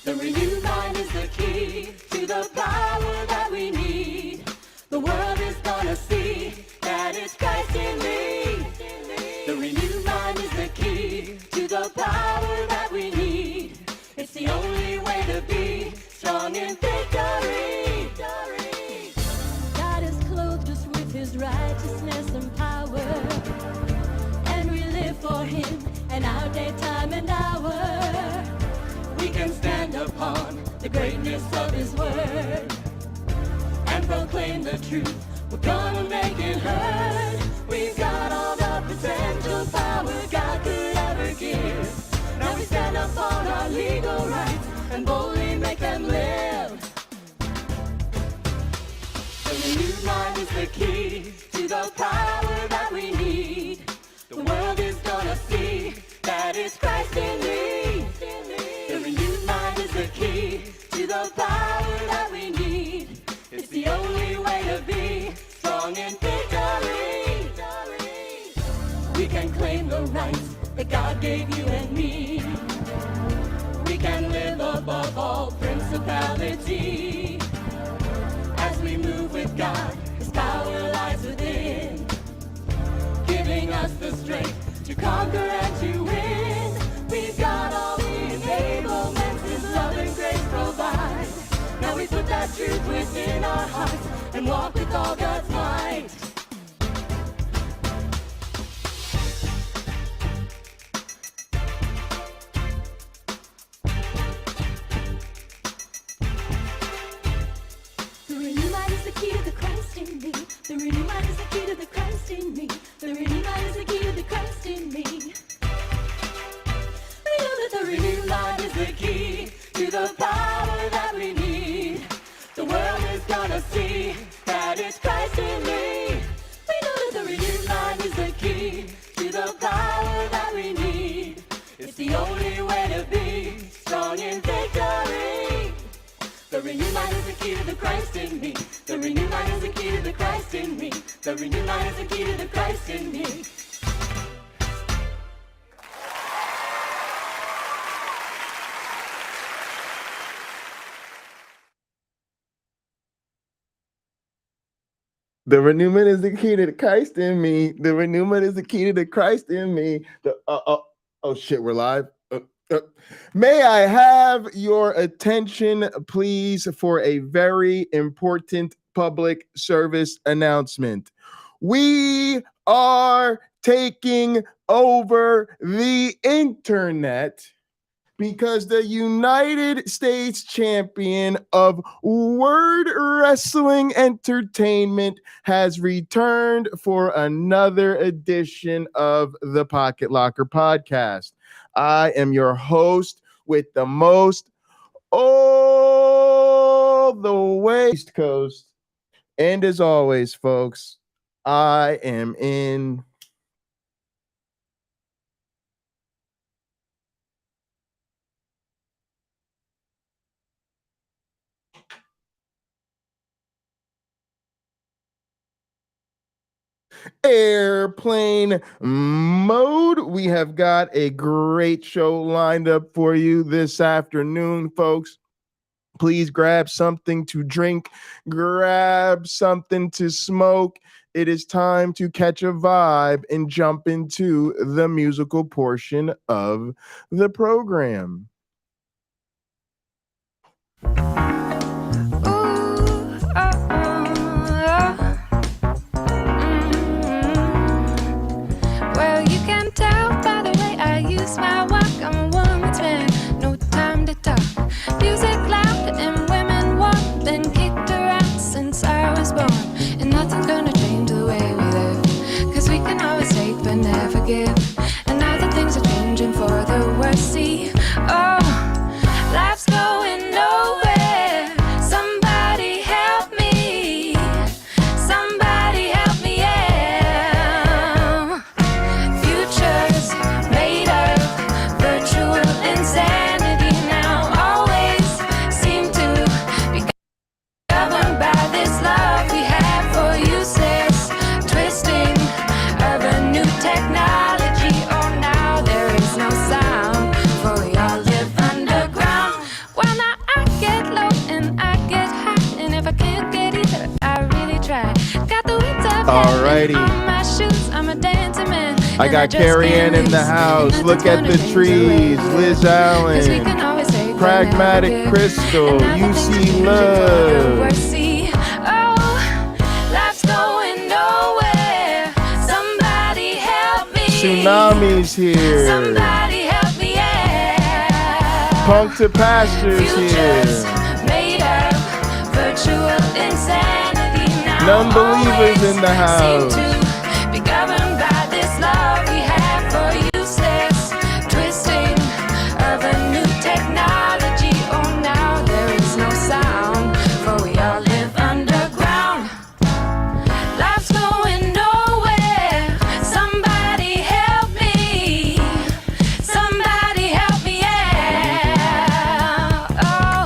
The renewed mind is the key to the power that we need. The world is gonna see that it's Christ in me. The renewed mind is the key to the power that we need. It's the only way to be strong in victory. God has clothed us with his righteousness and power, and we live for him in our daytime and hour. We can stand upon the greatness of his word and proclaim the truth. We're gonna make it heard. We've got all the potential power God could ever give. Now we stand up on our legal rights and boldly make them live. The renewed mind is the key to the power that we need. The world is gonna see that it's Christ in me. The renewed mind is the key to the power that we need. It's the only way to be strong in victory. We can claim the rights that God gave you and me. We can live above all principality. As we move with God, his power lies within, giving us the strength to conquer and to win. We've got all the enablements his love and grace provide. Now we put that truth within our hearts and walk with all God's might. The renewed mind is the key to the Christ in me. The renewed mind is the key to the Christ in me. The renewed mind is the key to the Christ in me. We know that the renewed mind is the key to the power that we need. The world is gonna see that it's Christ in me. We know that the renewed mind is the key to the power that we need. It's the only way to be strong in victory. The renewed mind is the key to the Christ in me. The renewed mind is the key to the Christ in me. The renewed mind is the key to the Christ in me. The renewment is the key to the Christ in me. The renewment is the key to the Christ in me. Oh shit, we're live. May I have your attention, please, for a very important public service announcement. We are taking over the internet because the United States champion of word wrestling entertainment has returned for another edition of the Pocket Locker podcast. I am your host with the most, all the way East Coast. And as always, folks, I am in airplane mode. We have got a great show lined up for you this afternoon, folks. Please grab something to drink, grab something to smoke. It is time to catch a vibe and jump into the musical portion of the program. My walk, I'm a woman's man, no time to talk. Music loud and women warm, been kicked around since I was born. And nothing's gonna change the way we live, cause we can always take but never give. And now that things are changing for the worse, see, oh, Alrighty. On my shoes, I'm a dancing man. I and got just Carrie can't Ann in the lose. house. Nothing's Look at gonna the change trees. way. Liz 'Cause we Allen. can always take one Pragmatic out of it. Crystal. And now the UC things change for the Love. worse. See, oh, life's going nowhere. Somebody help me. Tsunami's here. Somebody help me, yeah. Punk to Pastures Futures here. made of virtual insanity. Now Non-believers in the always house. seem to be governed by this love we have for useless twisting of a new technology. Oh, now there is no sound, for we all live underground. Life's going nowhere. Somebody help me. Somebody help me, yeah. Oh,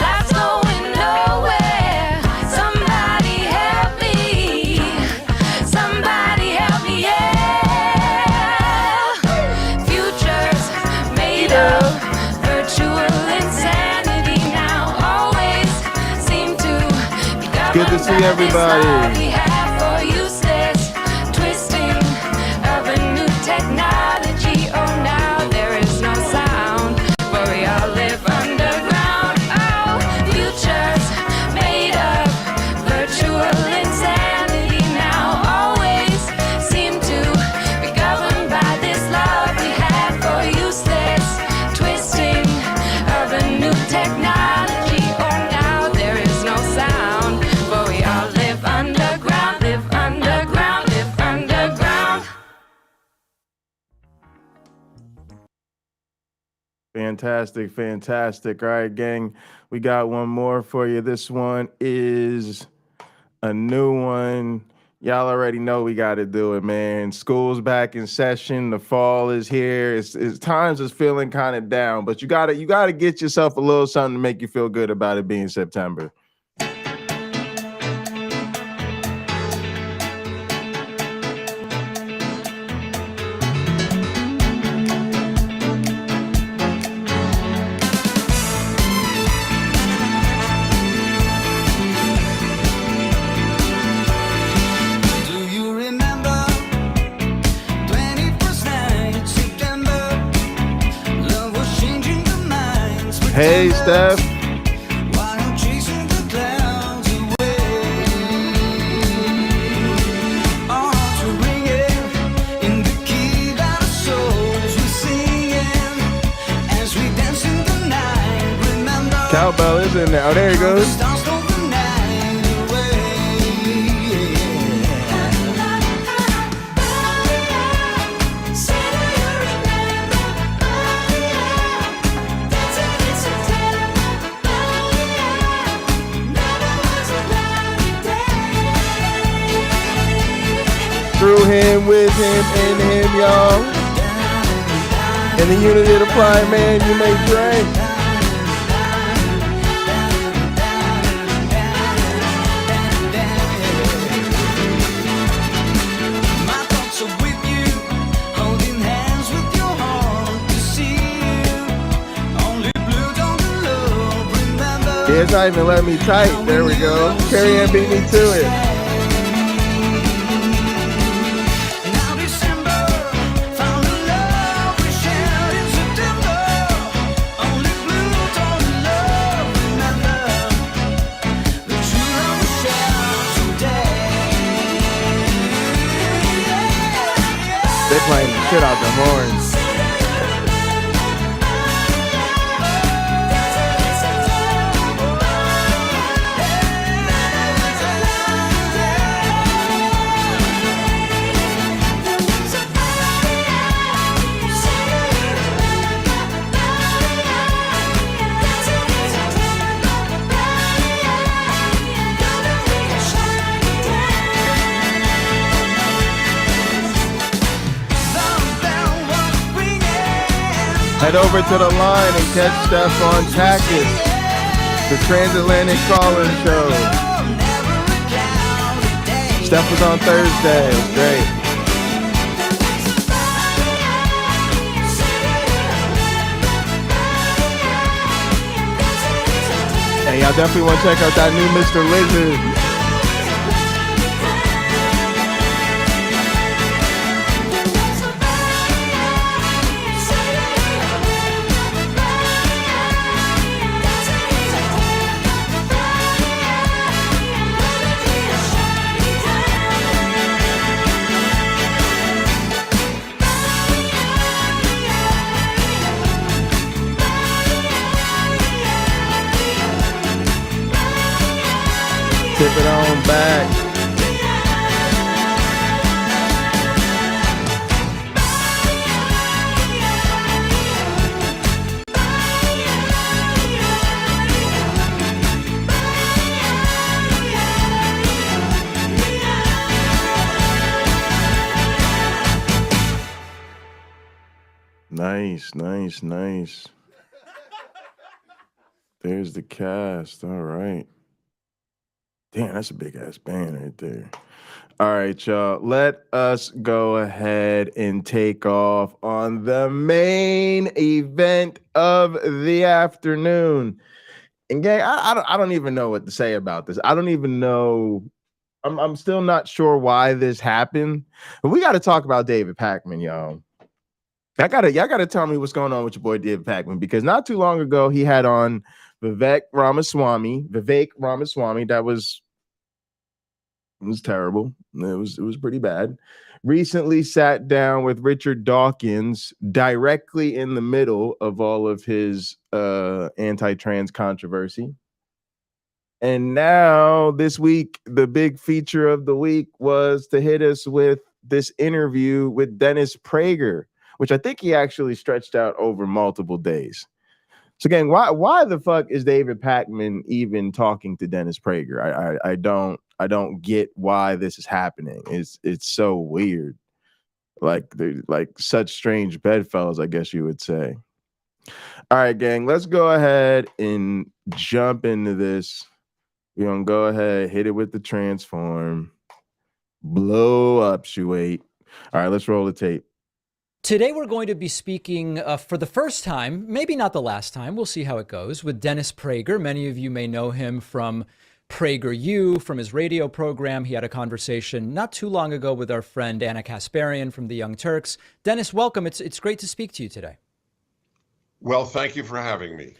life's going nowhere. Somebody help me. Somebody help me, yeah. Futures made of virtual insanity now always seem to be Good to see everybody. we have for useless twisting of a new technology. Oh, now there is no sound, for we all live underground. Oh, futures made of virtual insanity now always seem to be governed by this love we have for useless twisting of a new technology. Oh, now there is no sound, for we all live underground, live underground, live underground. Fantastic, fantastic. All right, gang, we got one more for you. This one is a new one. Y'all already know we got to do it, man. School's back in session. The fall is here. It's times is feeling kind of down, but you gotta get yourself a little something to make you feel good about it being September. Do you remember 21st night, September? Love was changing the minds. Hey, Steph. While I'm chasing the clouds away. Our hearts were ringing in the key that our souls were singing as we danced in the night. Remember? Cowbell is in there. Oh, there he goes. Stars stole the night away. Through him, with him, in him, y'all. In the unity of the prime man, you may drink. My thoughts are with you, holding hands with your heart to see you. Only blue don't love, remember. Yeah, it's not even letting me tight. There we go. Carrie Ann beat me to it. Now December found the love we shared in September. Only blue don't love, remember. The true love we shared today. They're playing the shit out the horns. Head over to the line and catch Steph on Tactics, the Transatlantic Call-In Show. Steph was on Thursday. It was great. Hey, y'all definitely want to check out that new Mr. Lizard. Nice. There's the cast. All right. Damn, that's a big ass band right there. All right, y'all. Let us go ahead and take off on the main event of the afternoon. And gang, I don't even know what to say about this. I don't even know. I'm still not sure why this happened. But we got to talk about David Pakman, y'all. Y'all gotta tell me what's going on with your boy David Pakman, because not too long ago he had on Vivek Ramaswamy. That was terrible. It was pretty bad. Recently sat down with Richard Dawkins directly in the middle of all of his anti-trans controversy. And now this week, the big feature of the week was to hit us with this interview with Dennis Prager, which I think he actually stretched out over multiple days. So again, why the fuck is David Pakman even talking to Dennis Prager? I don't get why this is happening. It's so weird. Like they're like such strange bedfellows, I guess you would say. All right, gang, let's go ahead and jump into this. We're gonna go ahead, hit it with the transform, blow up, Shuate. All right, let's roll the tape. Today we're going to be speaking for the first time, maybe not the last time, we'll see how it goes, with Dennis Prager. Many of you may know him from PragerU, from his radio program. He had a conversation not too long ago with our friend Anna Kasparian from the Young Turks. Dennis, welcome. It's great to speak to you today. Well, thank you for having me.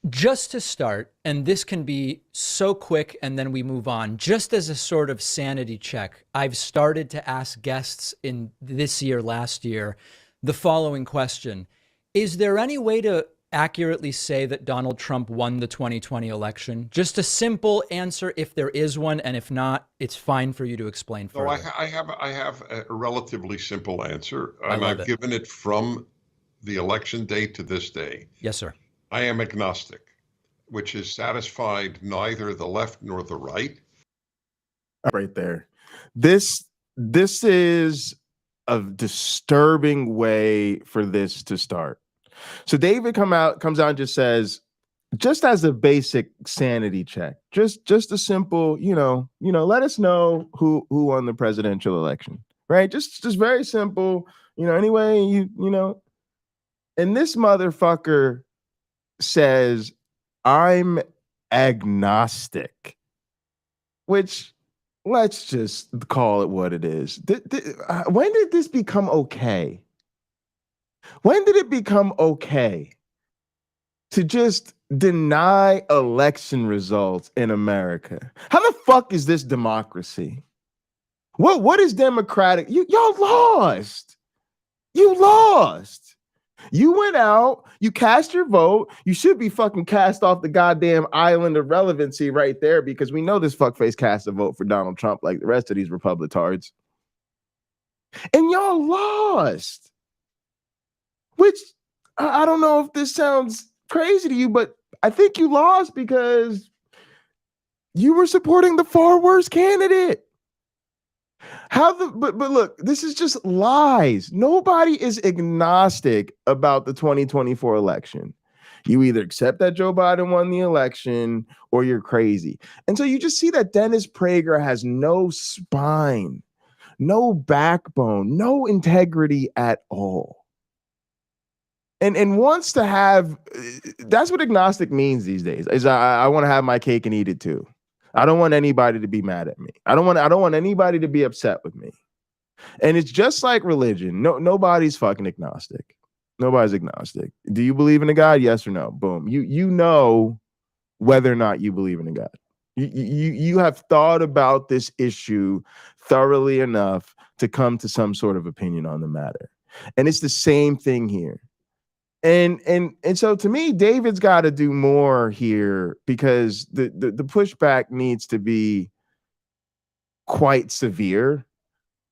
Just to start, and this can be so quick and then we move on, just as a sort of sanity check, I've started to ask guests in this year, last year, the following question. Is there any way to accurately say that Donald Trump won the 2020 election? Just a simple answer if there is one, and if not, it's fine for you to explain further. No, I have a relatively simple answer, and love I've given it from the election date to this day. Yes, sir. I am agnostic, which has satisfied neither the left nor the right. Right there. This is a disturbing way for this to start. So David comes out and just says, just as a basic sanity check, just a simple, let us know who won the presidential election, right? Just very simple, anyway, and this motherfucker says, I'm agnostic, which let's just call it what it is. When did this become okay? When did it become okay to just deny election results in America? How the fuck is this democracy? What is democratic? Y'all lost. You lost. You went out, you cast your vote. You should be fucking cast off the goddamn island of relevancy right there, because we know this fuckface cast a vote for Donald Trump like the rest of these Republicards. And y'all lost. Which, I don't know if this sounds crazy to you, but I think you lost because you were supporting the far worse candidate. But look, this is just lies. Nobody is agnostic about the 2024 election. You either accept that Joe Biden won the election or you're crazy. And so you just see that Dennis Prager has no spine, no backbone, no integrity at all. And wants to have, that's what agnostic means these days, is I want to have my cake and eat it too. I don't want anybody to be mad at me. I don't want anybody to be upset with me. And it's just like religion. Nobody's fucking agnostic. Nobody's agnostic. Do you believe in a God? Yes or no? Boom. You know whether or not you believe in a God. You have thought about this issue thoroughly enough to come to some sort of opinion on the matter. And it's the same thing here. And so to me, David's got to do more here, because the pushback needs to be quite severe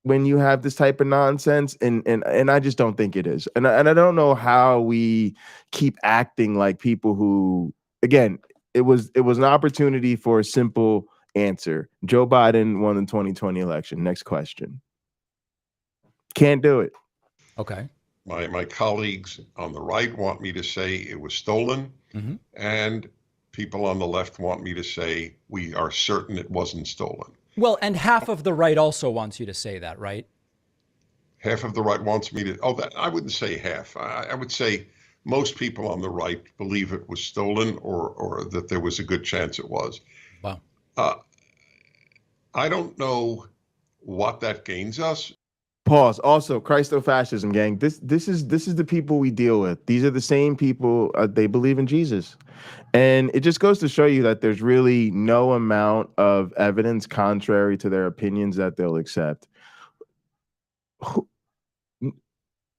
when you have this type of nonsense, and I just don't think it is. And I don't know how we keep acting like people who, again, it was an opportunity for a simple answer. Joe Biden won the 2020 election. Next question. Can't do it. Okay. My colleagues on the right want me to say it was stolen, and people on the left want me to say we are certain it wasn't stolen. Well, and half of the right also wants you to say that, right? Half of the right wants me to, that I wouldn't say half. I would say most people on the right believe it was stolen, or that there was a good chance it was. Wow. I don't know what that gains us. Pause. Also, Christofascism, gang. This is the people we deal with. These are the same people. They believe in Jesus, and it just goes to show you that there's really no amount of evidence contrary to their opinions that they'll accept.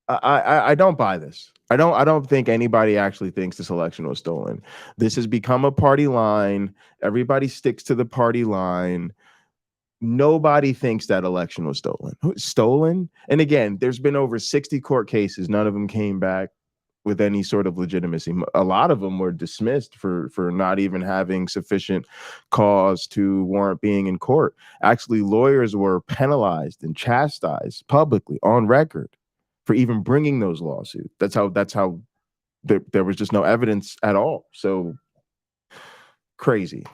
I don't buy this. I don't think anybody actually thinks this election was stolen. This has become a party line. Everybody sticks to the party line. Nobody thinks that election was stolen. Stolen? And again, there's been over 60 court cases. None of them came back with any sort of legitimacy. A lot of them were dismissed for not even having sufficient cause to warrant being in court. Actually, lawyers were penalized and chastised publicly on record for even bringing those lawsuits. That's how there was just no evidence at all. So crazy.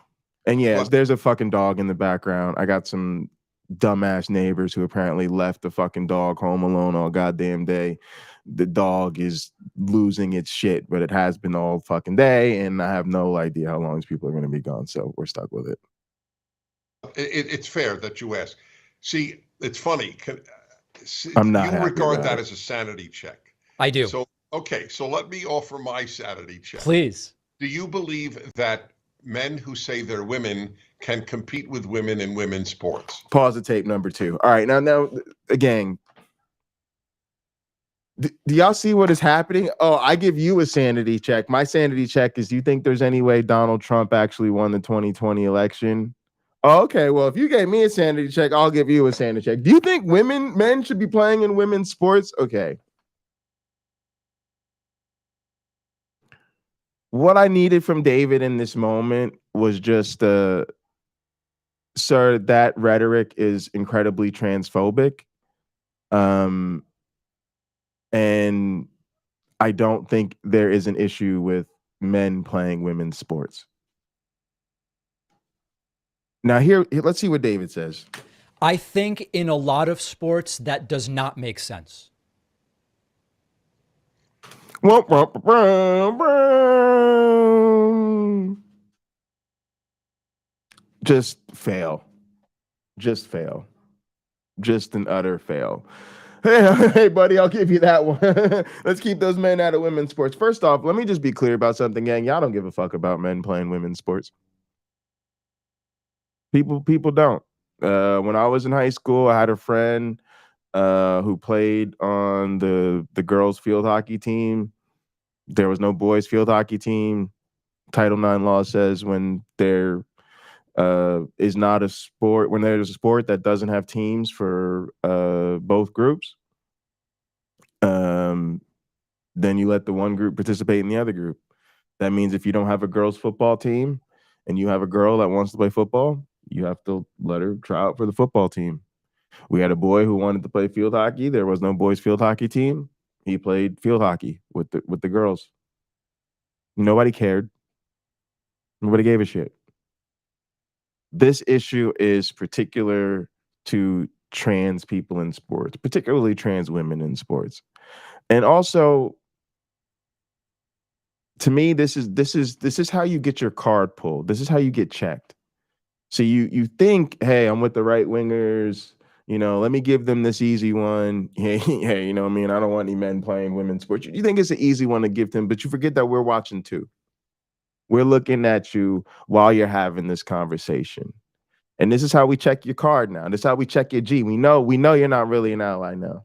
And yeah, there's a fucking dog in the background. I got some dumbass neighbors who apparently left the fucking dog home alone all goddamn day. The dog is losing its shit, but it has been all fucking day, and I have no idea how long these people are going to be gone, so we're stuck with it. It's fair that you ask. See, it's funny. I'm not You happy regard about that it. as a sanity check. I do. So, okay, so let me offer my sanity check. Please. Do you believe that men who say they're women can compete with women in women's sports? Pause the tape number 2. All right, now again, do y'all see what is happening? Oh, I give you a sanity check. My sanity check is, do you think there's any way Donald Trump actually won the 2020 election? Oh, okay, well, if you gave me a sanity check, I'll give you a sanity check. Do you think men should be playing in women's sports? Okay. What I needed from David in this moment was just, sir, that rhetoric is incredibly transphobic. And I don't think there is an issue with men playing women's sports. Now here, let's see what David says. I think in a lot of sports that does not make sense. Just fail. Just fail. Just an utter fail. Hey, buddy, I'll give you that one. Let's keep those men out of women's sports. First off, let me just be clear about something, gang. Y'all don't give a fuck about men playing women's sports. People don't. When I was in high school, I had a friend who played on the girls' field hockey team. There was no boys' field hockey team. Title IX law says when there is not a sport, when there's a sport that doesn't have teams for both groups, then you let the one group participate in the other group. That means if you don't have a girls' football team and you have a girl that wants to play football, you have to let her try out for the football team. We had a boy who wanted to play field hockey. There was no boys' field hockey team. He played field hockey with the girls. Nobody cared. Nobody gave a shit. This issue is particular to trans people in sports, particularly trans women in sports. And also, to me, this is how you get your card pulled. This is how you get checked. So you think, hey, I'm with the right wingers, let me give them this easy one. Hey, you know what I mean? I don't want any men playing women's sports. You think it's an easy one to give them, but you forget that we're watching too. We're looking at you while you're having this conversation. And this is how we check your card now. This is how we check your G. We know you're not really an ally now.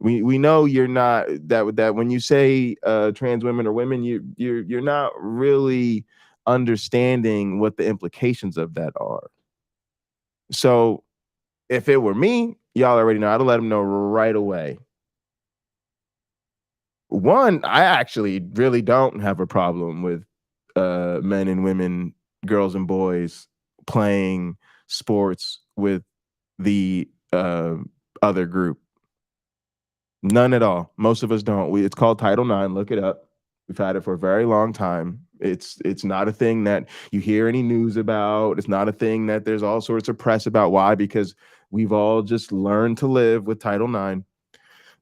We know you're not, that when you say trans women or women, you're not really understanding what the implications of that are. So if it were me, y'all already know. I'd let them know right away. One, I actually really don't have a problem with men and women, girls and boys playing sports with the other group. None at all. Most of us don't. It's called Title IX. Look it up. We've had it for a very long time. It's not a thing that you hear any news about. It's not a thing that there's all sorts of press about. Why? Because we've all just learned to live with Title IX.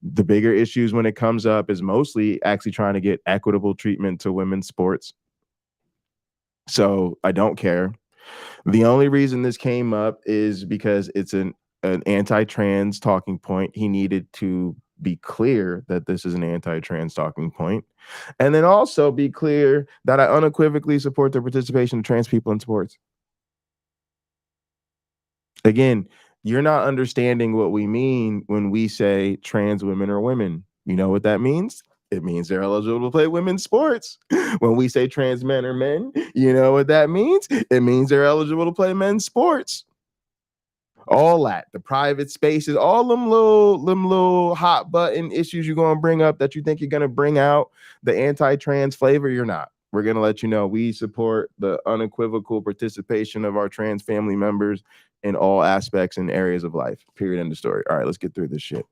The bigger issues when it comes up is mostly actually trying to get equitable treatment to women's sports. So I don't care. The only reason this came up is because it's an anti-trans talking point. He needed to be clear that this is an anti-trans talking point, and then also be clear that I unequivocally support the participation of trans people in sports. Again, you're not understanding what we mean when we say trans women are women. You know what that means? It means they're eligible to play women's sports. When we say trans men are men, you know what that means? It means they're eligible to play men's sports. All that, the private spaces, all them little hot button issues you're going to bring up that you think you're going to bring out the anti-trans flavor, you're not. We're going to let you know we support the unequivocal participation of our trans family members in all aspects and areas of life. Period. End of story. All right, let's get through this shit.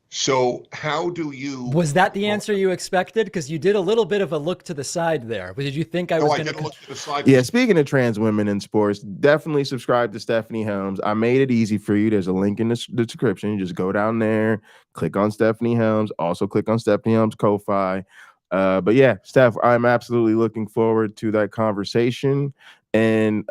So how do you... Was that the answer you expected? Because you did a little bit of a look to the side there. Did you think I was going to look to the side? Yeah, speaking of trans women in sports, definitely subscribe to Stephanie Helms. I made it easy for you. There's a link in the description. You just go down there, click on Stephanie Helms. Also click on Stephanie Helms Ko-Fi. But yeah, Steph, I'm absolutely looking forward to that conversation. And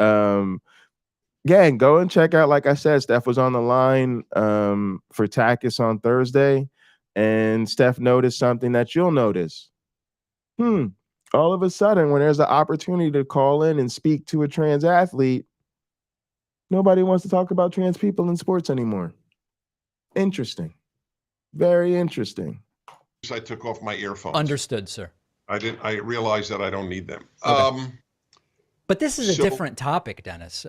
yeah, and go and check out, like I said, Steph was on the line for Takis on Thursday, and Steph noticed something that you'll notice. All of a sudden, when there's an opportunity to call in and speak to a trans athlete, nobody wants to talk about trans people in sports anymore. Interesting. Very interesting. I took off my earphones. Understood, sir. I realized that I don't need them. Okay. But this is a different topic, Dennis.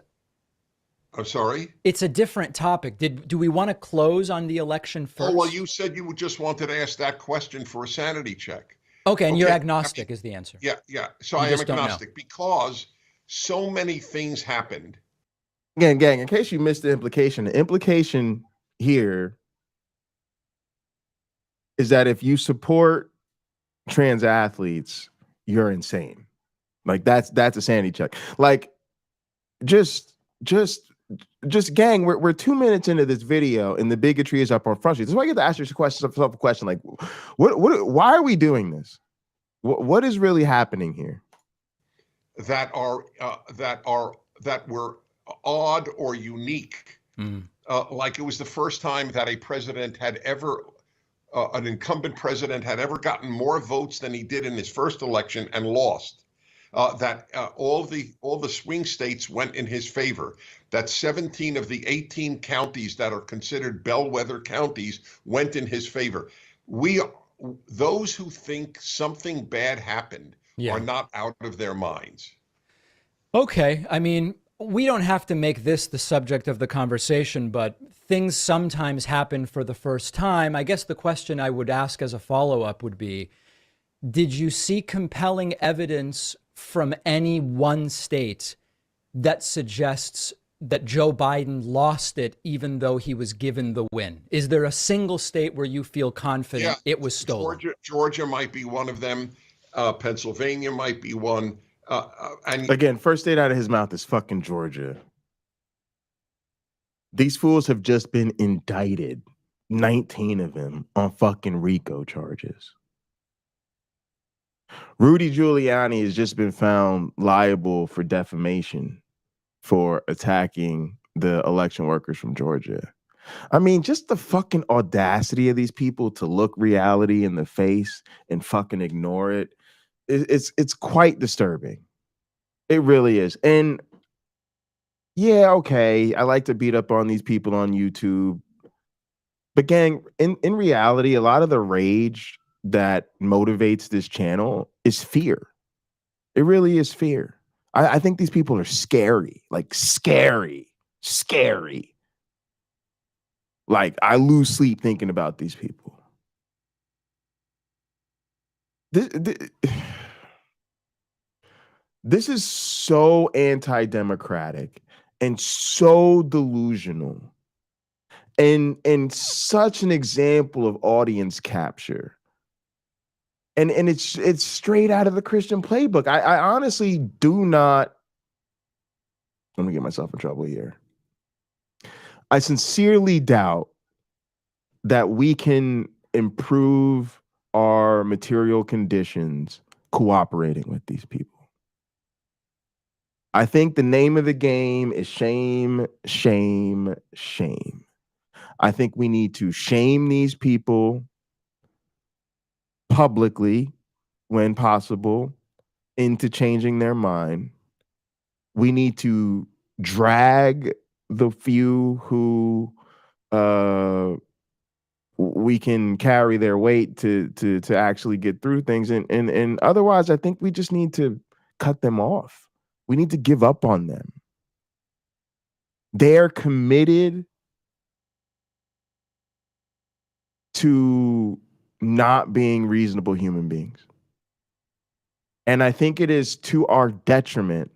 I'm sorry? It's a different topic. Do we want to close on the election first? Oh, well, you said you just wanted to ask that question for a sanity check. Okay, and you're agnostic is the answer. Yeah. So I am agnostic because so many things happened. Gang, in case you missed the implication here is that if you support trans athletes, you're insane. Like that's a sanity check. Like just gang, we're 2 minutes into this video and the bigotry is up on Front Street. This is why you get to ask yourself a question like, why are we doing this? What is really happening here? That were odd or unique. Like it was the first time that a president had ever, an incumbent president had ever gotten more votes than he did in his first election and lost. That all the swing states went in his favor. That 17 of the 18 counties that are considered bellwether counties went in his favor. Those who think something bad happened are not out of their minds. Okay, I mean, we don't have to make this the subject of the conversation, but things sometimes happen for the first time. I guess the question I would ask as a follow-up would be, did you see compelling evidence from any one state that suggests that Joe Biden lost it even though he was given the win? Is there a single state where you feel confident it was stolen? Georgia might be one of them. Pennsylvania might be one. And again, first state out of his mouth is fucking Georgia. These fools have just been indicted, 19 of them, on fucking RICO charges. Rudy Giuliani has just been found liable for defamation for attacking the election workers from Georgia. I mean, just the fucking audacity of these people to look reality in the face and fucking ignore it. It's quite disturbing. It really is. And yeah, okay, I like to beat up on these people on YouTube. But gang, in reality, a lot of the rage that motivates this channel is fear. It really is fear. I think these people are scary, like scary. Like I lose sleep thinking about these people. This is so anti-democratic and so delusional and such an example of audience capture. And it's straight out of the Christian playbook. I honestly do not. Let me get myself in trouble here. I sincerely doubt that we can improve our material conditions cooperating with these people. I think the name of the game is shame, shame, shame. I think we need to shame these people publicly when possible into changing their mind. We need to drag the few who we can carry their weight to actually get through things. And otherwise, I think we just need to cut them off. We need to give up on them. They're committed to not being reasonable human beings. And I think it is to our detriment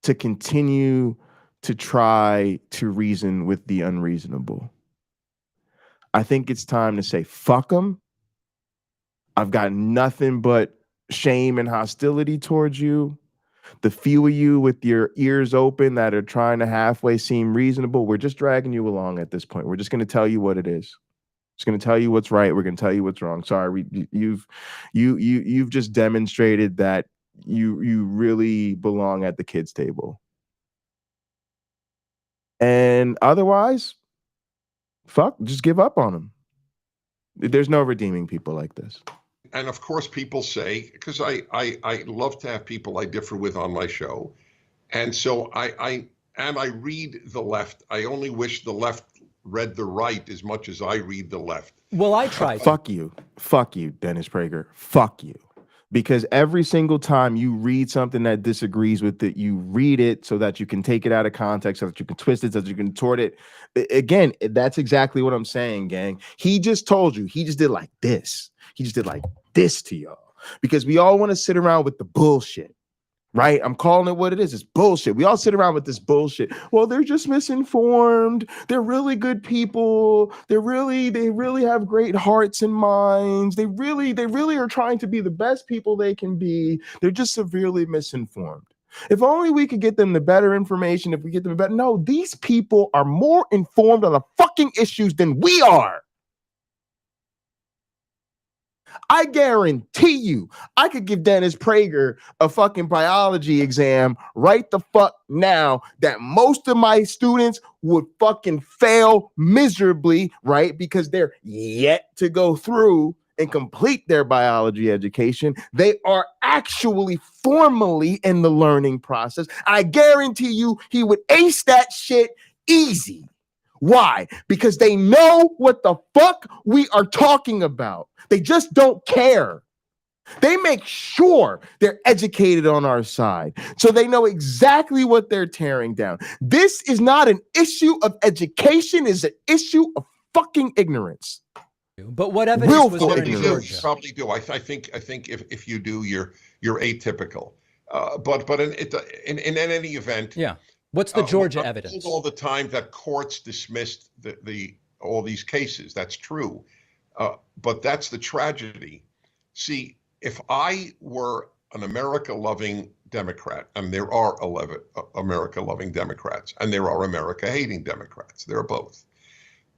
to continue to try to reason with the unreasonable. I think it's time to say, fuck them. I've got nothing but shame and hostility towards you. The few of you with your ears open that are trying to halfway seem reasonable, we're just dragging you along at this point. We're just going to tell you what it is. Just going to tell you what's right. We're going to tell you what's wrong. Sorry, you've just demonstrated that you really belong at the kids' table. And otherwise, fuck, just give up on them. There's no redeeming people like this. And of course, people say, because I love to have people I differ with on my show, and so I read the left. I only wish the left read the right as much as I read the left. Well, I try. Fuck you, Dennis Prager. Fuck you. Because every single time you read something that disagrees with it, you read it so that you can take it out of context, so that you can twist it, so that you can tort it. Again, that's exactly what I'm saying, gang. He just told you. He just did like this. He just did like this to y'all. Because we all want to sit around with the bullshit. Right? I'm calling it what it is. It's bullshit. We all sit around with this bullshit. Well, they're just misinformed. They're really good people. They really have great hearts and minds. They really are trying to be the best people they can be. They're just severely misinformed. If only we could get them the better information, if we get them better. No, these people are more informed on the fucking issues than we are. I guarantee you, I could give Dennis Prager a fucking biology exam right the fuck now that most of my students would fucking fail miserably, right? Because they're yet to go through and complete their biology education. They are actually formally in the learning process. I guarantee you he would ace that shit easy. Why? Because they know what the fuck we are talking about. They just don't care. They make sure they're educated on our side, so they know exactly what they're tearing down. This is not an issue of education, it's an issue of fucking ignorance. But what evidence was there in You Georgia? probably do. I think if you do, you're atypical. But in any event, Yeah. What's the Georgia I'm evidence? told all the time that courts dismissed all these cases. That's true. But that's the tragedy. See, if I were an America-loving Democrat, and there are 11 America-loving Democrats, and there are America-hating Democrats, there are both.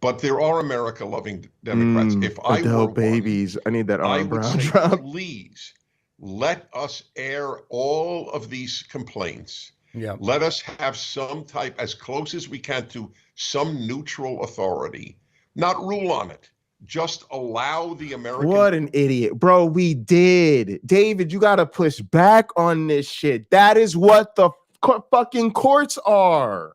But there are America-loving Democrats. If I Adele were babies, I need that I arm would brown say, drop. please let us air all of these complaints. Yeah. Let us have some type, as close as we can, to some neutral authority. Not rule on it. Just allow the American. What an idiot, bro. We did. David, you got to push back on this shit. That is what the fucking courts are.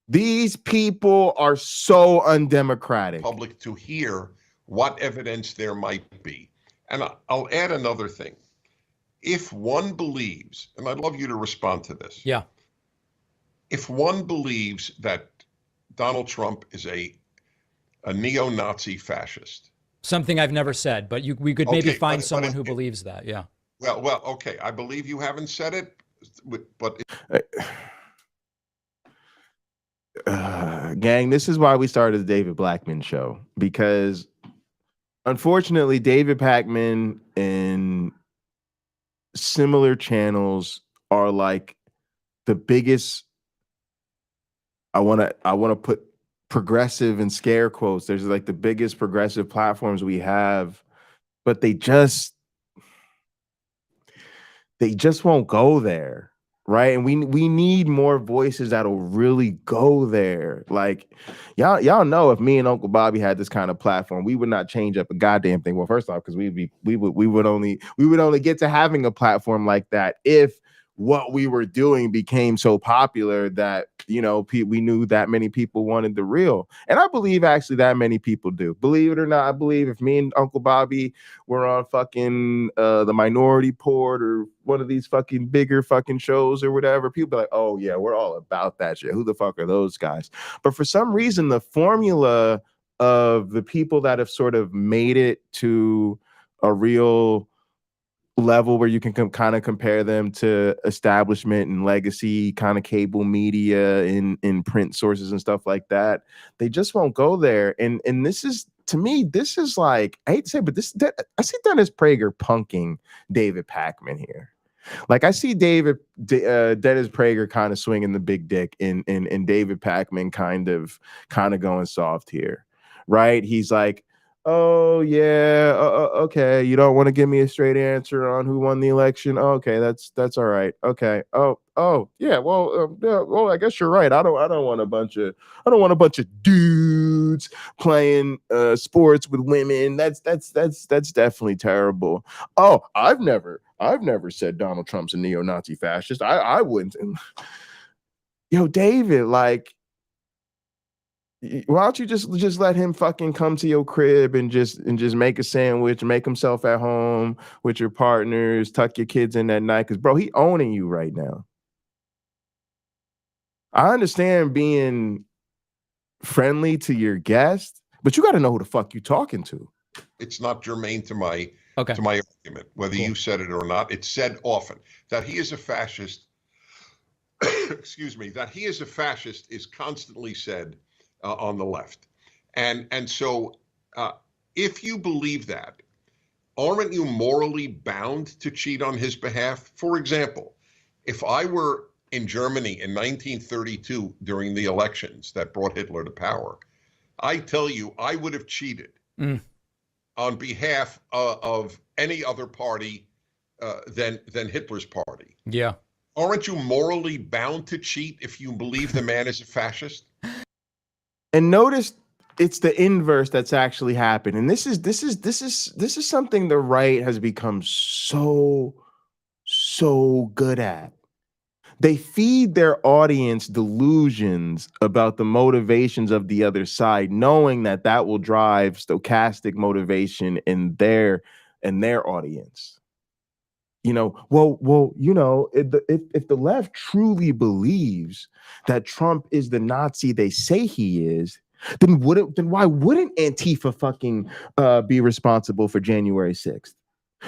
These people are so undemocratic. Public to hear what evidence there might be. And I'll add another thing. If one believes, and I'd love you to respond to this. Yeah. If one believes that Donald Trump is a neo-Nazi fascist. Something I've never said, but we could maybe find someone who believes that. Yeah. Well, okay. I believe you haven't said it, but gang, this is why we started the David Blackman show, because unfortunately, David Pakman and similar channels are like the biggest. I want to put progressive in scare quotes. There's like the biggest progressive platforms we have, but they just won't go there, right? And we need more voices that'll really go there. Like y'all know, if me and Uncle Bobby had this kind of platform, we would not change up a goddamn thing. Well, first off, because we would only get to having a platform like that if what we were doing became so popular that, you know, we knew that many people wanted the real. And I believe actually that many people do. Believe it or not, I believe if me and Uncle Bobby were on fucking the Minority Report or one of these fucking bigger fucking shows or whatever, people be like, oh yeah, we're all about that shit. Who the fuck are those guys? But for some reason, the formula of the people that have sort of made it to a real level where you can kind of compare them to establishment and legacy kind of cable media in print sources and stuff like that, they just won't go there. And this is, to me, this is like, I hate to say, but I see Dennis Prager punking David Pakman here. Like I see Dennis Prager kind of swinging the big dick in David Pakman kind of going soft here, right? He's like, oh yeah, okay, you don't want to give me a straight answer on who won the election. Oh, okay, that's all right. Okay. Oh yeah, well I guess you're right. I don't want a bunch of dudes playing sports with women. That's definitely terrible. Oh, I've never said Donald Trump's a neo-Nazi fascist. I wouldn't. Yo, David, like, why don't you just let him fucking come to your crib and just make a sandwich, make himself at home with your partners, tuck your kids in that night? Because bro, he owning you right now. I understand being friendly to your guest, but you got to know who the fuck you talking to. It's not germane to my argument, whether you said it or not. It's said often that he is a fascist. Excuse me, that he is a fascist is constantly said on the left. And so if you believe that, aren't you morally bound to cheat on his behalf? For example, if I were in Germany in 1932 during the elections that brought Hitler to power, I tell you, I would have cheated on behalf of any other party than Hitler's party. Yeah. Aren't you morally bound to cheat if you believe the man is a fascist? And notice it's the inverse that's actually happened. And this is something the right has become so good at. They feed their audience delusions about the motivations of the other side, knowing that will drive stochastic motivation in their audience. You know, well, you know, if the left truly believes that Trump is the Nazi they say he is, then why wouldn't Antifa fucking be responsible for January 6th?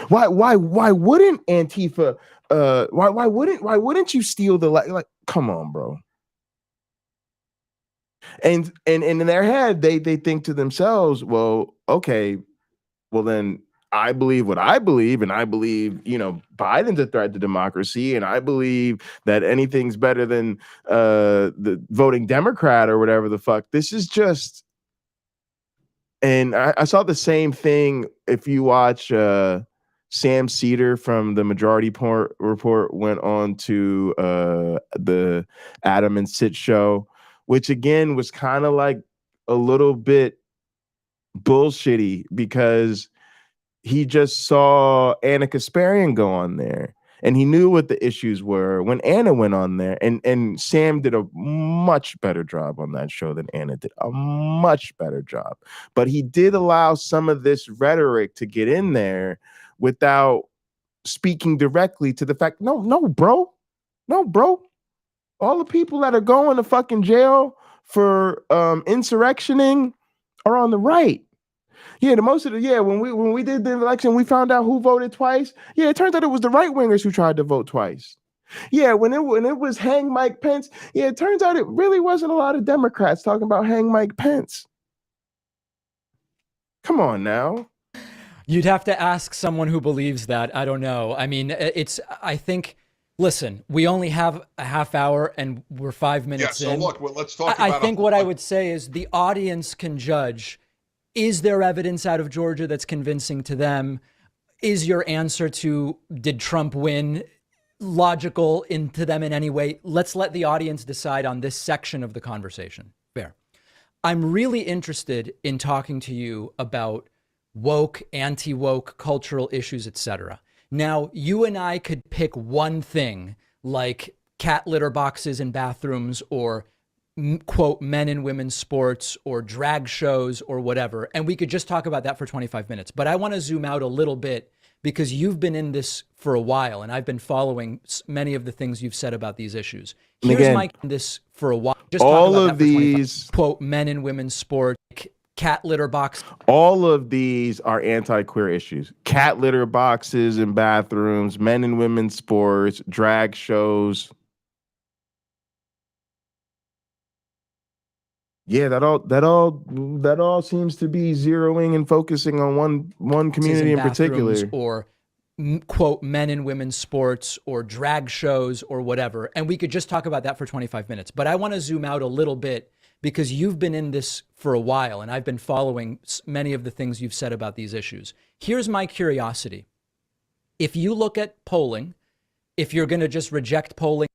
Why wouldn't Antifa why wouldn't you steal the like come on, bro? And in their head they think to themselves, well, okay, well then I believe what I believe, and I believe, you know, Biden's a threat to democracy, and I believe that anything's better than the voting Democrat or whatever the fuck. This is just, and I saw the same thing. If you watch Sam Cedar from the Majority Report went on to the Adam and Sid show, which again was kind of like a little bit bullshitty because he just saw Anna Kasparian go on there and he knew what the issues were when Anna went on there, and Sam did a much better job on that show than Anna did, a much better job. But he did allow some of this rhetoric to get in there without speaking directly to the fact, no, bro. All the people that are going to fucking jail for insurrectioning are on the right. Yeah, when we did the election, we found out who voted twice. Yeah, it turns out it was the right wingers who tried to vote twice. Yeah, when it was hang Mike Pence, yeah, it turns out it really wasn't a lot of Democrats talking about hang Mike Pence. Come on now. You'd have to ask someone who believes that. I don't know. I mean, I think, listen, we only have a half hour and we're 5 minutes Yeah, so in. look, well, let's talk I about think what I would say is the audience can judge. Is there evidence out of Georgia that's convincing to them? Is your answer to did Trump win logical into them in any way? Let's let the audience decide on this section of the conversation. Fair. I'm really interested in talking to you about woke, anti-woke, cultural issues, etc. Now, you and I could pick one thing like cat litter boxes in bathrooms or quote, men and women's sports or drag shows or whatever. And we could just talk about that for 25 minutes. But I want to zoom out a little bit because you've been in this for a while and I've been following many of the things you've said about these issues. Here's again, my this for a while. Just all talk about of that for 25 these quote, men and women's sports, cat litter box. All of these are anti-queer issues. Cat litter boxes in bathrooms, men and women's sports, drag shows. Yeah, that all seems to be zeroing and focusing on one community in particular. Or quote, men and women's sports or drag shows or whatever. And we could just talk about that for 25 minutes. But I want to zoom out a little bit because you've been in this for a while and I've been following many of the things you've said about these issues. Here's my curiosity. If you look at polling, if you're going to just reject polling.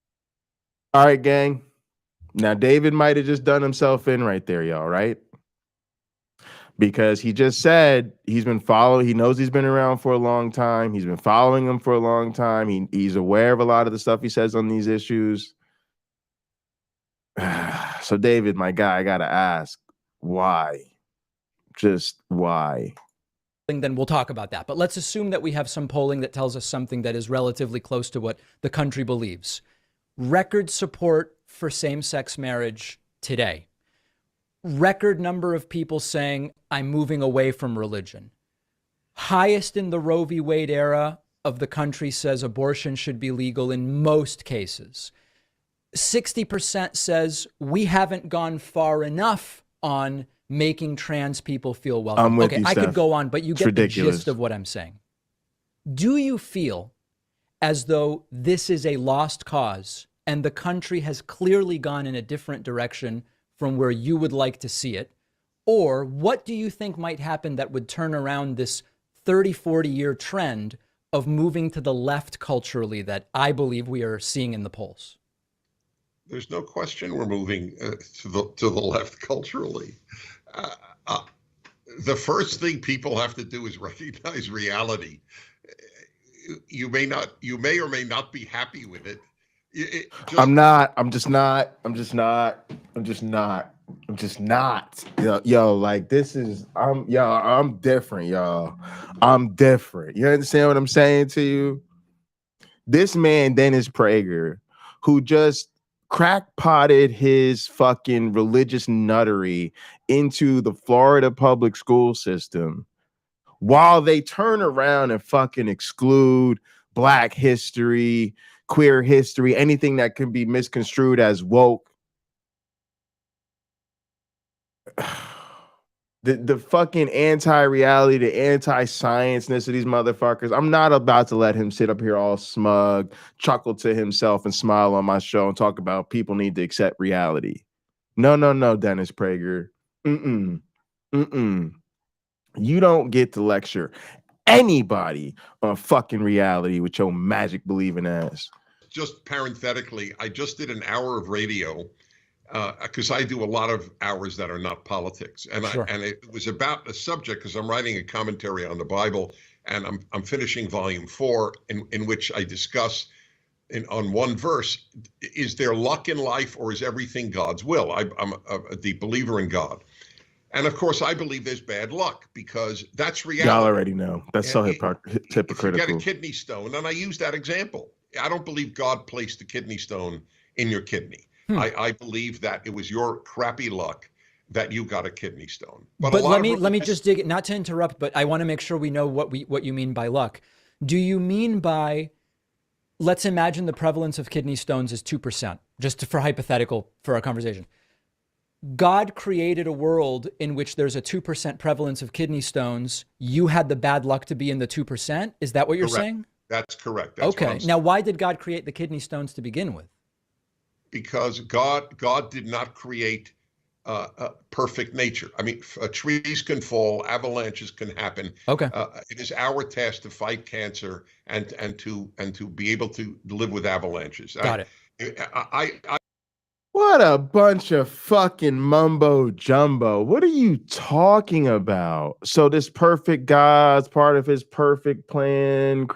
All right, gang. Now, David might have just done himself in right there, y'all, right? Because he just said he's been following, he knows he's been around for a long time. He's been following him for a long time. He's aware of a lot of the stuff he says on these issues. So, David, my guy, I got to ask, why? Just why? Then we'll talk about that. But let's assume that we have some polling that tells us something that is relatively close to what the country believes. Record support for same-sex marriage today. Record number of people saying, I'm moving away from religion. Highest in the Roe v. Wade era of the country says abortion should be legal in most cases. 60% says we haven't gone far enough on making trans people feel welcome. I'm with okay, you, I Steph. could go on, but you get the ridiculous. gist of what I'm saying. Do you feel as though this is a lost cause and the country has clearly gone in a different direction from where you would like to see it? Or what do you think might happen that would turn around this 30, 40-year trend of moving to the left culturally that I believe we are seeing in the polls? There's no question we're moving to the left culturally. The first thing people have to do is recognize reality. You may or may not be happy with it. I'm just not. Yo, like this is, I'm different, y'all. I'm different. You understand what I'm saying to you? This man, Dennis Prager, who just crackpotted his fucking religious nuttery into the Florida public school system while they turn around and fucking exclude Black history, queer history, anything that can be misconstrued as woke. The fucking anti-reality, the anti-science-ness of these motherfuckers. I'm not about to let him sit up here all smug, chuckle to himself and smile on my show and talk about people need to accept reality. No, Dennis Prager. You don't get to lecture anybody on fucking reality with your magic believing ass. Just parenthetically, I just did an hour of radio because I do a lot of hours that are not politics, and Sure. and it was about a subject because I'm writing a commentary on the Bible, and I'm finishing volume 4 in which I discuss on one verse: is there luck in life, or is everything God's will? I'm a deep believer in God, and of course I believe there's bad luck because that's reality. Y'all already know that's so hypocritical. If you get a kidney stone, and I use that example, I don't believe God placed the kidney stone in your kidney. I believe that it was your crappy luck that you got a kidney stone. But let me just dig it, not to interrupt, but I want to make sure we know what you mean by luck. Do you mean by let's imagine the prevalence of kidney stones is 2%, just for hypothetical for our conversation. God created a world in which there's a 2% prevalence of kidney stones. You had the bad luck to be in the 2%. Is that what you're Correct. saying? That's correct. That's what Okay. I'm saying. Now, why did God create the kidney stones to begin with? Because God did not create perfect nature. I mean, trees can fall, avalanches can happen. Okay. It is our task to fight cancer and to be able to live with avalanches. Got it. What a bunch of fucking mumbo jumbo. What are you talking about? So this perfect God's part of his perfect plan.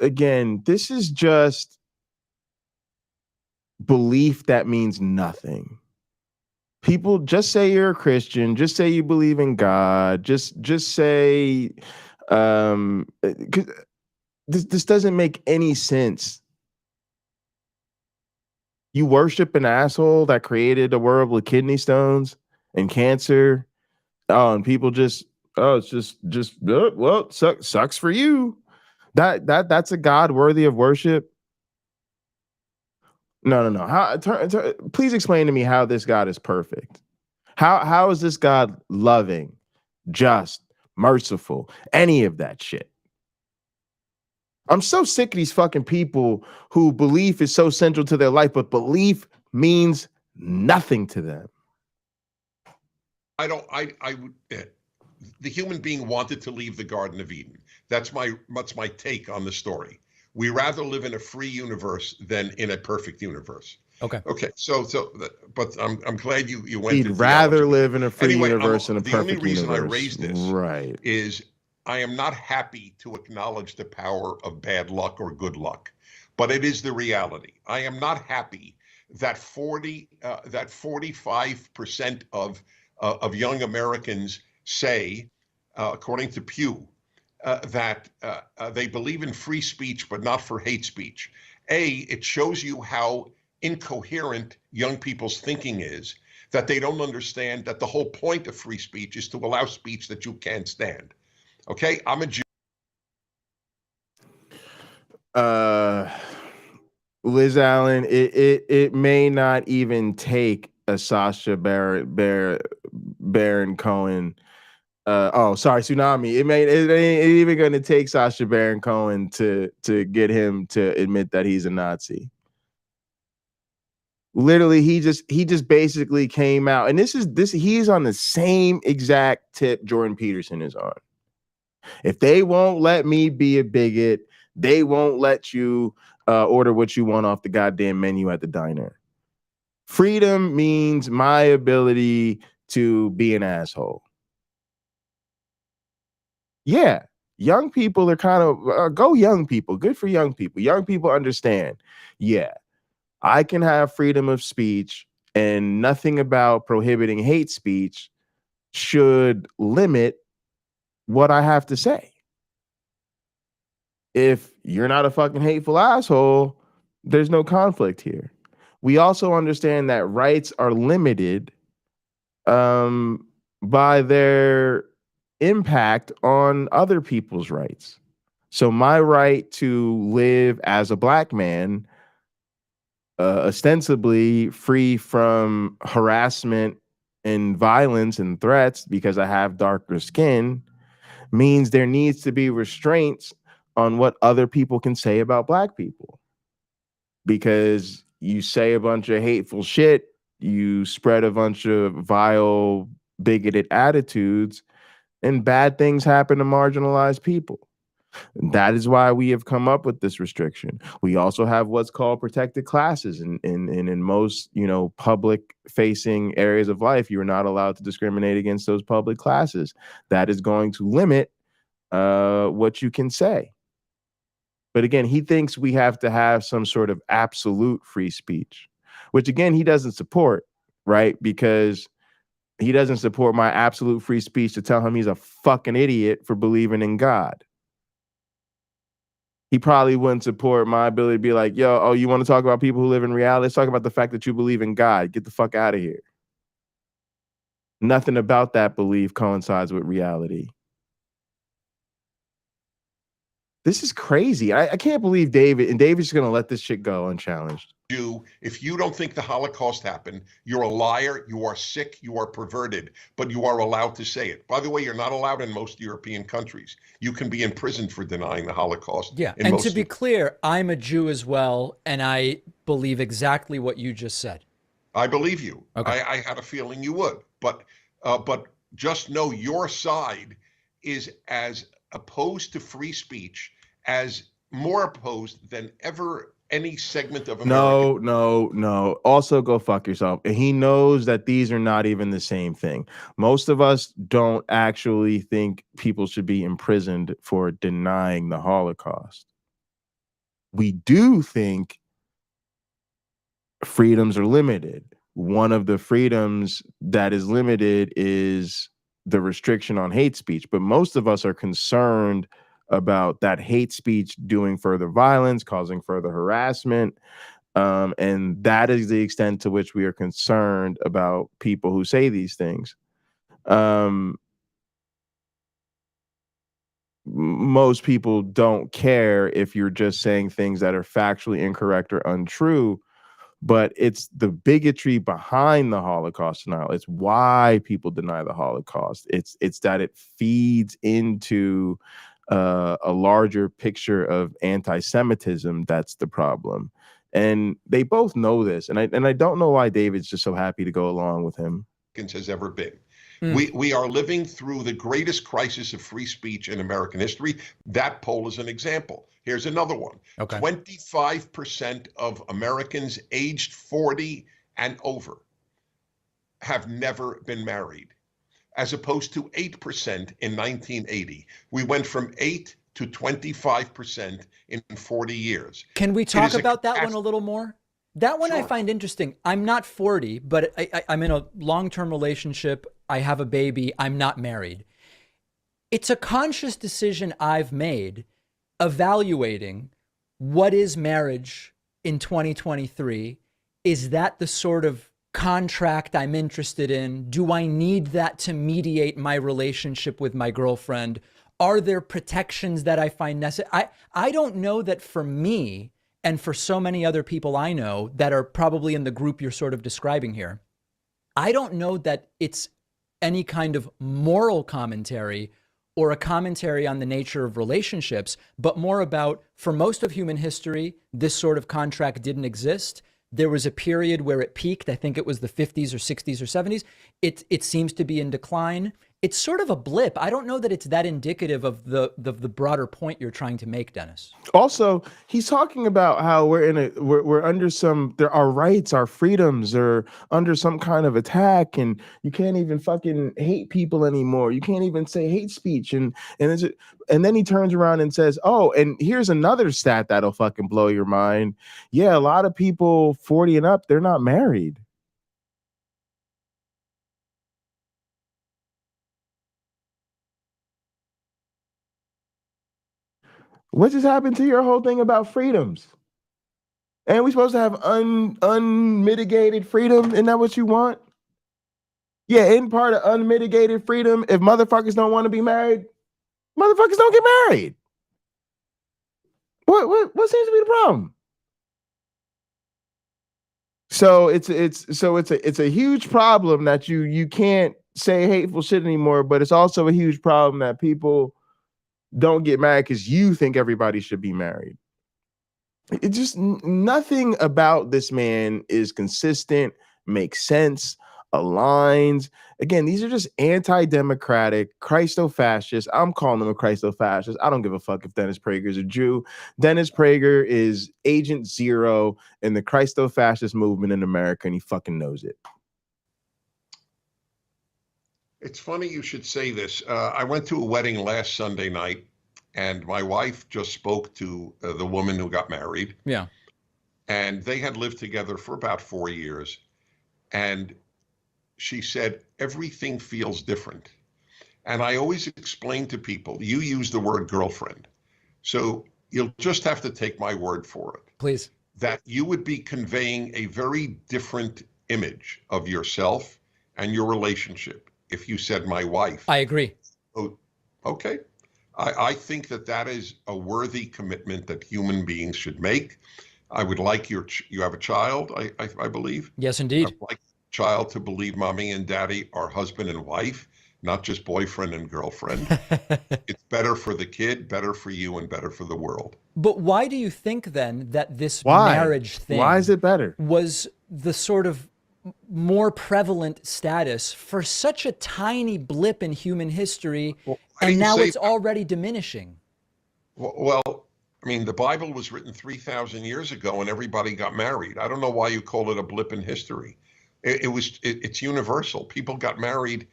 Again, this is just belief that means nothing. People just say you're a Christian, just say you believe in God, just say this doesn't make any sense. You worship an asshole that created a world with kidney stones and cancer. Oh, and people just sucks for you. That's a God worthy of worship. No. Please explain to me how this God is perfect. How is this God loving, just, merciful, any of that shit? I'm so sick of these fucking people who belief is so central to their life, but belief means nothing to them. The human being wanted to leave the Garden of Eden. That's my take on the story. We rather live in a free universe than in a perfect universe. Okay. But I'm glad you went. He'd rather live in a free universe than a perfect universe. The only reason I raised this, right, is I am not happy to acknowledge the power of bad luck or good luck, but it is the reality. I am not happy that 45% of young Americans say, according to Pew, that they believe in free speech but not for hate speech. It shows you how incoherent young people's thinking is, that they don't understand that the whole point of free speech is to allow speech that you can't stand. Okay, I'm a Jew. Liz Allen, it may not even take a Sacha Baron Cohen. Tsunami. It ain't even gonna take Sacha Baron Cohen to get him to admit that he's a Nazi. Literally, he just basically came out, and he's on the same exact tip Jordan Peterson is on. If they won't let me be a bigot, they won't let you order what you want off the goddamn menu at the diner. Freedom means my ability to be an asshole. Yeah, young people are kind of, go young people. Good for young people. Young people understand. Yeah, I can have freedom of speech, and nothing about prohibiting hate speech should limit what I have to say. If you're not a fucking hateful asshole, there's no conflict here. We also understand that rights are limited by their impact on other people's rights. So my right to live as a black man, ostensibly free from harassment and violence and threats because I have darker skin, means there needs to be restraints on what other people can say about black people. Because you say a bunch of hateful shit, you spread a bunch of vile, bigoted attitudes, and bad things happen to marginalized people. That is why we have come up with this restriction. We also have what's called protected classes. In most, public facing areas of life, you're not allowed to discriminate against those public classes. That is going to limit what you can say. But again, he thinks we have to have some sort of absolute free speech, which again, he doesn't support, right? Because he doesn't support my absolute free speech to tell him he's a fucking idiot for believing in God. He probably wouldn't support my ability to be like, you want to talk about people who live in reality? Let's talk about the fact that you believe in God. Get the fuck out of here. Nothing about that belief coincides with reality. This is crazy. I can't believe David, and David's just going to let this shit go unchallenged. If you don't think the Holocaust happened, you're a liar, you are sick, you are perverted, but you are allowed to say it. By the way, you're not allowed in most European countries. You can be imprisoned for denying the Holocaust. Yeah, and to be clear, I'm a Jew as well, and I believe exactly what you just said. I believe you. Okay. I had a feeling you would, but just know your side is as opposed to free speech, as more opposed than ever any segment of America. No. Also, go fuck yourself. And he knows that these are not even the same thing. Most of us don't actually think people should be imprisoned for denying the Holocaust. We do think freedoms are limited. One of the freedoms that is limited is the restriction on hate speech. But most of us are concerned about that hate speech doing further violence, causing further harassment. And that is the extent to which we are concerned about people who say these things. Most people don't care if you're just saying things that are factually incorrect or untrue, but it's the bigotry behind the Holocaust denial. It's why people deny the Holocaust. It's that it feeds into a larger picture of anti-Semitism. That's the problem, and they both know this. And I don't know why David's just so happy to go along with him. Has ever been. We are living through the greatest crisis of free speech in American history. That poll is an example. Here's another one. Okay. 25% of Americans aged 40 and over have never been married, as opposed to 8% in 1980. We went from 8 to 25% in 40 years. Can we talk about that one a little more? That one I Sure. find interesting. I'm not 40, but I'm in a long-term relationship. I have a baby. I'm not married. It's a conscious decision I've made evaluating what is marriage in 2023. Is that the sort of contract I'm interested in? Do I need that to mediate my relationship with my girlfriend? Are there protections that I find necessary? I don't know that for me, and for so many other people I know that are probably in the group you're sort of describing here, I don't know that it's any kind of moral commentary or a commentary on the nature of relationships, but more about, for most of human history, this sort of contract didn't exist. There was a period where it peaked. I think it was the 50s or 60s or 70s. It seems to be in decline. It's sort of a blip. I don't know that it's that indicative of the broader point you're trying to make, Dennis. Also, he's talking about how we're under our rights, our freedoms are under some kind of attack, and you can't even fucking hate people anymore. You can't even say hate speech, and then he turns around and says, "Oh, and here's another stat that'll fucking blow your mind. Yeah, a lot of people 40 and up, they're not married." What just happened to your whole thing about freedoms? And we supposed to have unmitigated freedom? Isn't that what you want? Yeah, in part of unmitigated freedom, if motherfuckers don't want to be married, motherfuckers don't get married. What seems to be the problem? So it's a huge problem that you can't say hateful shit anymore, but it's also a huge problem that people don't get married because you think everybody should be married. It just nothing about this man is consistent, makes sense, aligns. Again, these are just anti-democratic, Christo-fascist. I'm calling him a Christo-fascist. I don't give a fuck if Dennis Prager is a Jew. Dennis Prager is Agent Zero in the Christo-fascist movement in America, and he fucking knows it. It's funny you should say this. I went to a wedding last Sunday night, and my wife just spoke to the woman who got married. Yeah. And they had lived together for about 4 years. And she said, everything feels different. And I always explain to people, you use the word girlfriend. So you'll just have to take my word for it. Please. That you would be conveying a very different image of yourself and your relationship if you said my wife. I agree. Oh, okay. I think that is a worthy commitment that human beings should make. I would like you have a child, I believe. Yes, I indeed. would like a child to believe mommy and daddy are husband and wife, not just boyfriend and girlfriend. It's better for the kid, better for you, and better for the world. But why do you think then that this Why? marriage thing Why is it better? was the sort of more prevalent status for such a tiny blip in human history, and now it's already diminishing? Well, I mean, the Bible was written 3,000 years ago and everybody got married. I don't know why you call it a blip in history. It's universal. People got married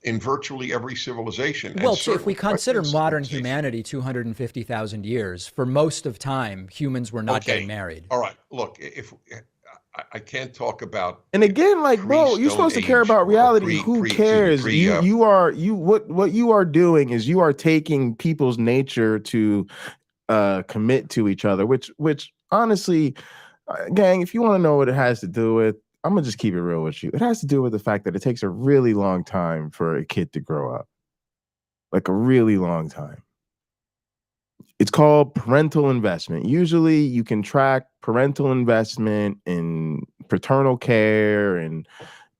in virtually every civilization. Well, so if we consider modern humanity 250,000 years, for most of time, humans were not getting married. All right. Look, if I can't talk about, and again, like, bro, you're supposed to care about reality. Who cares? What you are doing is you are taking people's nature to commit to each other, which honestly, gang, if you want to know what it has to do with, I'm gonna just keep it real with you. It has to do with the fact that it takes a really long time for a kid to grow up, like a really long time. It's called parental investment. Usually you can track parental investment in paternal care and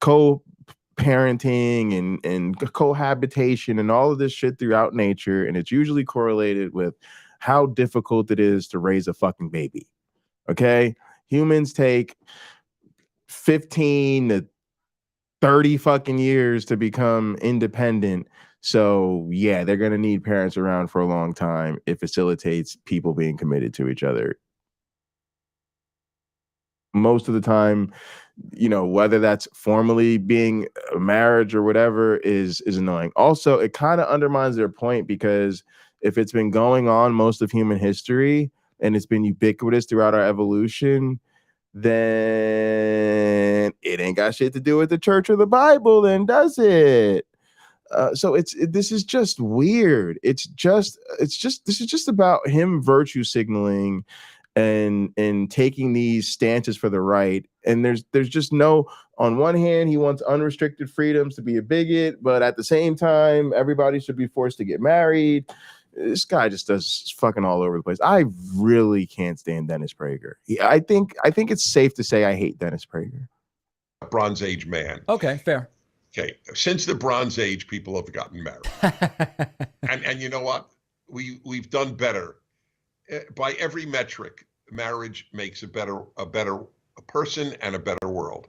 co-parenting and cohabitation and all of this shit throughout nature, and it's usually correlated with how difficult it is to raise a fucking baby. Okay? Humans take 15 to 30 fucking years to become independent. So yeah, they're going to need parents around for a long time. It facilitates people being committed to each other. Most of the time, you know, whether that's formally being a marriage or whatever is annoying. Also, it kind of undermines their point, because if it's been going on most of human history and it's been ubiquitous throughout our evolution, then it ain't got shit to do with the church or the Bible, then, does it? So this is just weird. This is just about him virtue signaling and taking these stances for the right. And there's just no, on one hand, he wants unrestricted freedoms to be a bigot, but at the same time, everybody should be forced to get married. This guy just does fucking all over the place. I really can't stand Dennis Prager. I think it's safe to say I hate Dennis Prager. A Bronze Age man. Okay, fair. Okay, since the Bronze Age, people have gotten married, and you know what? We've done better by every metric. Marriage makes a better person and a better world.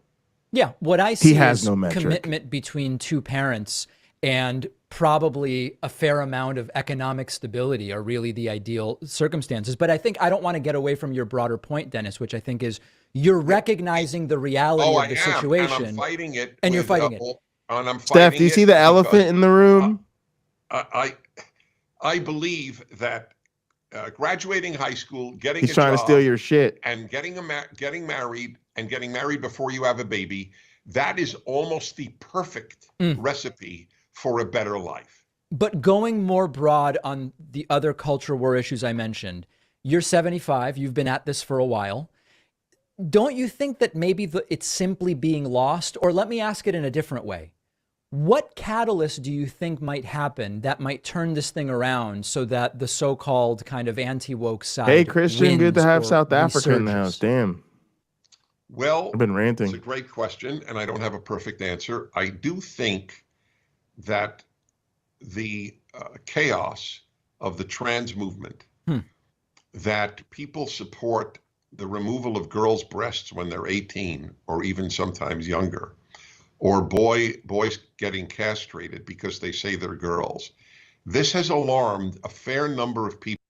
Yeah, what I see is commitment between two parents and probably a fair amount of economic stability are really the ideal circumstances. But I think I don't want to get away from your broader point, Dennis, which I think is you're recognizing the reality of the situation. And I'm fighting it. And you're fighting it. And I'm Steph, do you see the elephant in the room? I believe that graduating high school, getting he's trying to steal your shit, and getting married before you have a baby, that is almost the perfect recipe for a better life. But going more broad on the other culture war issues I mentioned, you're 75, you've been at this for a while. Don't you think that maybe it's simply being lost? Or let me ask it in a different way. What catalyst do you think might happen that might turn this thing around so that the so-called kind of anti-woke side Hey, Christian, good to have South Africa in the house. Damn. Well, I've been ranting. It's a great question, and I don't have a perfect answer. I do think that the chaos of the trans movement, that people support the removal of girls' breasts when they're 18 or even sometimes younger, or boys getting castrated because they say they're girls. This has alarmed a fair number of people.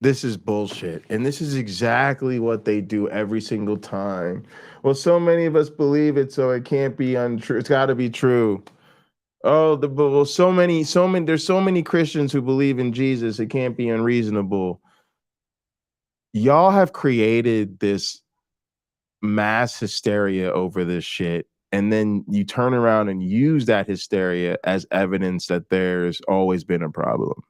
This is bullshit. And this is exactly what they do every single time. Well, so many of us believe it, so it can't be untrue. It's got to be true. Oh, there's so many Christians who believe in Jesus, it can't be unreasonable. Y'all have created this mass hysteria over this shit, and then you turn around and use that hysteria as evidence that there's always been a problem.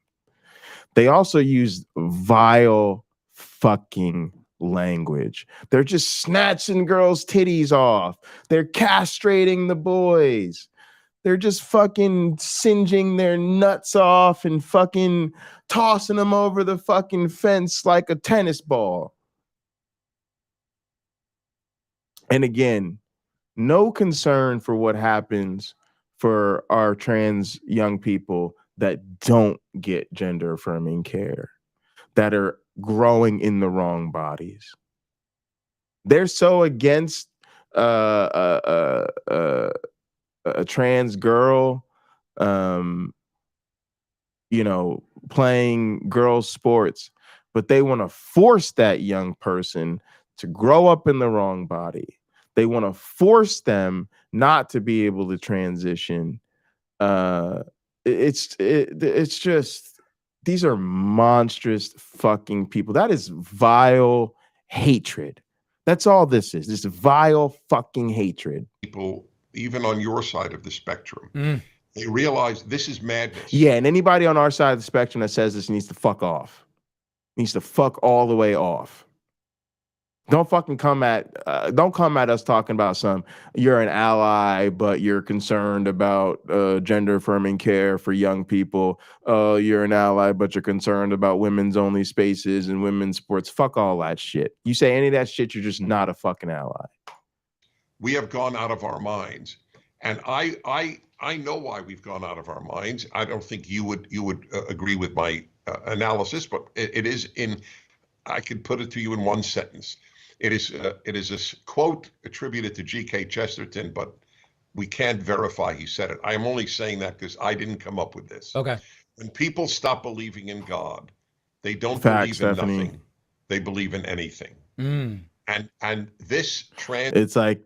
They also use vile fucking language. They're just snatching girls' titties off. They're castrating the boys. They're just fucking singeing their nuts off and fucking tossing them over the fucking fence like a tennis ball. And again, no concern for what happens for our trans young people that don't get gender affirming care, that are growing in the wrong bodies. They're so against a trans girl, playing girls' sports, but they want to force that young person to grow up in the wrong body. They want to force them not to be able to transition. It's just, these are monstrous fucking people. That is vile hatred. That's all this is. This vile fucking hatred. People, even on your side of the spectrum, they realize this is madness. Yeah, and anybody on our side of the spectrum that says this needs to fuck off. Needs to fuck all the way off. Don't fucking come at us talking about you're an ally, but you're concerned about gender affirming care for young people. You're an ally, but you're concerned about women's only spaces and women's sports. Fuck all that shit. You say any of that shit, you're just not a fucking ally. We have gone out of our minds. And I know why we've gone out of our minds. I don't think you would agree with my analysis, but it is I could put it to you in one sentence. It is a quote attributed to G.K. Chesterton, but we can't verify he said it. I am only saying that because I didn't come up with this. Okay. When people stop believing in God, they don't Facts, believe in Stephanie. nothing. They believe in anything. And this it's like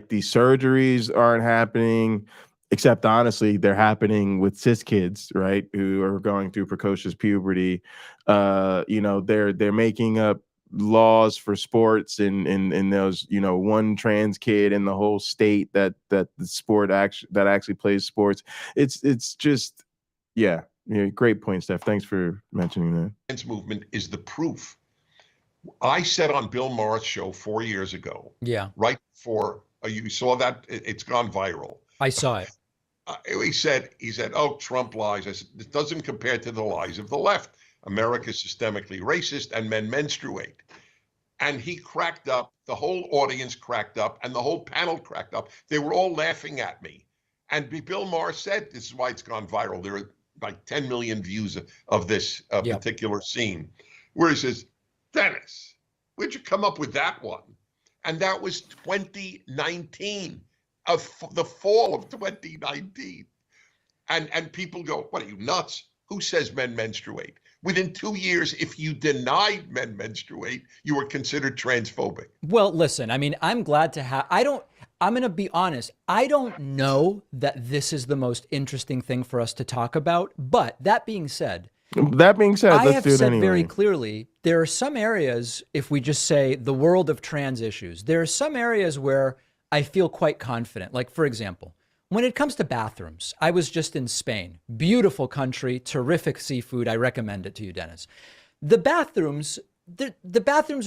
these surgeries aren't happening, except honestly, they're happening with cis kids, right? Who are going through precocious puberty. They're making up laws for sports and those, one trans kid in the whole state that the sport actually plays sports. It's just, yeah, great point, Steph. Thanks for mentioning that. Trans movement is the proof. I said on Bill Maher's show 4 years ago. Yeah. Right before you saw that, it's gone viral. I saw it. He said, "Oh, Trump lies." I said, "It doesn't compare to the lies of the left. America is systemically racist and men menstruate." And he cracked up. The whole audience cracked up, and the whole panel cracked up. They were all laughing at me. And Bill Maher said, "This is why it's gone viral." There are like 10 million views of this particular scene, where he says, "Dennis, where'd you come up with that one?" And that was 2019, the fall of 2019. And people go, "What are you, nuts? Who says men menstruate?" Within 2 years, if you denied men menstruate, you were considered transphobic. Well, listen, I mean, I'm glad to have, I'm going to be honest. I don't know that this is the most interesting thing for us to talk about. But that being said, I let's have do it said anyway. Very clearly, there are some areas, if we just say the world of trans issues, there are some areas where I feel quite confident. Like, for example, when it comes to bathrooms, I was just in Spain. Beautiful country, terrific seafood. I recommend it to you, Dennis. The bathrooms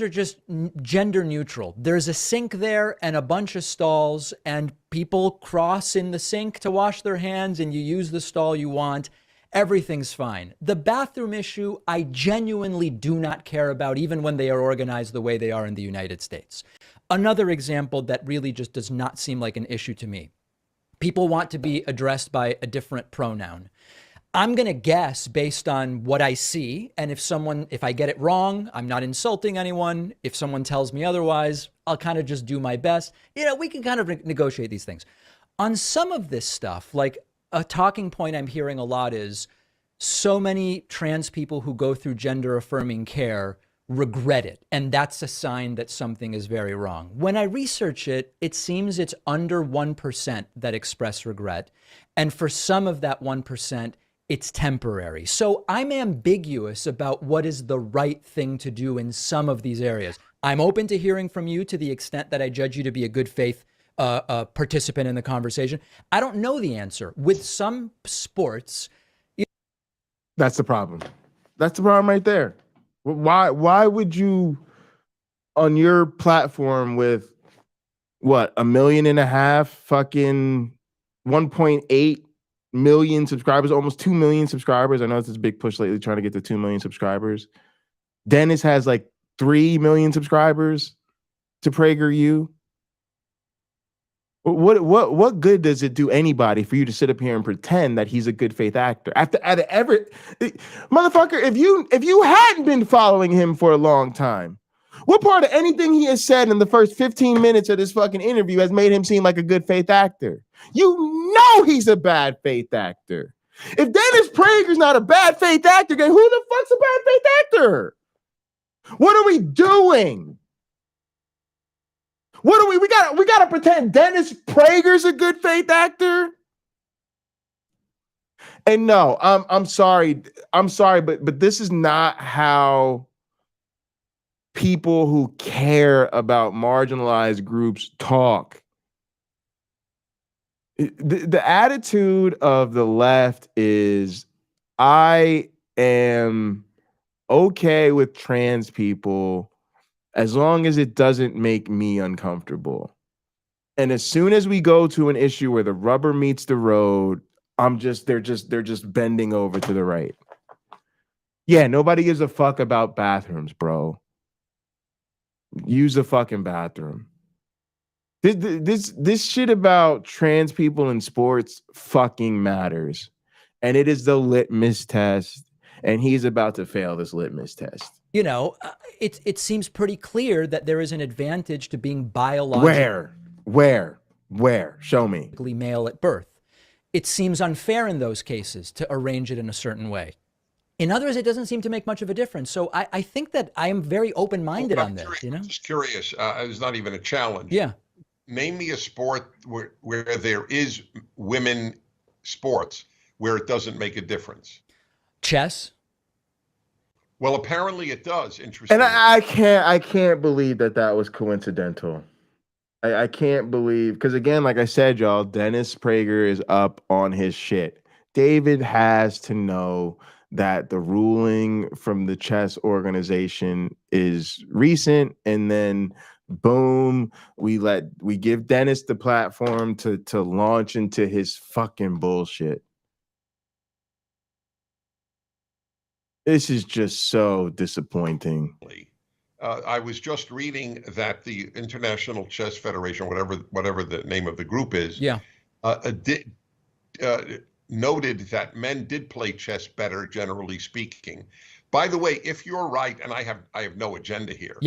are just gender neutral. There's a sink there and a bunch of stalls, and people cross in the sink to wash their hands, and you use the stall you want. Everything's fine. The bathroom issue, I genuinely do not care about, even when they are organized the way they are in the United States. Another example that really just does not seem like an issue to me. People want to be addressed by a different pronoun. I'm going to guess based on what I see. And if I get it wrong, I'm not insulting anyone. If someone tells me otherwise, I'll kind of just do my best. We can kind of negotiate these things. On some of this stuff, like a talking point I'm hearing a lot is so many trans people who go through gender affirming care regret it. And that's a sign that something is very wrong. When I research it, it seems it's under 1% that express regret. And for some of that 1%, it's temporary. So I'm ambiguous about what is the right thing to do in some of these areas. I'm open to hearing from you to the extent that I judge you to be a good faith participant in the conversation. I don't know the answer. With some sports. That's the problem. That's the problem right there. Why would you, on your platform with what, 1.5 million fucking 1.8 million subscribers, almost 2 million subscribers. I know it's this big push lately trying to get to 2 million subscribers. Dennis has like 3 million subscribers to PragerU. What good does it do anybody for you to sit up here and pretend that he's a good faith actor? Motherfucker, if you hadn't been following him for a long time, what part of anything he has said in the first 15 minutes of this fucking interview has made him seem like a good faith actor? You know he's a bad faith actor. If Dennis Prager's not a bad faith actor, then who the fuck's a bad faith actor? What are we doing? What are we gotta pretend Dennis Prager's a good faith actor? And no, I'm sorry, but this is not how people who care about marginalized groups talk. The attitude of the left is, I am okay with trans people as long as it doesn't make me uncomfortable. And as soon as we go to an issue where the rubber meets the road, they're just bending over to the right. Yeah, nobody gives a fuck about bathrooms, bro. Use a fucking bathroom. This shit about trans people in sports fucking matters. And it is the litmus test. And he's about to fail this litmus test. You know, it seems pretty clear that there is an advantage to being biologically Where? Show me. male at birth. It seems unfair in those cases to arrange it in a certain way. In others, it doesn't seem to make much of a difference. So I think that I am very open-minded on this, you know? I'm just curious. It's not even a challenge. Yeah. Name me a sport where there is women sports where it doesn't make a difference. Chess. Well, apparently it does. Interesting. And I can't believe that was coincidental. I can't believe, because again, like I said, y'all, Dennis Prager is up on his shit. David has to know that the ruling from the chess organization is recent, and then boom, we give Dennis the platform to launch into his fucking bullshit. This is just so disappointing. I was just reading that the International Chess Federation, whatever the name of the group is, noted that men did play chess better, generally speaking. By the way, if you're right, and I have no agenda here,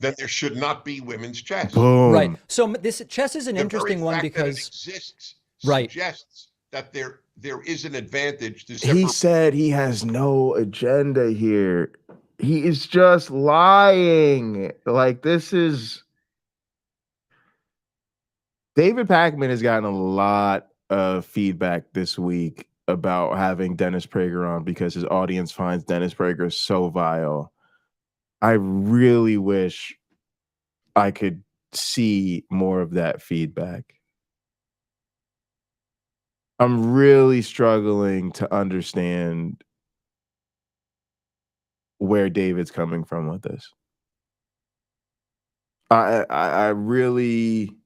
then there should not be women's chess. Boom. Right. So this chess is an interesting one because it exists right. suggests that there is an advantage to He said he has no agenda here. He is just lying. Like, this is... David Pakman has gotten a lot of feedback this week about having Dennis Prager on because his audience finds Dennis Prager so vile. I really wish I could see more of that feedback. I'm really struggling to understand where David's coming from with this. I really...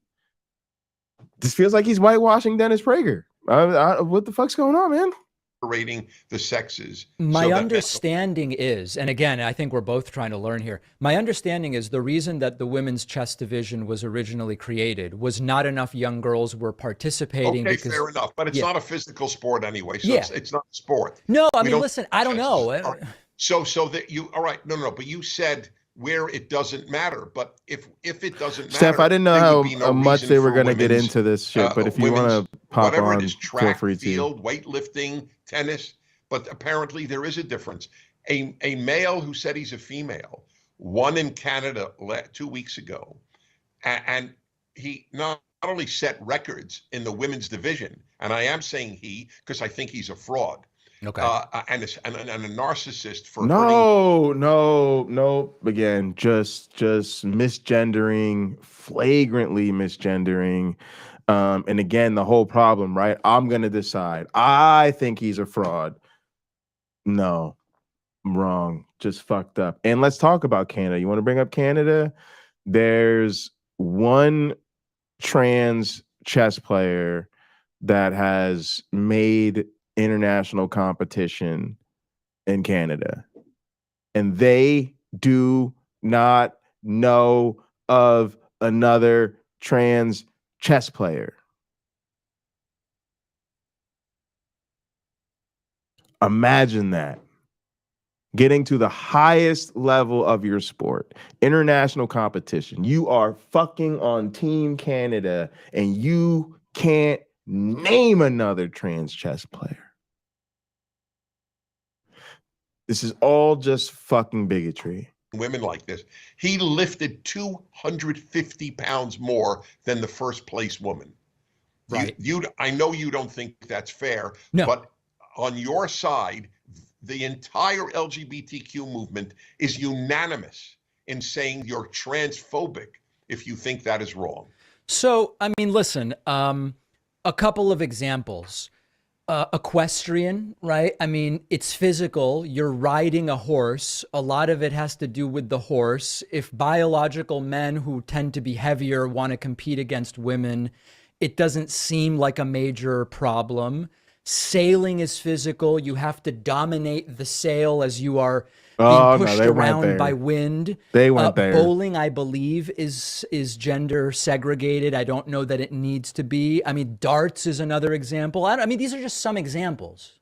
This feels like he's whitewashing Dennis Prager. What the fuck's going on, man? Rating the sexes. My understanding is, and again, I think we're both trying to learn here. My understanding is the reason that the women's chess division was originally created was not enough young girls were participating. Okay, fair enough, but it's not a physical sport anyway, so it's not a sport. No, I mean, listen, I don't know. So that you, all right, no, but you said where it doesn't matter, but if it doesn't matter, Steph, I didn't know how much they were going to get into this shit, but if you want to pop on, it is, track, feel free field, to. Weightlifting, tennis, but apparently there is a difference. A male who said he's a female won in Canada 2 weeks ago, and he not only set records in the women's division, and I am saying he because I think he's a fraud. Okay. And a narcissist for No. Again, just misgendering, flagrantly misgendering. And again, the whole problem, right? I'm gonna decide. I think he's a fraud. No, I'm wrong. Just fucked up. And let's talk about Canada. You want to bring up Canada? There's one trans chess player that has made international competition in Canada, and they do not know of another trans chess player. Imagine that. Getting to the highest level of your sport, international competition. You are fucking on Team Canada and you can't name another trans chess player. This is all just fucking bigotry. Women like this. He lifted 250 pounds more than the first place woman. Right. I know you don't think that's fair, No. but on your side, the entire LGBTQ movement is unanimous in saying you're transphobic if you think that is wrong. So, I mean, listen, a couple of examples. Equestrian, right? I mean, it's physical. You're riding a horse. A lot of it has to do with the horse. If biological men who tend to be heavier want to compete against women, it doesn't seem like a major problem. Sailing is physical. You have to dominate the sail as you are being pushed around by wind. They went there. Bowling, I believe, is gender segregated. I don't know that it needs to be. I mean, darts is another example. I mean, these are just some examples.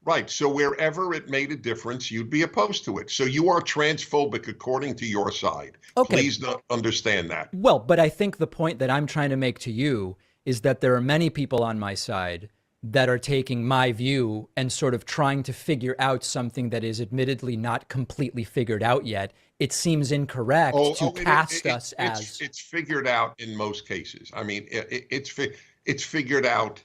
Right. So wherever it made a difference, you'd be opposed to it. So you are transphobic according to your side. Okay. Please understand that. Well, but I think the point that I'm trying to make to you is that there are many people on my side that are taking my view and sort of trying to figure out something that is admittedly not completely figured out yet. It seems incorrect to cast us as... It's figured out in most cases. I mean, it's figured out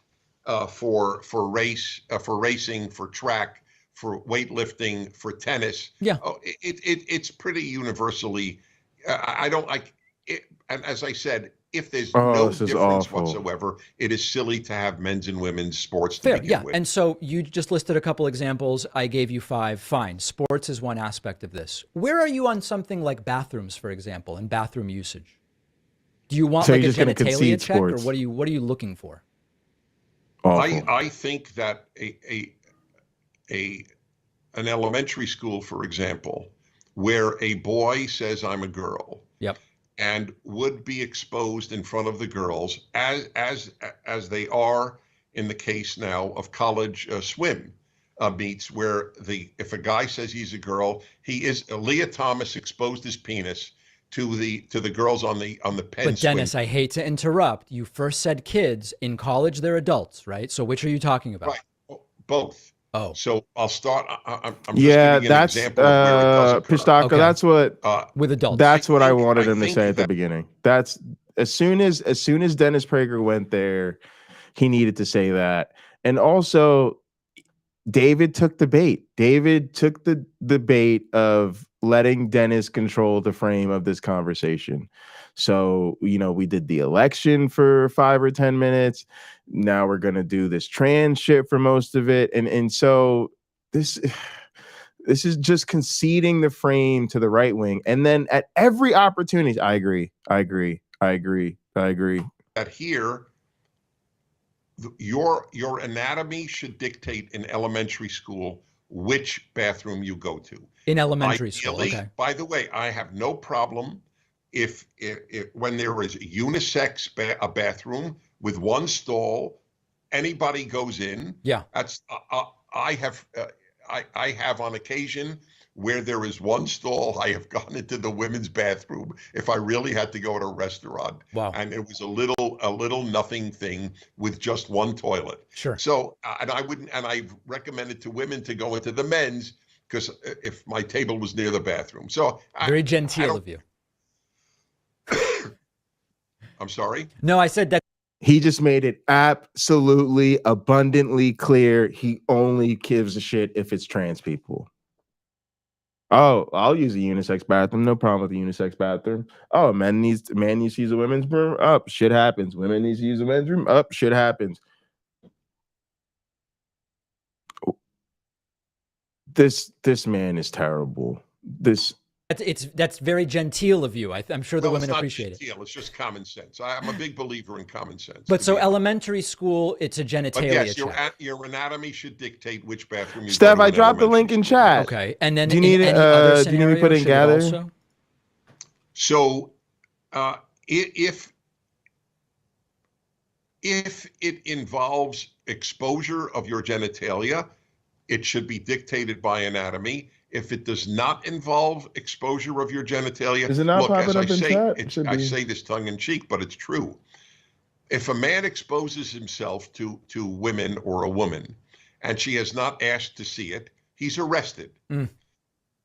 for racing, for track, for weightlifting, for tennis. Yeah. It's pretty universally. I don't like it. And as I said, if there's Oh, no this is difference awful. whatsoever, it is silly to have men's and women's sports to Fair, begin yeah. with. And so you just listed a couple examples. I gave you 5. Fine. Sports is one aspect of this. Where are you on something like bathrooms, for example, and bathroom usage? Do you want So like a you're just gonna genitalia concede check, sports. or what are you looking for? Awful. I think that an elementary school, for example, where a boy says I'm a girl, Yep. and would be exposed in front of the girls as they are in the case now of college swim meets, where if a guy says he's a girl, Leah Thomas exposed his penis to the girls on the Penn But Dennis, swim. I hate to interrupt. You first said kids. In college, they're adults, right? So which are you talking about? Right, both. Oh. So I'll start. I'm just Yeah, giving an that's example of where it does occur. Pistachio. Okay. That's what With adults. that's what I think- wanted I him to think say at the that- beginning. That's as soon as Dennis Prager went there, he needed to say that. And also, David took the bait. David took the bait of letting Dennis control the frame of this conversation. So, we did the election for 5 or 10 minutes. Now we're going to do this trans shit for most of it. And so this is just conceding the frame to the right wing. And then at every opportunity, I agree. That here, your anatomy should dictate in elementary school which bathroom you go to. In elementary school, Ideally, okay. by the way, I have no problem if when there is a unisex a bathroom with one stall, anybody goes in. Yeah. That's I have on occasion where there is one stall, I have gone into the women's bathroom if I really had to go to a restaurant. Wow. And it was a little nothing thing with just one toilet. Sure. So, and I've recommended to women to go into the men's because if my table was near the bathroom. So Very genteel of you. I'm sorry? No, I said that. He just made it absolutely abundantly clear he only gives a shit if it's trans people. Oh, I'll use a unisex bathroom. No problem with the unisex bathroom. Oh, man needs to use a women's room. Up, shit happens. Women needs to use a men's room. Up, shit happens. This man is terrible. That's very genteel of you. I'm sure the Well, women it's not appreciate it. genteel, it's just common sense. I'm a big believer in common sense. But to so be honest. elementary school, it's a But genitalia yes, check. your anatomy should dictate which bathroom you go Steph, to I in dropped the elementary link in school. chat. Okay, and then Do you in need any other do you need me to scenario, put in should it gather? also? So, if it involves exposure of your genitalia, it should be dictated by anatomy. If it does not involve exposure of your genitalia, Is it not look, as popping I up in say, chat? It should I be. say this tongue in cheek, but it's true. If a man exposes himself to women or a woman, and she has not asked to see it, he's arrested.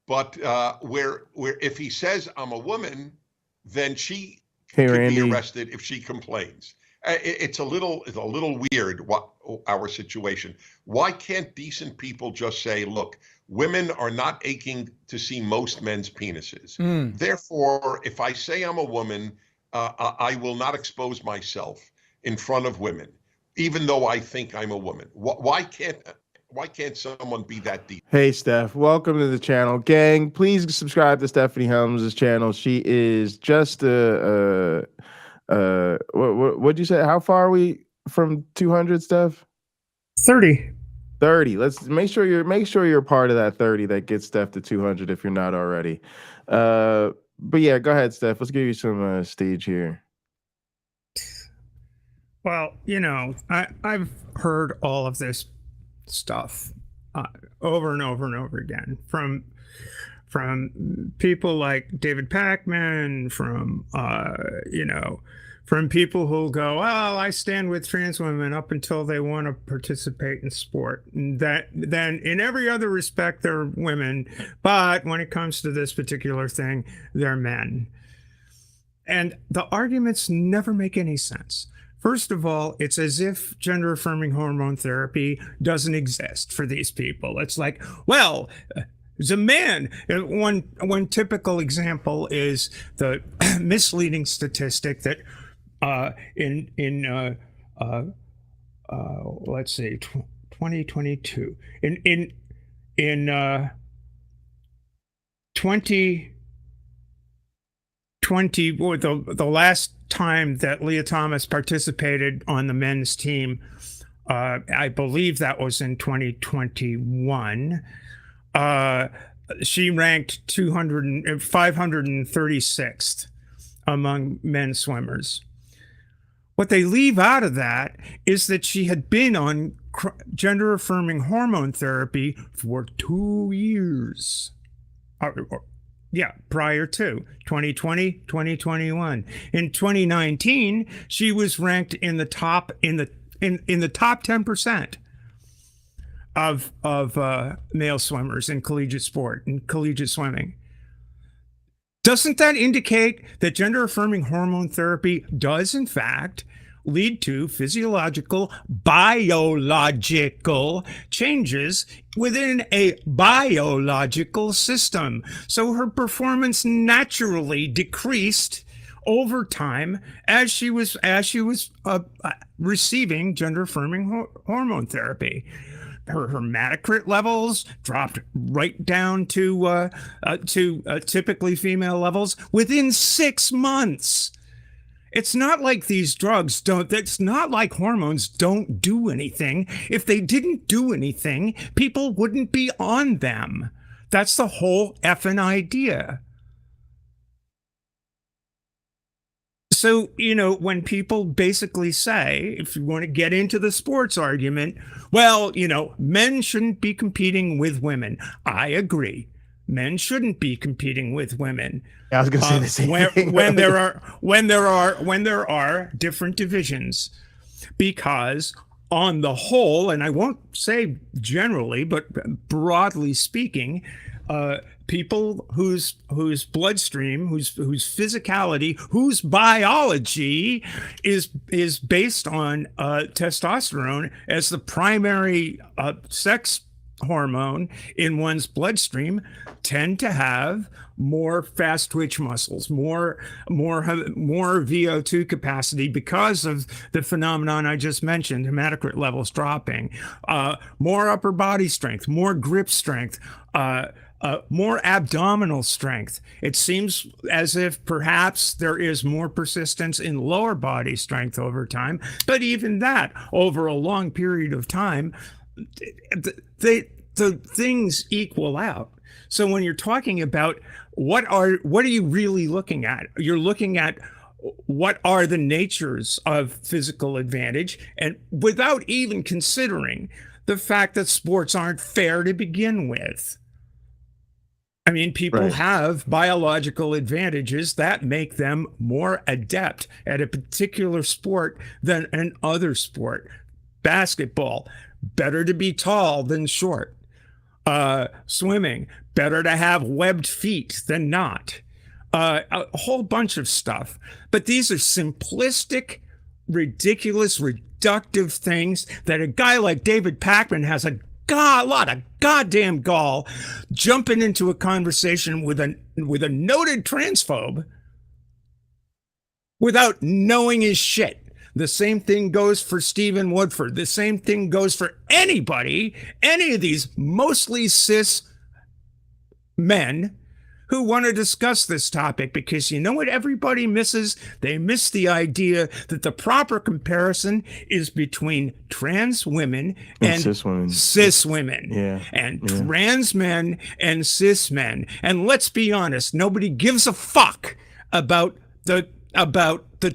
But where if he says I'm a woman, then she Hey, could Randy. be arrested if she complains. It's a little weird what our situation. Why can't decent people just say, look, women are not aching to see most men's penises. Therefore, if I say I'm a woman, I will not expose myself in front of women, even though I think I'm a woman. Why can't someone be that deep? Hey, Steph, welcome to the channel. Gang, please subscribe to Stephanie Helms' channel. She is just what'd you say? How far are we from 200, Steph? 30. 30. Let's make sure you're part of that 30 that gets Steph to 200 if you're not already. But yeah, go ahead, Steph. Let's give you some stage here. Well, I've heard all of this stuff over and over and over again from people like David Pakman, from people who'll go, well, I stand with trans women up until they want to participate in sport. And then in every other respect, they're women, but when it comes to this particular thing, they're men. And the arguments never make any sense. First of all, it's as if gender-affirming hormone therapy doesn't exist for these people. It's like, well, as a man, one typical example is the misleading statistic that let's see, 2022 in 2020, or the last time that Leah Thomas participated on the men's team, I believe that was in 2021. She ranked 536th among men swimmers. What they leave out of that is that she had been on gender-affirming hormone therapy for 2 years. Prior to 2020, 2021. In 2019, she was ranked in the top in the top 10% of male swimmers in collegiate sport, in collegiate swimming. Doesn't that indicate that gender-affirming hormone therapy does, in fact, lead to physiological, biological changes within a biological system? So her performance naturally decreased over time as she was receiving gender-affirming hormone therapy. Her hematocrit levels dropped right down to typically female levels within 6 months. It's not like these drugs it's not like hormones don't do anything. If they didn't do anything, people wouldn't be on them. That's the whole effing idea. So, when people basically say, if you want to get into the sports argument, well, men shouldn't be competing with women. I agree. Men shouldn't be competing with women. I was going to say the same thing. When there are different divisions, because on the whole, and I won't say generally, but broadly speaking, people whose bloodstream, whose physicality, whose biology is based on testosterone as the primary sex hormone in one's bloodstream, tend to have more fast twitch muscles, more VO2 capacity because of the phenomenon I just mentioned, hematocrit levels dropping, more upper body strength, more grip strength, more abdominal strength. It seems as if perhaps there is more persistence in lower body strength over time, but even that, over a long period of time, the things equal out. So when you're talking about what are you really looking at? You're looking at what are the natures of physical advantage, and without even considering the fact that sports aren't fair to begin with. I mean, people have biological advantages that make them more adept at a particular sport than an other sport. Basketball, better to be tall than short. Swimming, better to have webbed feet than not. A whole bunch of stuff. But these are simplistic, ridiculous, reductive things that a guy like David Pakman has a lot of goddamn gall jumping into a conversation with a noted transphobe without knowing his shit. The same thing goes for Stephen Woodford. The same thing goes for anybody, any of these mostly cis men who want to discuss this topic, because you know what everybody misses? They miss the idea that the proper comparison is between trans women and cis women. And trans men and cis men. And let's be honest, nobody gives a fuck about the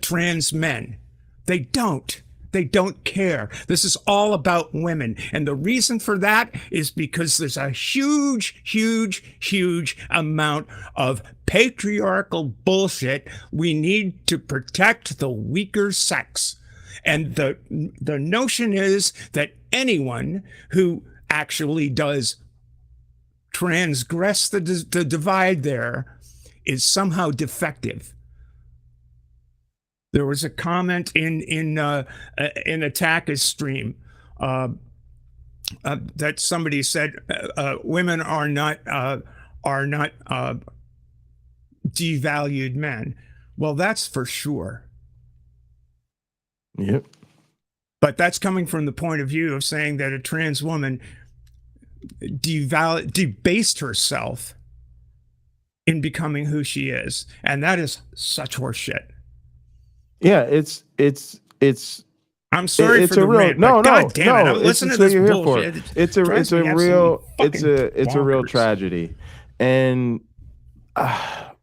trans men. They don't. They don't care. This is all about women. And the reason for that is because there's a huge, huge, huge amount of patriarchal bullshit. We need to protect the weaker sex. And the notion is that anyone who actually does transgress the divide there is somehow defective. There was a comment in Attack's stream that somebody said women are not devalued men. Well, that's for sure. Yep. But that's coming from the point of view of saying that a trans woman debased herself in becoming who she is, and that is such horseshit. Yeah, it's. I'm sorry for the rant, no. God damn it, I'm listening to this bullshit. It's a real tragedy, and I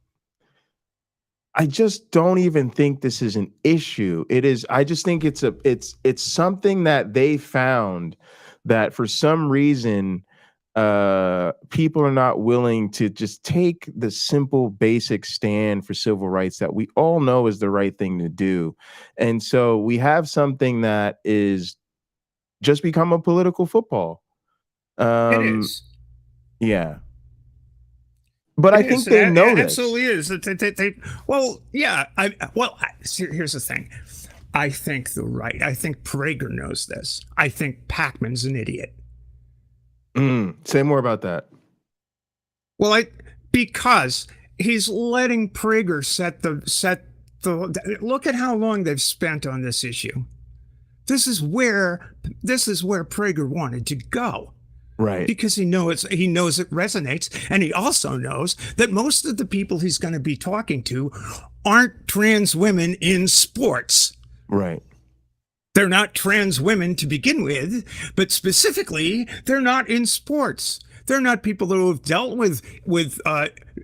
just don't even think this is an issue. It is. I just think it's something that they found that for some reason people are not willing to just take the simple basic stand for civil rights that we all know is the right thing to do. And so we have something that is just become a political football. It is. Yeah. But I think they know this. Absolutely is. Well, yeah. Here's the thing. I think Prager knows this. I think Pakman's an idiot. Say more about that. Well, because he's letting Prager set the look at how long they've spent on this issue. This is where Prager wanted to go. Right. Because he knows it resonates, and he also knows that most of the people he's going to be talking to aren't trans women in sports. Right. They're not trans women to begin with, but specifically, they're not in sports. They're not people who have dealt with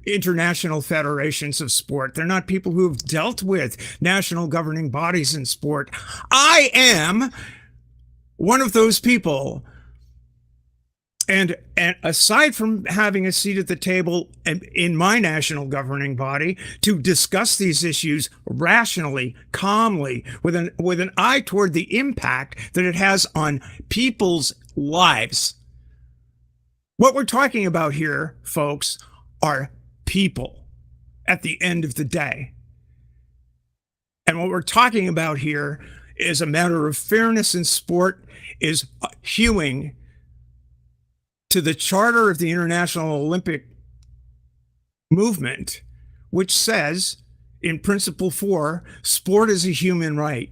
international federations of sport. They're not people who have dealt with national governing bodies in sport. I am one of those people. And aside from having a seat at the table in my national governing body to discuss these issues rationally, calmly, with an eye toward the impact that it has on people's lives. What we're talking about here, folks, are people at the end of the day. And what we're talking about here is a matter of fairness in sport, is hewing to the charter of the International Olympic Movement, which says in Principle 4, sport is a human right.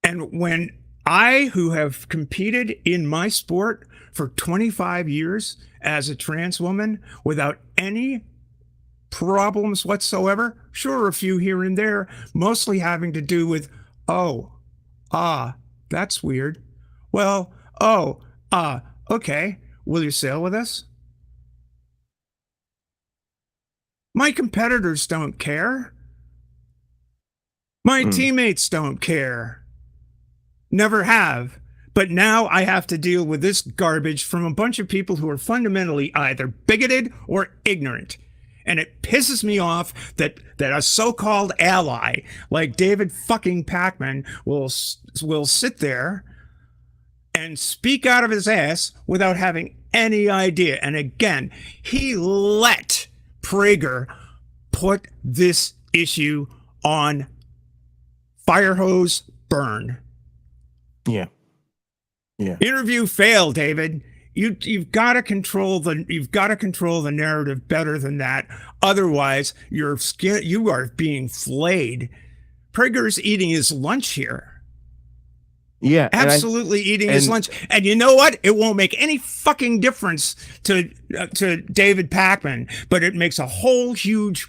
And when I, who have competed in my sport for 25 years as a trans woman without any problems whatsoever, sure, a few here and there, mostly having to do with, that's weird. Well, okay, will you sail with us? My competitors don't care. My teammates don't care. Never have. But now I have to deal with this garbage from a bunch of people who are fundamentally either bigoted or ignorant. And it pisses me off that a so-called ally like David fucking Pakman will sit there and speak out of his ass without having any idea. And again, he let Prager put this issue on fire hose burn. Yeah. Interview failed, David. You've got to control the narrative better than that. Otherwise, you are being flayed. Prager's eating his lunch here. Yeah, absolutely eating his lunch. And you know what? It won't make any fucking difference to David Pakman, but it makes a whole huge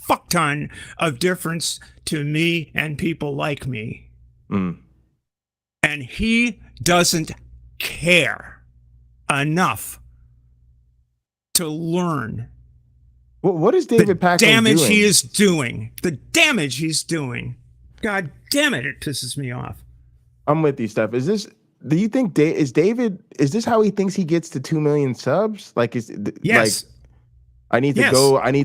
fuck ton of difference to me and people like me. And he doesn't care enough to learn. What is David Pakman damage doing? He is doing? The damage he's doing. God damn it! It pisses me off. I'm with you, Steph. Do you think is this how he thinks he gets to 2 million subs? Yes. Like, I need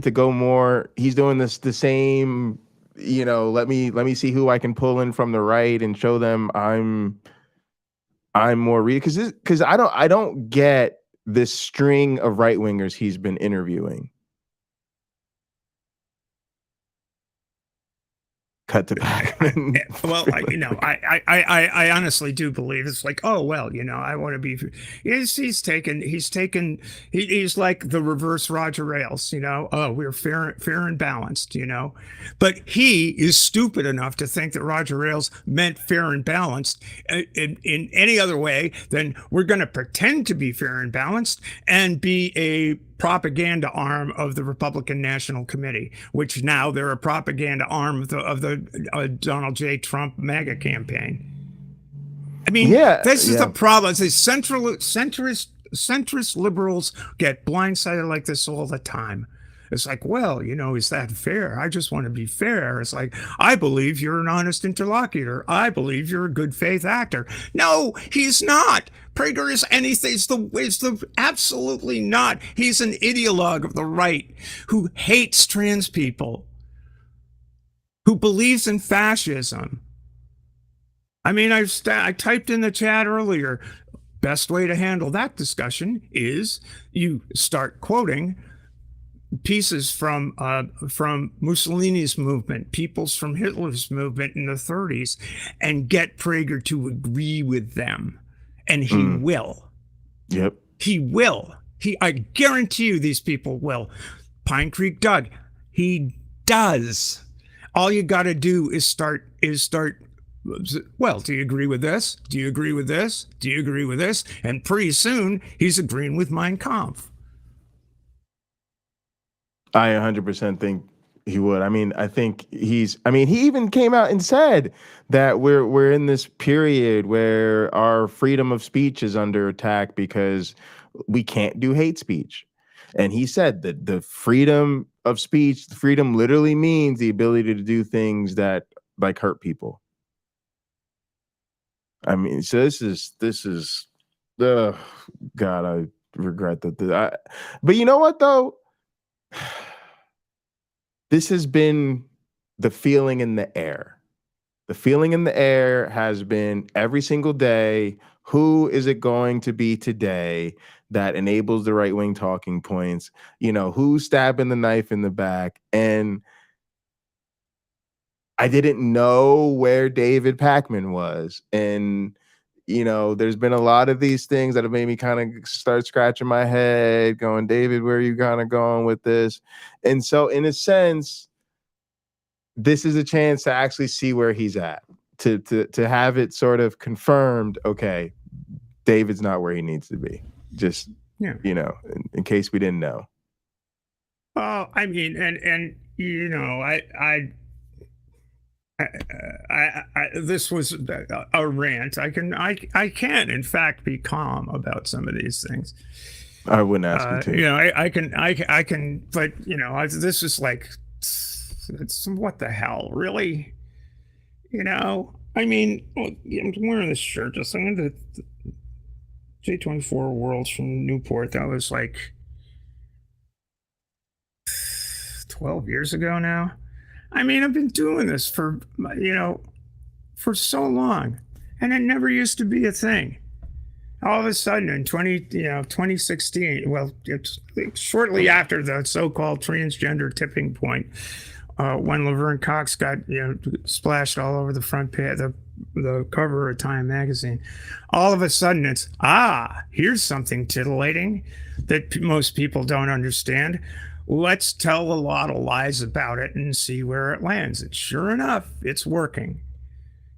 to go more. He's doing the same, let me see who I can pull in from the right and show them I'm more real, because I don't get this string of right wingers he's been interviewing. Cut to Pakman. Well, I honestly do believe it's like, I want to be. He's like the reverse Roger Ailes. We're fair and balanced. But he is stupid enough to think that Roger Ailes meant fair and balanced in any other way than we're going to pretend to be fair and balanced and be a propaganda arm of the Republican National Committee, which now they're a propaganda arm of the Donald J. Trump MAGA campaign. I mean, this is the problem. The centrist liberals get blindsided like this all the time. It's like, is that fair? I just want to be fair. It's like, I believe you're an honest interlocutor. I believe you're a good faith actor. No, he's not. Prager is anything. It's the absolutely not. He's an ideologue of the right who hates trans people, who believes in fascism. I mean, I typed in the chat earlier. Best way to handle that discussion is you start quoting pieces from Mussolini's movement, peoples from Hitler's movement in the 30s, and get Prager to agree with them. And he will. Yep. He will. I guarantee you these people will. Pine Creek Doug, he does. All you got to do is start. Well, do you agree with this? Do you agree with this? Do you agree with this? And pretty soon he's agreeing with Mein Kampf. I 100% think he would. I mean, I think he even came out and said that we're in this period where our freedom of speech is under attack because we can't do hate speech. And he said that the freedom of speech, freedom literally means the ability to do things that like hurt people. I mean, so this is God, I regret that. But you know what though? This has been the feeling in the air. The feeling in the air has been every single day. Who is it going to be today that enables the right wing talking points? Who's stabbing the knife in the back? And I didn't know where David Pakman was. And there's been a lot of these things that have made me kind of start scratching my head going, David, where are you kind of going with this? And so in a sense, this is a chance to actually see where he's at, to have it sort of confirmed. Okay, David's not where he needs to be. Just in case we didn't know. Oh, I mean, and this was a rant. I can in fact be calm about some of these things. I wouldn't ask you to. I can, but this is like, it's what the hell, really? I mean, I'm wearing this shirt. Just I'm the J24 Worlds from Newport. That was like 12 years ago now. I mean, I've been doing this for so long, and it never used to be a thing. All of a sudden in 2016, well, it's shortly after the so-called transgender tipping point, when Laverne Cox got splashed all over the front page, the cover of Time magazine, all of a sudden it's here's something titillating that most people don't understand. Let's tell a lot of lies about it and see where it lands. And sure enough, it's working.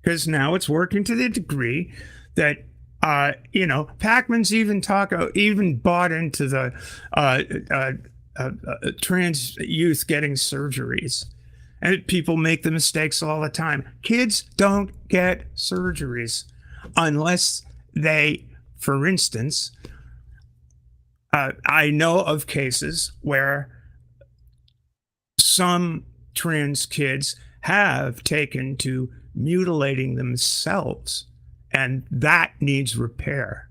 Because now it's working to the degree that, Pakman's even bought into the trans youth getting surgeries. And people make the mistakes all the time. Kids don't get surgeries unless they, for instance, I know of cases where some trans kids have taken to mutilating themselves, and that needs repair.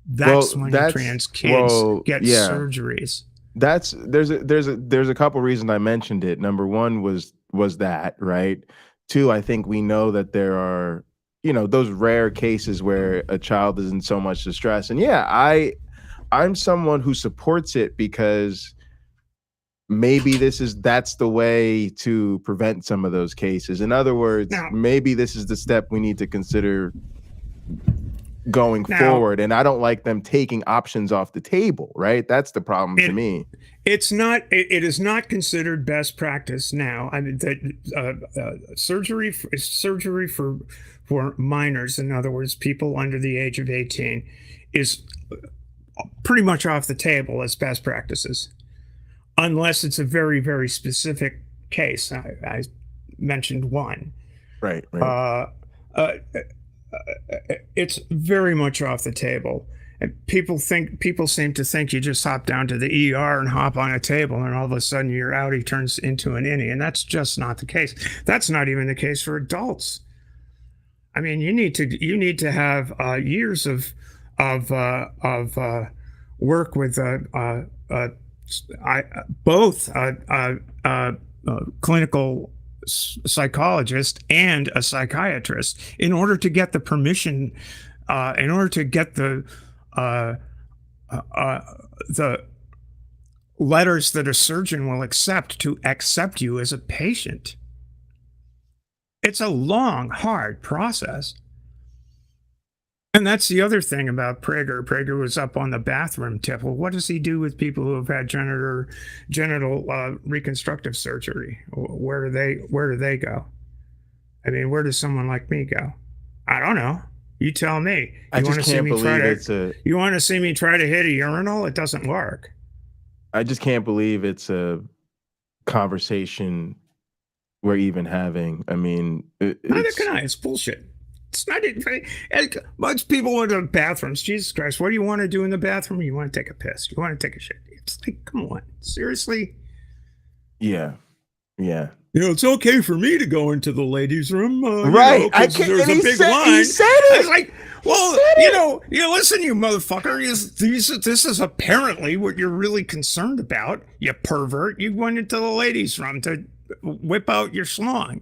That's when trans kids get surgeries. There's a couple reasons I mentioned it. Number one was that, right? Two, I think we know that there are those rare cases where a child is in so much distress, and I'm someone who supports it because maybe that's the way to prevent some of those cases. In other words, maybe this is the step we need to consider going forward. And I don't like them taking options off the table, right? That's the problem to me. It is not considered best practice now. I mean, that surgery for minors, in other words, people under the age of 18, is pretty much off the table as best practices, unless it's a very, very specific case. I mentioned one. Right. It's very much off the table. And people seem to think you just hop down to the ER and hop on a table, and all of a sudden your outie turns into an innie, and that's just not the case. That's not even the case for adults. I mean, you need to have years of work with both clinical psychologist and a psychiatrist in order to get the permission, in order to get the letters that a surgeon will accept to accept you as a patient. It's a long, hard process. And that's the other thing about Prager. Prager was up on the bathroom tip. Well, what does he do with people who have had genital reconstructive surgery? Where do they go? I mean, where does someone like me go? I don't know. You tell me. You want to see me try to hit a urinal? It doesn't work. I just can't believe it's a conversation we're even having. I mean, neither can I. It's bullshit. It's not even. Most people go to the bathrooms. Jesus Christ, what do you want to do in the bathroom? You want to take a piss. You want to take a shit. It's like, come on, seriously. Yeah. It's okay for me to go into the ladies' room, right? I can't. There's a big line. He said it. I was like, well, listen, you motherfucker. This is apparently what you're really concerned about. You pervert. You went into the ladies' room to whip out your schlong.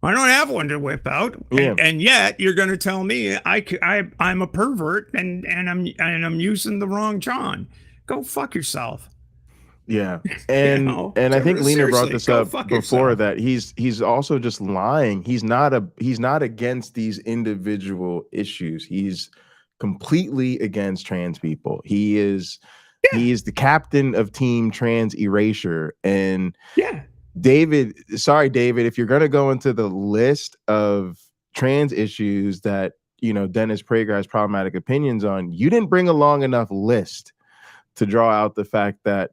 I don't have one to whip out, and yet you're going to tell me I'm a pervert and I'm using the wrong John. Go fuck yourself. Yeah, and I think Lena brought this up before that he's also just lying. He's not against these individual issues. He's completely against trans people. He is the captain of Team Trans Erasure, and David, sorry, David, if you're going to go into the list of trans issues that, Dennis Prager has problematic opinions on, you didn't bring a long enough list to draw out the fact that,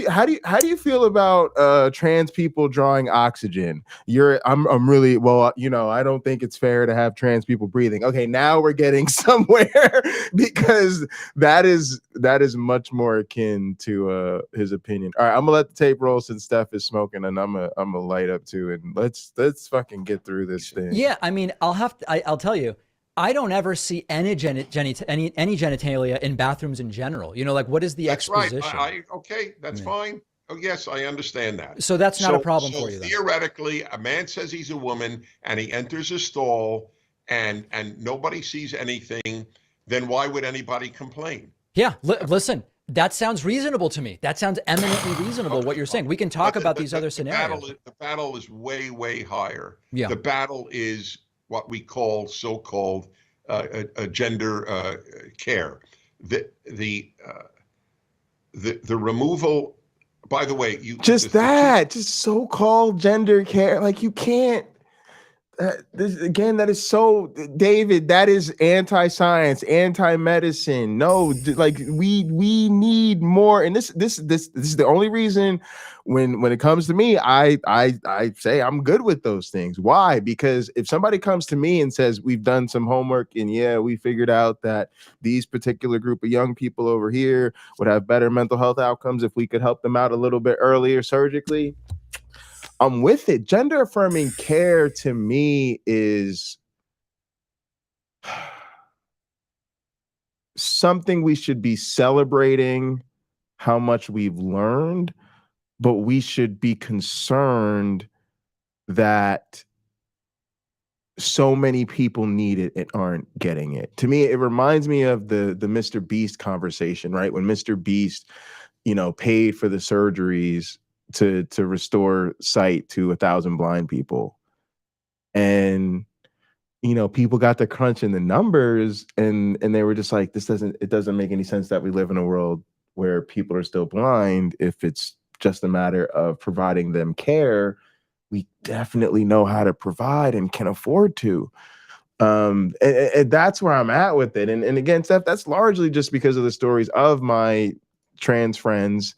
how do you feel about trans people drawing oxygen? I'm really, well, I don't think it's fair to have trans people breathing. Okay, now we're getting somewhere because that is much more akin to his opinion. All right, I'm gonna let the tape roll since Steph is smoking, and I'm gonna light up too, and let's fucking get through this thing. Yeah, I mean, I'll tell you, I don't ever see any genitalia in bathrooms in general. Like, what is the exposition? Right. Okay, that's fine. Oh, yes, I understand that. So that's not a problem for you, then. Theoretically, a man says he's a woman and he enters a stall and nobody sees anything, then why would anybody complain? Yeah, listen, that sounds reasonable to me. That sounds eminently reasonable, what you're saying. We can talk about these other scenarios. The battle is way, way higher. Yeah. The battle is what we call so-called gender care. The removal. By the way, just so-called gender care. Like, you can't. That is so, David. That is anti-science, anti-medicine. No, like we need more. And this is the only reason when it comes to me, I say I'm good with those things. Why? Because if somebody comes to me and says we've done some homework and we figured out that these particular group of young people over here would have better mental health outcomes if we could help them out a little bit earlier surgically, I'm with it. Gender affirming care to me is something we should be celebrating how much we've learned, but we should be concerned that so many people need it and aren't getting it. To me, it reminds me of the Mr. Beast conversation, right? When Mr. Beast, paid for the surgeries to restore sight to 1,000 blind people. And, people got to crunching the numbers and they were just like, it doesn't make any sense that we live in a world where people are still blind. If it's just a matter of providing them care, we definitely know how to provide and can afford to. And that's where I'm at with it. And again, Steph, that's largely just because of the stories of my trans friends,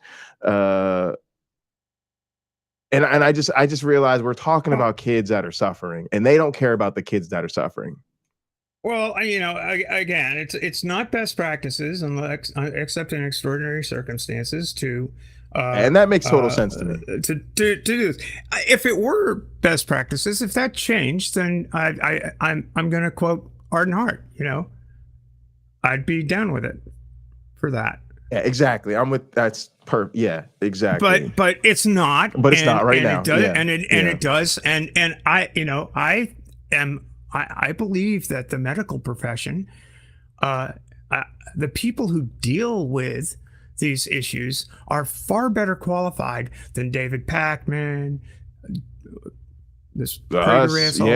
and I just realized we're talking about kids that are suffering, and they don't care about the kids that are suffering. Well, again, it's not best practices unless except in extraordinary circumstances to. And that makes total sense to me. To do this. If it were best practices, if that changed, then I'm going to quote Arden Hart. I'd be down with it for that. Yeah, exactly. I'm with yeah, exactly. But it's not. But it's not right now. It does, it does. And I believe that the medical profession, the people who deal with these issues are far better qualified than David Pakman, this Prager asshole.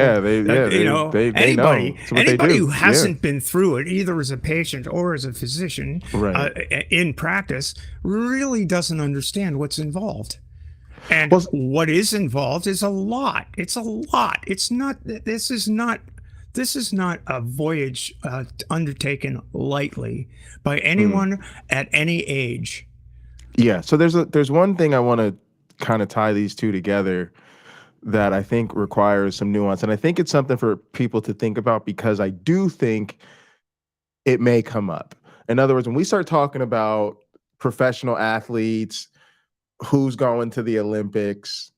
Anybody who hasn't been through it, either as a patient or as a physician, in practice, really doesn't understand what's involved. And what is involved is a lot. It's a lot. It's not. This is not a voyage undertaken lightly by anyone at any age. Yeah. So there's one thing I want to kind of tie these two together that I think requires some nuance. And I think it's something for people to think about because I do think it may come up. In other words, when we start talking about professional athletes, who's going to the Olympics,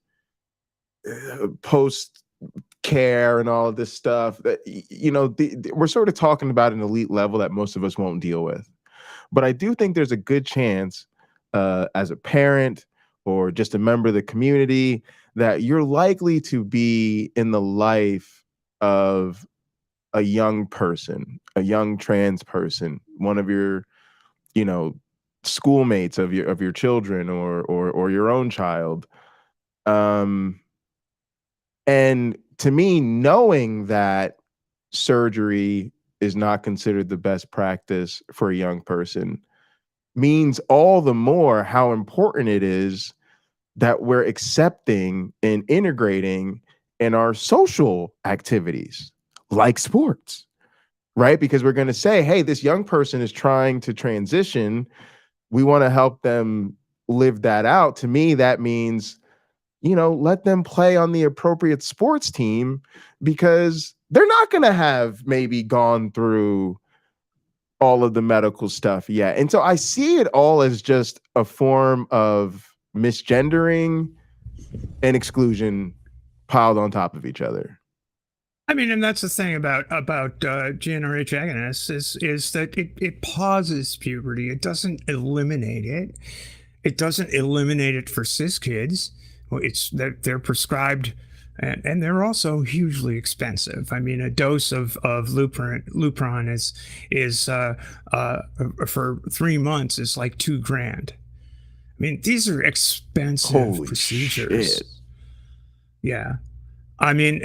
post care and all of this stuff, that we're sort of talking about an elite level that most of us won't deal with. But I do think there's a good chance as a parent or just a member of the community that you're likely to be in the life of a young person, a young trans person, one of your, schoolmates of your children or your own child. And to me, knowing that surgery is not considered the best practice for a young person means all the more how important it is that we're accepting and integrating in our social activities, like sports, right? Because we're going to say, hey, this young person is trying to transition. We want to help them live that out. To me, that means, let them play on the appropriate sports team, because they're not going to have maybe gone through all of the medical stuff yet. And so I see it all as just a form of misgendering and exclusion piled on top of each other. I mean, and that's the thing about GnRH agonists is that it pauses puberty. It doesn't eliminate it. It doesn't eliminate it for cis kids. It's that they're prescribed, and they're also hugely expensive. I mean, a dose of Lupron is for 3 months is like $2,000. I mean, these are expensive Holy procedures. shit. Yeah. I mean,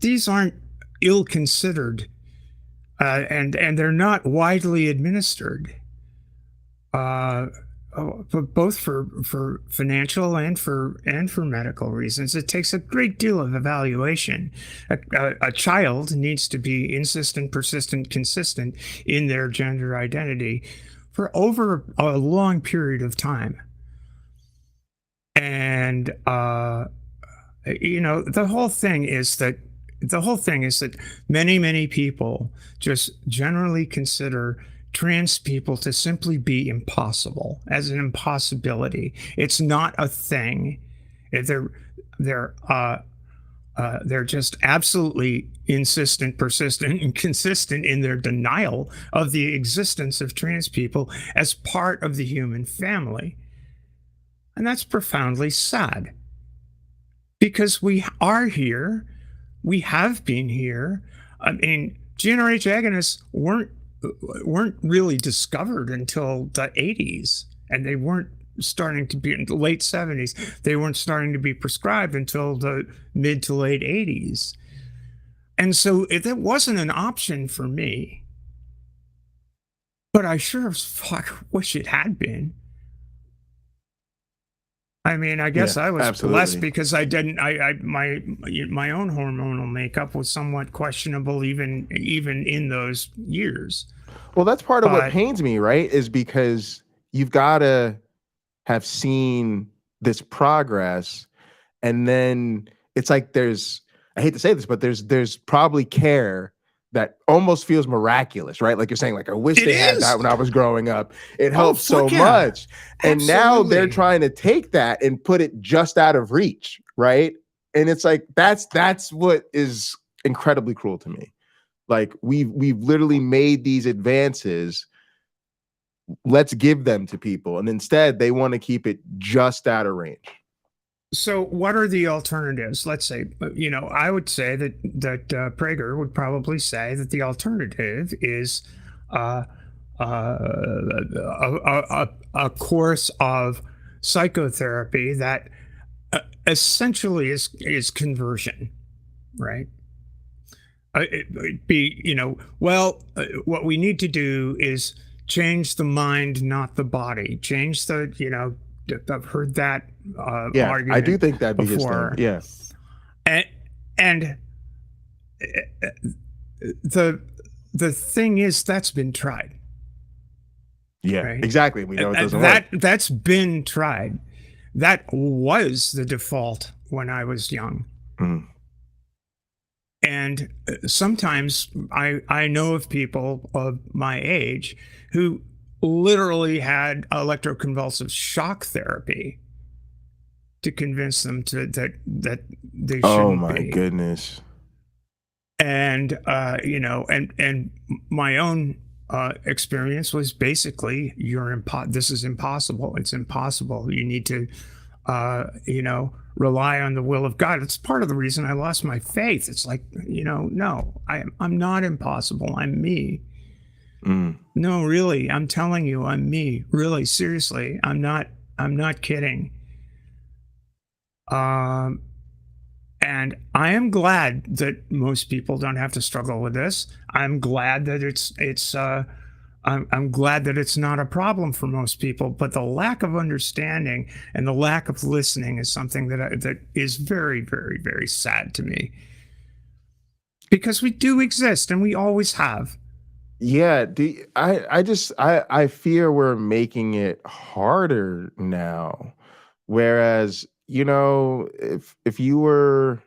these aren't ill-considered, and they're not widely administered, both for financial and for medical reasons. It takes a great deal of evaluation. A child needs to be insistent, persistent, consistent in their gender identity for over a long period of time, and the whole thing is that many people just generally consider trans people to simply be impossible, as an impossibility. It's not a thing. They're just absolutely insistent, persistent, and consistent in their denial of the existence of trans people as part of the human family. And that's profoundly sad. Because we are here, we have been here. I mean, GnRH agonists weren't really discovered until the 80s, and they weren't starting to be in the late 70s. They weren't starting to be prescribed until the mid to late 80s. And so that wasn't an option for me. But I sure as fuck wish it had been. I mean, I guess I was absolutely blessed because I didn't. My own hormonal makeup was somewhat questionable, even in those years. Well, that's part of what pains me, right? Is because you've got to have seen this progress, and then it's like I hate to say this, but there's probably care that almost feels miraculous, right? Like you're saying, like, I wish they had that when I was growing up. It helped so much. And now they're trying to take that and put it just out of reach, right? And it's like, that's what is incredibly cruel to me. Like, we've literally made these advances. Let's give them to people. And instead, they want to keep it just out of range. So what are the alternatives? Let's say, I would say that Prager would probably say that the alternative is a course of psychotherapy that essentially is conversion, right? What we need to do is change the mind, not the body. Change the, I've heard that argument. I do think that'd be before. His thing. Yeah. And the thing is, that's been tried. Yeah, right? Exactly. We know it doesn't work. That's been tried. That was the default when I was young. Mm. And sometimes I know of people of my age who literally had electroconvulsive shock therapy to convince them that they shouldn't be. Oh my goodness. And and my own experience was basically, this is impossible. It's impossible. You need to rely on the will of God. It's part of the reason I lost my faith. It's like, no, I'm not impossible. I'm me. Mm. No, really, I'm telling you, I'm me. Really, seriously, I'm not kidding. And I am glad that most people don't have to struggle with this. I'm glad that it's I'm glad that it's not a problem for most people, but the lack of understanding and the lack of listening is something that is very, very, very sad to me. Because we do exist and we always have. Yeah, I fear we're making it harder now. Whereas, if you were,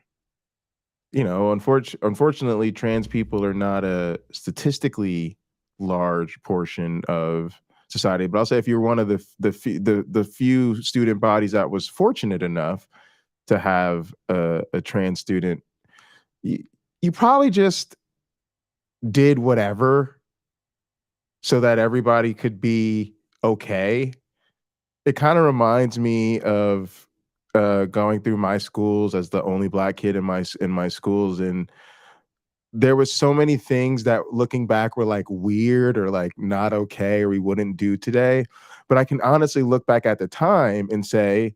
unfortunately, trans people are not a statistically large portion of society. But I'll say if you're one of the few student bodies that was fortunate enough to have a trans student, you probably just did whatever so that everybody could be okay. It kind of reminds me of going through my schools as the only Black kid in my schools, and there was so many things that, looking back, were like weird or like not okay or we wouldn't do today. But I can honestly look back at the time and say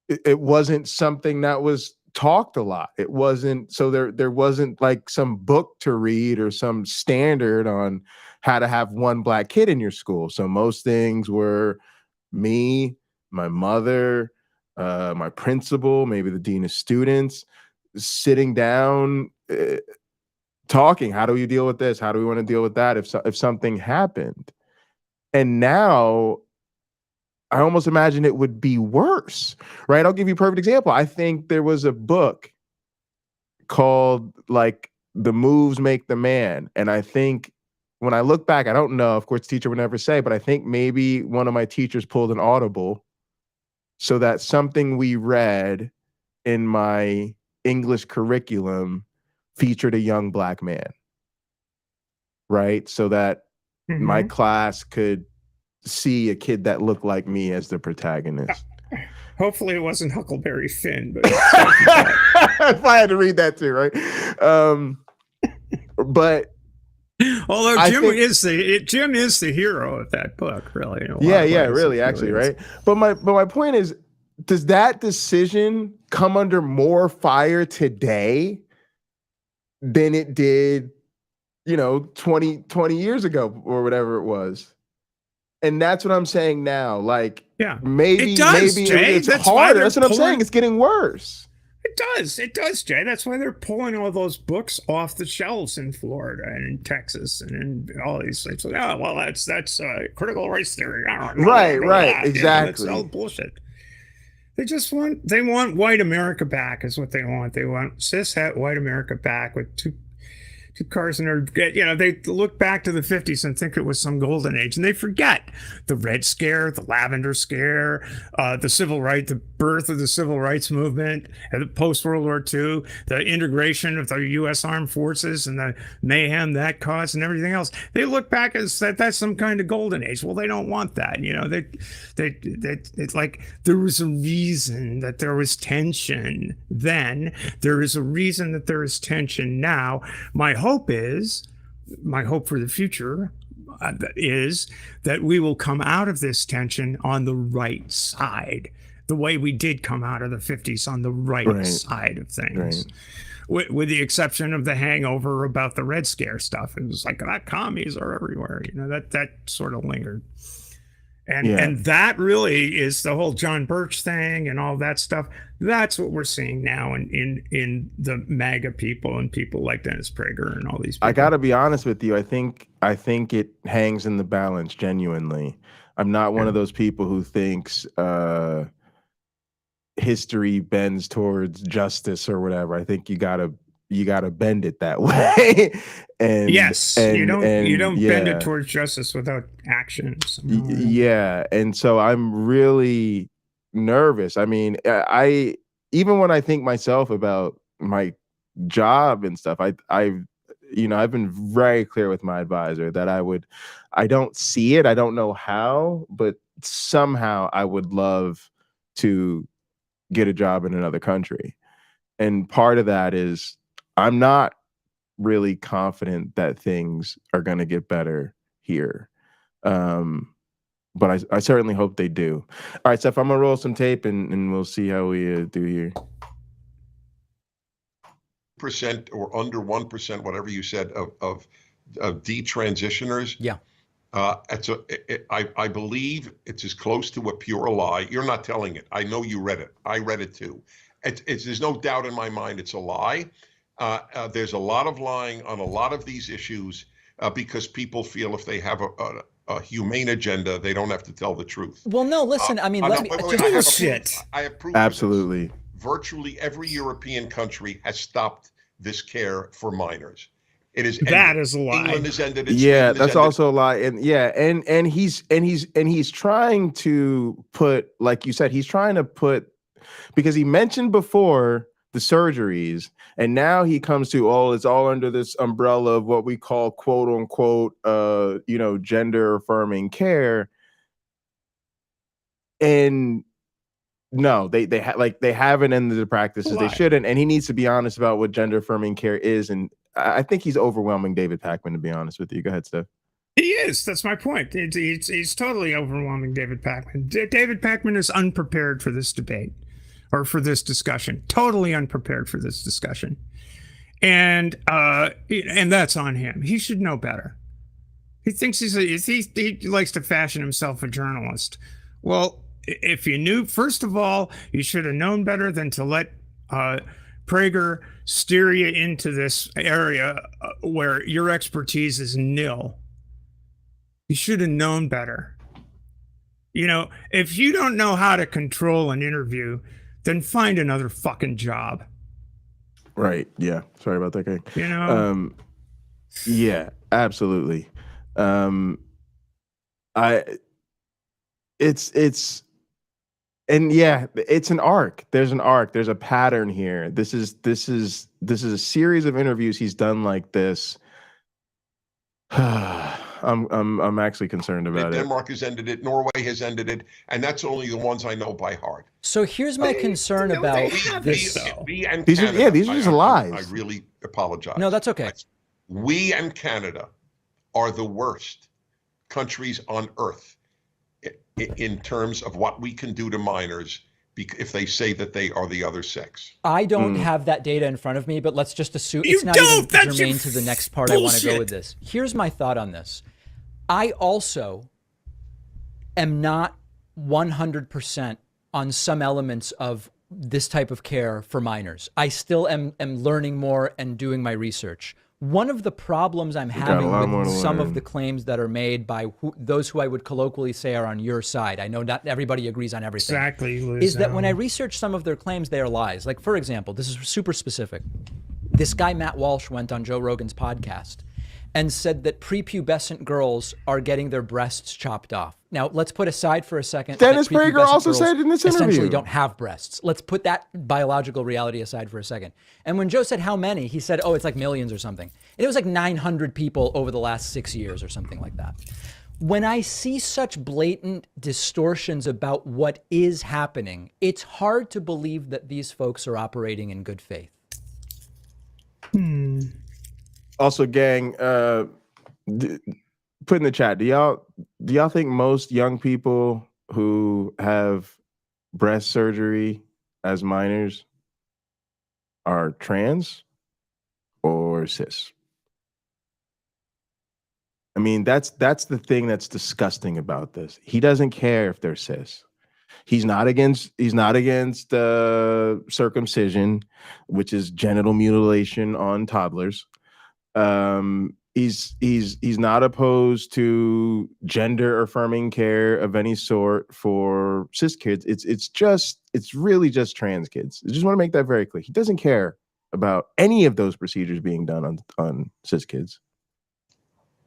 it wasn't something that was talked a lot. It wasn't, so there wasn't like some book to read or some standard on how to have one Black kid in your school. So most things were me, my mother, my principal, maybe the dean of students, sitting down, talking. How do we deal with this? How do we want to deal with that if something happened? And now I almost imagine it would be worse, right? I'll give you a perfect example. I think there was a book called like The Moves Make the Man. And I think when I look back, I don't know, of course, the teacher would never say, but I think maybe one of my teachers pulled an audible so that something we read in my English curriculum featured a young Black man, right? So that my class could see a kid that looked like me as the protagonist. Hopefully it wasn't Huckleberry Finn, but if I had to read that too, right? But although Jim is the hero of that book, really. Yeah, really, actually, right? But my point is, does that decision come under more fire today than it did, 20 years ago or whatever it was? And that's what I'm saying now. Like, maybe it's harder. That's what I'm saying. It's getting worse. It does, Jay. That's why they're pulling all those books off the shelves in Florida and in Texas and in all these things. Like, oh, well, that's critical race theory. Right, exactly. That's all bullshit. They want white America back is what they want. They want cis-het white America back with two cars in their, they look back to the 50s and think it was some golden age, and they forget the Red Scare, the Lavender Scare, the birth of the Civil Rights Movement, and the post-World War II, the integration of the U.S. Armed Forces and the mayhem that caused and everything else. They look back as that's some kind of golden age. Well, they don't want that. It's like there was a reason that there was tension then. There is a reason that there is tension now. My hope for the future is that we will come out of this tension on the right side, the way we did come out of the 50s on the right side of things. With the exception of the hangover about the Red Scare stuff. It was like, commies are everywhere. That sort of lingered. And that really is the whole John Birch thing and all that stuff. That's what we're seeing now in the MAGA people and people like Dennis Prager and all these people. I got to be honest with you. I think it hangs in the balance genuinely. I'm not one of those people who thinks history bends towards justice or whatever. I think you gotta bend it that way. And you don't bend it towards justice without action. Yeah, and so I'm really nervous. I mean, even when I think myself about my job and stuff, I've been very clear with my advisor that I don't see it. I don't know how, but somehow I would love to get a job in another country. And part of that is I'm not really confident that things are going to get better here. But I certainly hope they do. All right, Steph, I'm going to roll some tape and we'll see how we do here. Percent or under 1%, whatever you said, of detransitioners. Yeah. I believe it's as close to a pure lie. You're not telling it. I know you read it. I read it too. There's no doubt in my mind it's a lie. There's a lot of lying on a lot of these issues because people feel if they have a humane agenda, they don't have to tell the truth. Well, no, listen. I mean, let me. I have proof. Absolutely. Virtually every European country has stopped this care for minors. It is That is a lie. England has ended it. Yeah, Sweden has that's ended also a lie. And he's trying to put, like you said, he's trying to put, because he mentioned before the surgeries, and now he comes to, oh, it's all under this umbrella of what we call quote unquote gender affirming care. And no, they haven't ended the practices. They shouldn't. And he needs to be honest about what gender affirming care is. And I think he's overwhelming David Pakman, to be honest with you. Go ahead, Steph. He is. That's my point. He's totally overwhelming David Pakman. David Pakman is unprepared for this debate or for this discussion. Totally unprepared for this discussion. And that's on him. He should know better. He thinks he likes to fashion himself a journalist. Well, if you knew, first of all, you should have known better than to let Prager steer you into this area where your expertise is nil. You should have known better. If you don't know how to control an interview, then find another fucking job. Right. Yeah. Sorry about that, guy. Yeah, absolutely. And yeah, it's an arc. There's an arc. There's a pattern here. This is a series of interviews he's done like this. I'm actually concerned about it. Denmark has ended it. Norway has ended it, and that's only the ones I know by heart. So here's my concern about this. We and these Canada, are these are just lies. I really apologize. No, that's okay. We and Canada are the worst countries on earth in terms of what we can do to minors if they say that they are the other sex. I don't have that data in front of me, but let's just assume it's not even germane to the next part. Bullshit. I want to go with this. Here's my thought on this. I also am not 100% on some elements of this type of care for minors. I still am learning more and doing my research. One of the problems I'm having with some of the claims that are made by those who I would colloquially say are on your side, I know not everybody agrees on everything, is that when I research some of their claims, they are lies. Like, for example, this is super specific. This guy, Matt Walsh, went on Joe Rogan's podcast and said that prepubescent girls are getting their breasts chopped off. Now, let's put aside for a second. Dennis Prager also said in this interview. Essentially don't have breasts. Let's put that biological reality aside for a second. And when Joe said how many, he said, oh, it's like millions or something. And it was like 900 people over the last 6 years or something like that. When I see such blatant distortions about what is happening, it's hard to believe that these folks are operating in good faith. Also, gang, put in the chat, do y'all think most young people who have breast surgery as minors are trans or cis? I mean, that's the thing that's disgusting about this. He doesn't care if they're cis. He's not against circumcision, which is genital mutilation on toddlers. He's not opposed to gender affirming care of any sort for cis kids. It's really just trans kids. I just want to make that very clear. He doesn't care about any of those procedures being done on cis kids.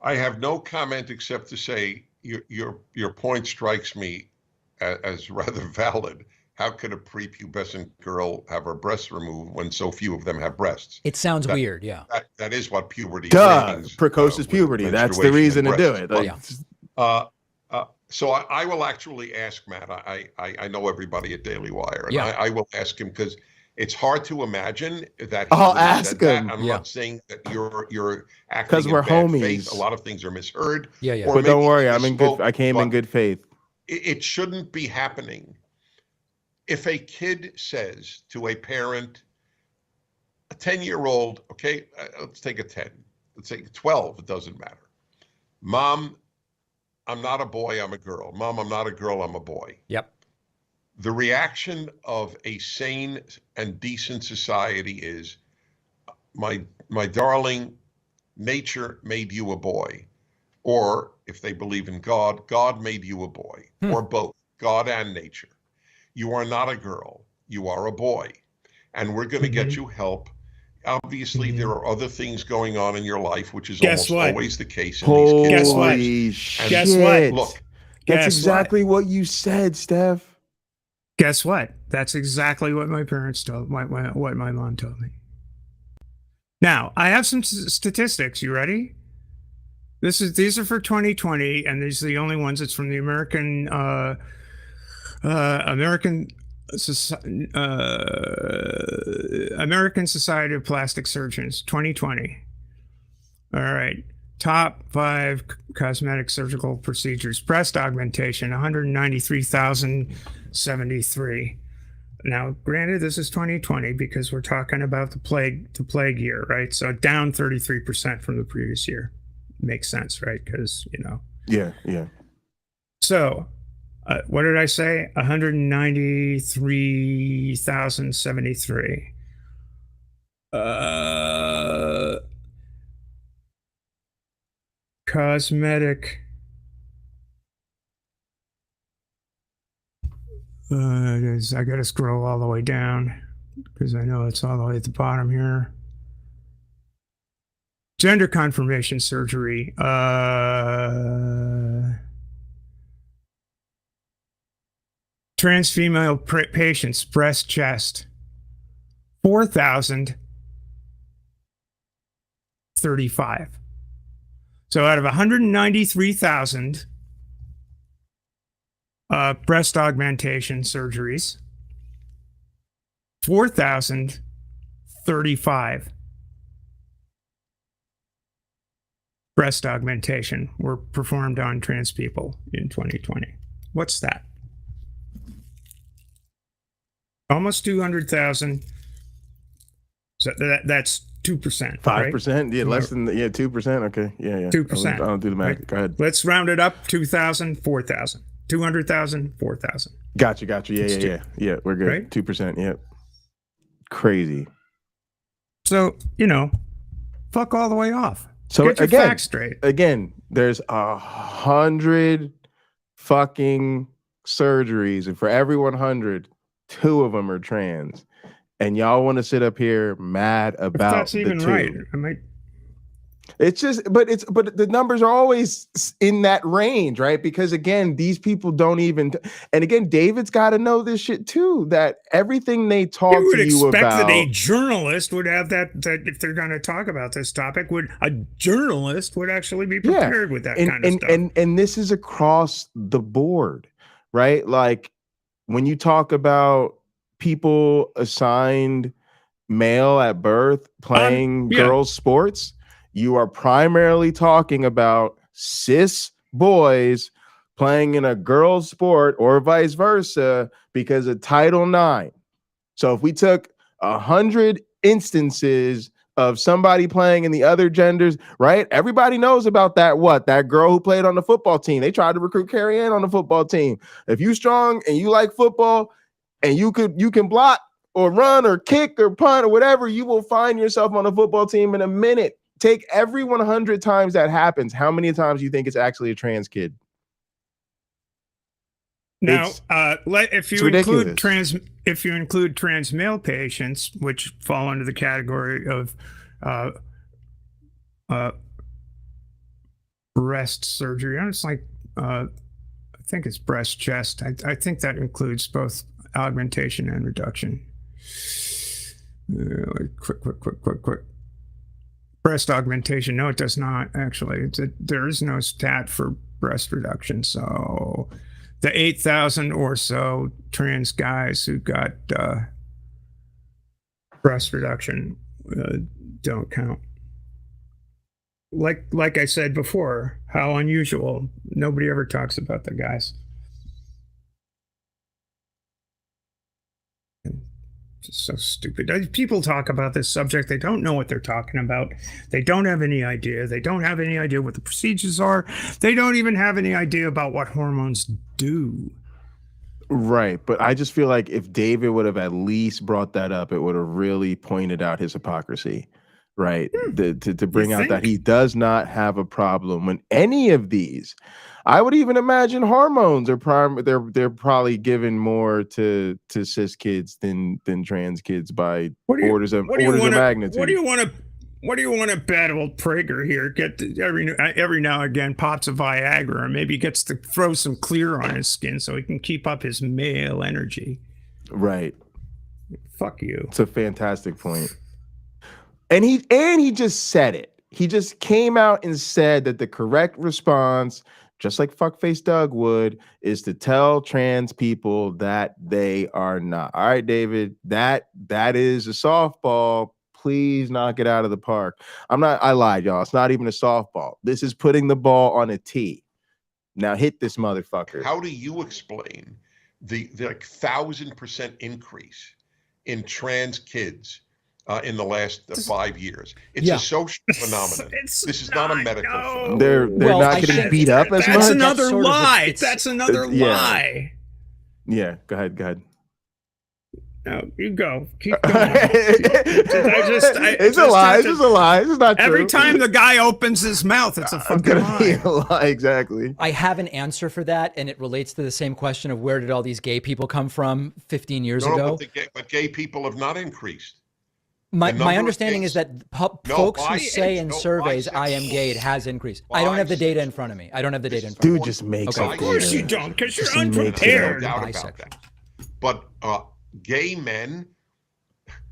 I have no comment except to say your point strikes me as rather valid. How could a prepubescent girl have her breasts removed when so few of them have breasts? It sounds weird, yeah. That is what puberty means. Precocious puberty. That's the reason to do it. So I will actually ask Matt. I know everybody at Daily Wire, and I will ask him because it's hard to imagine that. I'll ask him. I'm not saying that you're acting because we're homies. Faith. A lot of things are misheard. Yeah. But don't worry, I'm in good. I came in good faith. It shouldn't be happening. If a kid says to a parent, a 10-year-old, okay, let's take a 10, let's say 12, it doesn't matter. Mom, I'm not a boy, I'm a girl. Mom, I'm not a girl, I'm a boy. Yep. The reaction of a sane and decent society is, my darling, nature made you a boy. Or if they believe in God, God made you a boy, or both, God and nature. You are not a girl, you are a boy. And we're going to get you help. Obviously, there are other things going on in your life, which is Guess almost what? always the case in these kids' Guess what? lives. Holy And shit. Guess what? Look, That's Guess exactly what you said, Steph. Guess what? That's exactly what my parents told what my mom told me. Now, I have some statistics. You ready? These are for 2020, and these are the only ones. It's from the American Society of Plastic Surgeons, 2020. All right. Top 5 cosmetic surgical procedures. Breast augmentation, 193,073. Now, granted, this is 2020 because we're talking about the plague year, right? So down 33% from the previous year. Makes sense, right? Because, Yeah. So, what did I say? 193,073. Cosmetic. I got to scroll all the way down because I know it's all the way at the bottom here. Gender confirmation surgery. Trans female patients, breast, chest. 4,035. So out of 193,000 breast augmentation surgeries, 4,035 breast augmentation were performed on trans people in 2020. What's that? Almost 200,000. So that's 2%. 5%? Right? Yeah, less than 2%. Okay. Yeah. 2%. I don't do the math. Right? Go ahead. Let's round it up. 2,000, 4,000. 200,000, 4,000. Gotcha. Yeah, we're good. Right? 2%. Yep. Crazy. So, fuck all the way off. So Get your facts straight. Again, there's 100 fucking surgeries, and for every 100, 2 of them are trans. And y'all want to sit up here mad about If that's even the 2. right. I might. It's just, but the numbers are always in that range, right? Because again, these people don't even, and again, David's got to know this shit too, that everything they talk You would to you expect about. that a journalist would have that if they're going to talk about this topic, a journalist would actually be prepared with that kind of stuff. And this is across the board, right? Like when you talk about people assigned male at birth playing girls' sports, you are primarily talking about cis boys playing in a girl's sport or vice versa because of Title IX. So if we took 100 instances of somebody playing in the other genders, right? Everybody knows about that girl who played on the football team. They tried to recruit Carrie Ann on the football team. If you strong and you like football and you can block or run or kick or punt or whatever, you will find yourself on a football team in a minute. Take every 100 times that happens. How many times do you think it's actually a trans kid? Now, if you include trans male patients, which fall under the category of breast surgery, I think it's breast, chest. I think that includes both augmentation and reduction. Quick. Breast augmentation. No, it does not actually. There is no stat for breast reduction. So the 8,000 or so trans guys who got breast reduction don't count. Like I said before, how unusual. Nobody ever talks about the guys. So stupid. People talk about this subject. They don't know what they're talking about. They don't have any idea. They don't have any idea what the procedures are. They don't even have any idea about what hormones do. Right. But I just feel like if David would have at least brought that up, it would have really pointed out his hypocrisy. Right. To bring out that he does not have a problem when any of these. I would even imagine hormones are they're probably given more to cis kids than trans kids by orders of magnitude. What do you want to bet old Prager here? Get every now and again pops a Viagra, and maybe gets to throw some clear on his skin so he can keep up his male energy. Right. Fuck you. It's a fantastic point. And he just said it. He just came out and said that the correct response, just like fuckface Doug would, is to tell trans people that they are not. All right, David, that is a softball. Please knock it out of the park. I lied, y'all. It's not even a softball. This is putting the ball on a tee. Now hit this motherfucker. How do you explain the 1,000% increase in trans kids in the last 5 years? It's a social phenomenon. This is not a medical phenomenon. They're not getting beat up as much. That's another lie. That's another lie. Yeah, go ahead. No, you go. Keep going. It's a lie. It's just a lie. It's not true. Every time the guy opens his mouth, it's a fucking lie. Exactly. I have an answer for that, and it relates to the same question of where did all these gay people come from 15 years ago? But gay people have not increased. My understanding is that folks who say in surveys, I am gay, it has increased. I don't have the data in front of me. Dude just makes up. Of course you don't, because you're unprepared. No doubt about that. But gay men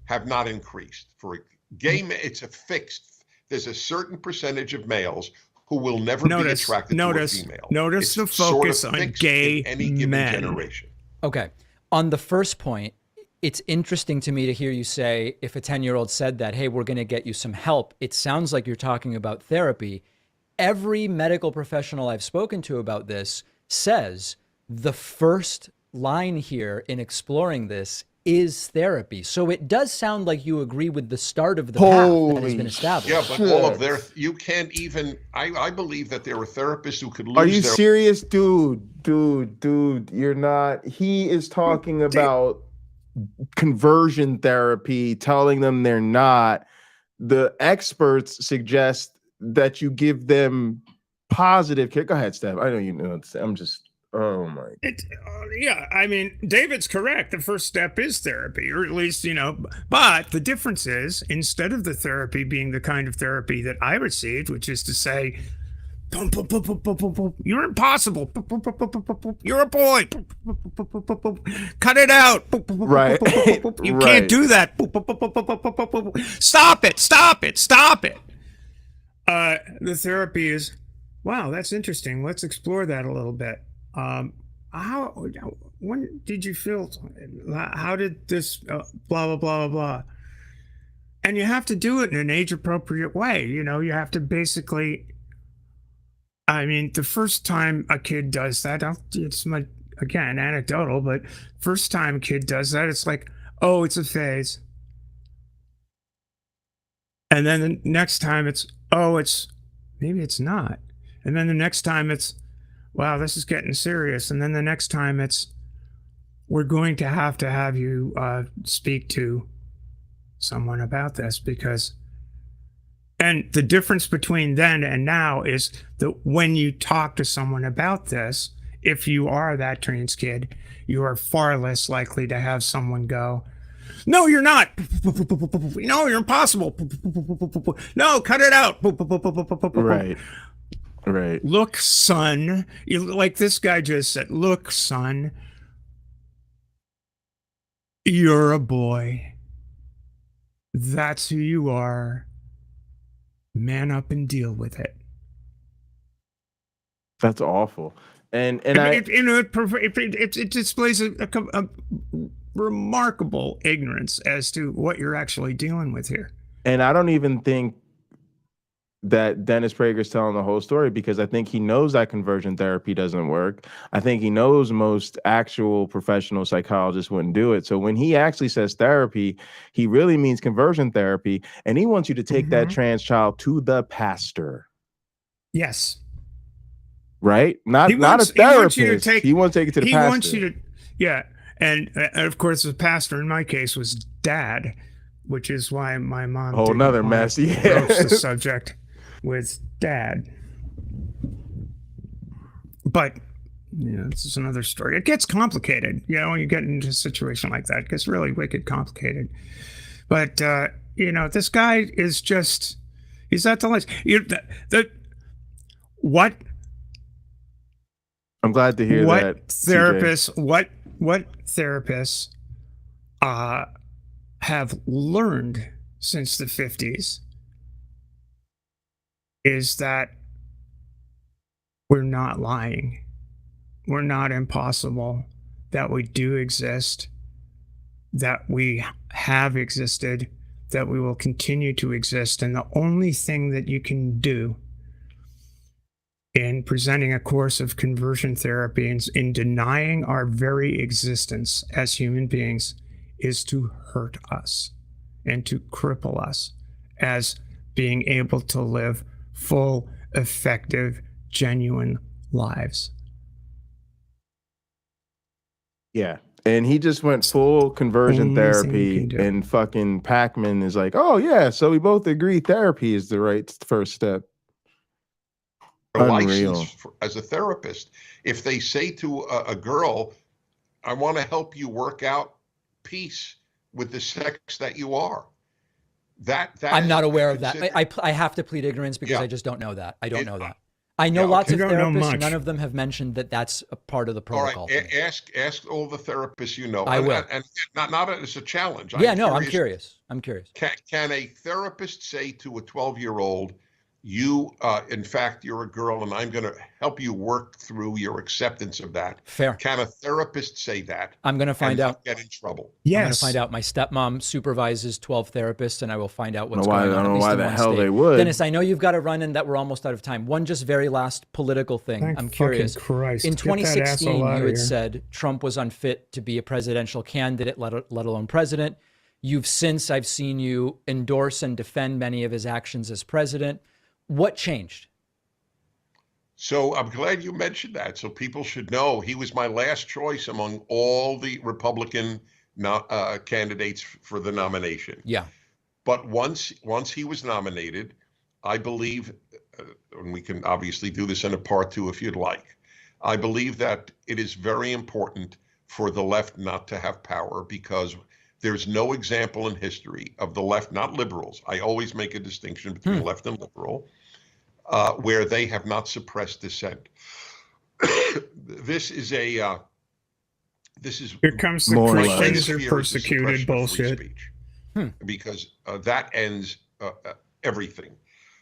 have not increased. For gay men, it's a fixed. There's a certain percentage of males who will never be attracted to a female. Notice the focus on gay in any given generation. Okay. On the first point, it's interesting to me to hear you say, if a 10-year-old said that, hey, we're going to get you some help, it sounds like you're talking about therapy. Every medical professional I've spoken to about this says the first line here in exploring this is therapy. So it does sound like you agree with the start of the path that has been established. Yeah, but all of you can't even, I believe that there are therapists who could lose Are you serious? Dude, you're not. He is talking about conversion therapy, telling them they're not. The experts suggest that you give them positive care. Go ahead, Steph. I know you know. I'm just, oh my. Yeah, I mean, David's correct. The first step is therapy, or at least, but the difference is, instead of the therapy being the kind of therapy that I received, which is to say, you're impossible. You're a boy. Cut it out. Right. You can't do that. Stop it. The therapy is, wow, that's interesting. Let's explore that a little bit. When did you feel, how did this, blah, blah, blah, blah. And you have to do it in an age appropriate way. You have to basically, I mean, the first time a kid does that, it's again, anecdotal, but first time a kid does that, it's like, oh, it's a phase. And then the next time it's, oh, maybe it's not. And then the next time it's, wow, this is getting serious. And then the next time it's, we're going to have you speak to someone about this because, and the difference between then and now is that when you talk to someone about this, if you are that trans kid, you are far less likely to have someone go, no, you're not. No, you're impossible. No, cut it out. Right. Look, son, like this guy just said, look, son, you're a boy. That's who you are. Man up and deal with it. That's awful. And it displays a remarkable ignorance as to what you're actually dealing with here. And I don't even think that Dennis Prager's telling the whole story, because I think he knows that conversion therapy doesn't work. I think he knows most actual professional psychologists wouldn't do it. So when he actually says therapy, he really means conversion therapy, and he wants you to take that trans child to the pastor. Yes. Right? Not a therapist. He wants to take it to the pastor. He wants you to, yeah. And of course, the pastor in my case was dad, which is why my mom whole nother mess. Yeah. broached the subject with dad. But this is another story. It gets complicated, when you get into a situation like that. It gets really wicked complicated. But this guy is he's at the limits. What? I'm glad to hear that. Therapists, what therapists have learned since the 50s is that we're not lying. We're not impossible, that we do exist, that we have existed, that we will continue to exist. And the only thing that you can do in presenting a course of conversion therapy and in denying our very existence as human beings is to hurt us and to cripple us as being able to live full, effective, genuine lives. Yeah. And he just went full conversion therapy, and fucking Pakman is like, oh yeah, so we both agree therapy is the right first step. License as a therapist. If they say to a girl, I want to help you work out peace with the sex that you are. That I'm not aware of that. I have to plead ignorance because I just don't know that. I don't know that. I know lots of therapists. None of them have mentioned that that's a part of the protocol. All right, ask all the therapists you know. I will. And not as a challenge. I'm curious. Can a therapist say to a 12-year-old, you, in fact, you're a girl, and I'm going to help you work through your acceptance of that? Fair. Can a therapist say that? I'm going to find out. Get in trouble. Yes. I'm going to find out. My stepmom supervises 12 therapists, and I will find out what's going on. I don't know why the hell they would. Dennis, I know you've got to run in that we're almost out of time. One just very last political thing. I'm curious. Christ. In 2016, you had said Trump was unfit to be a presidential candidate, let alone president. I've seen you endorse and defend many of his actions as president. What changed? So I'm glad you mentioned that. So people should know he was my last choice among all the Republican candidates for the nomination. Yeah. But once he was nominated, I believe, and we can obviously do this in a part two if you'd like, I believe that it is very important for the left not to have power, because there's no example in history of the left, not liberals. I always make a distinction between left and liberal, where they have not suppressed dissent. This is here comes the Christians are persecuted bullshit. Because that ends everything.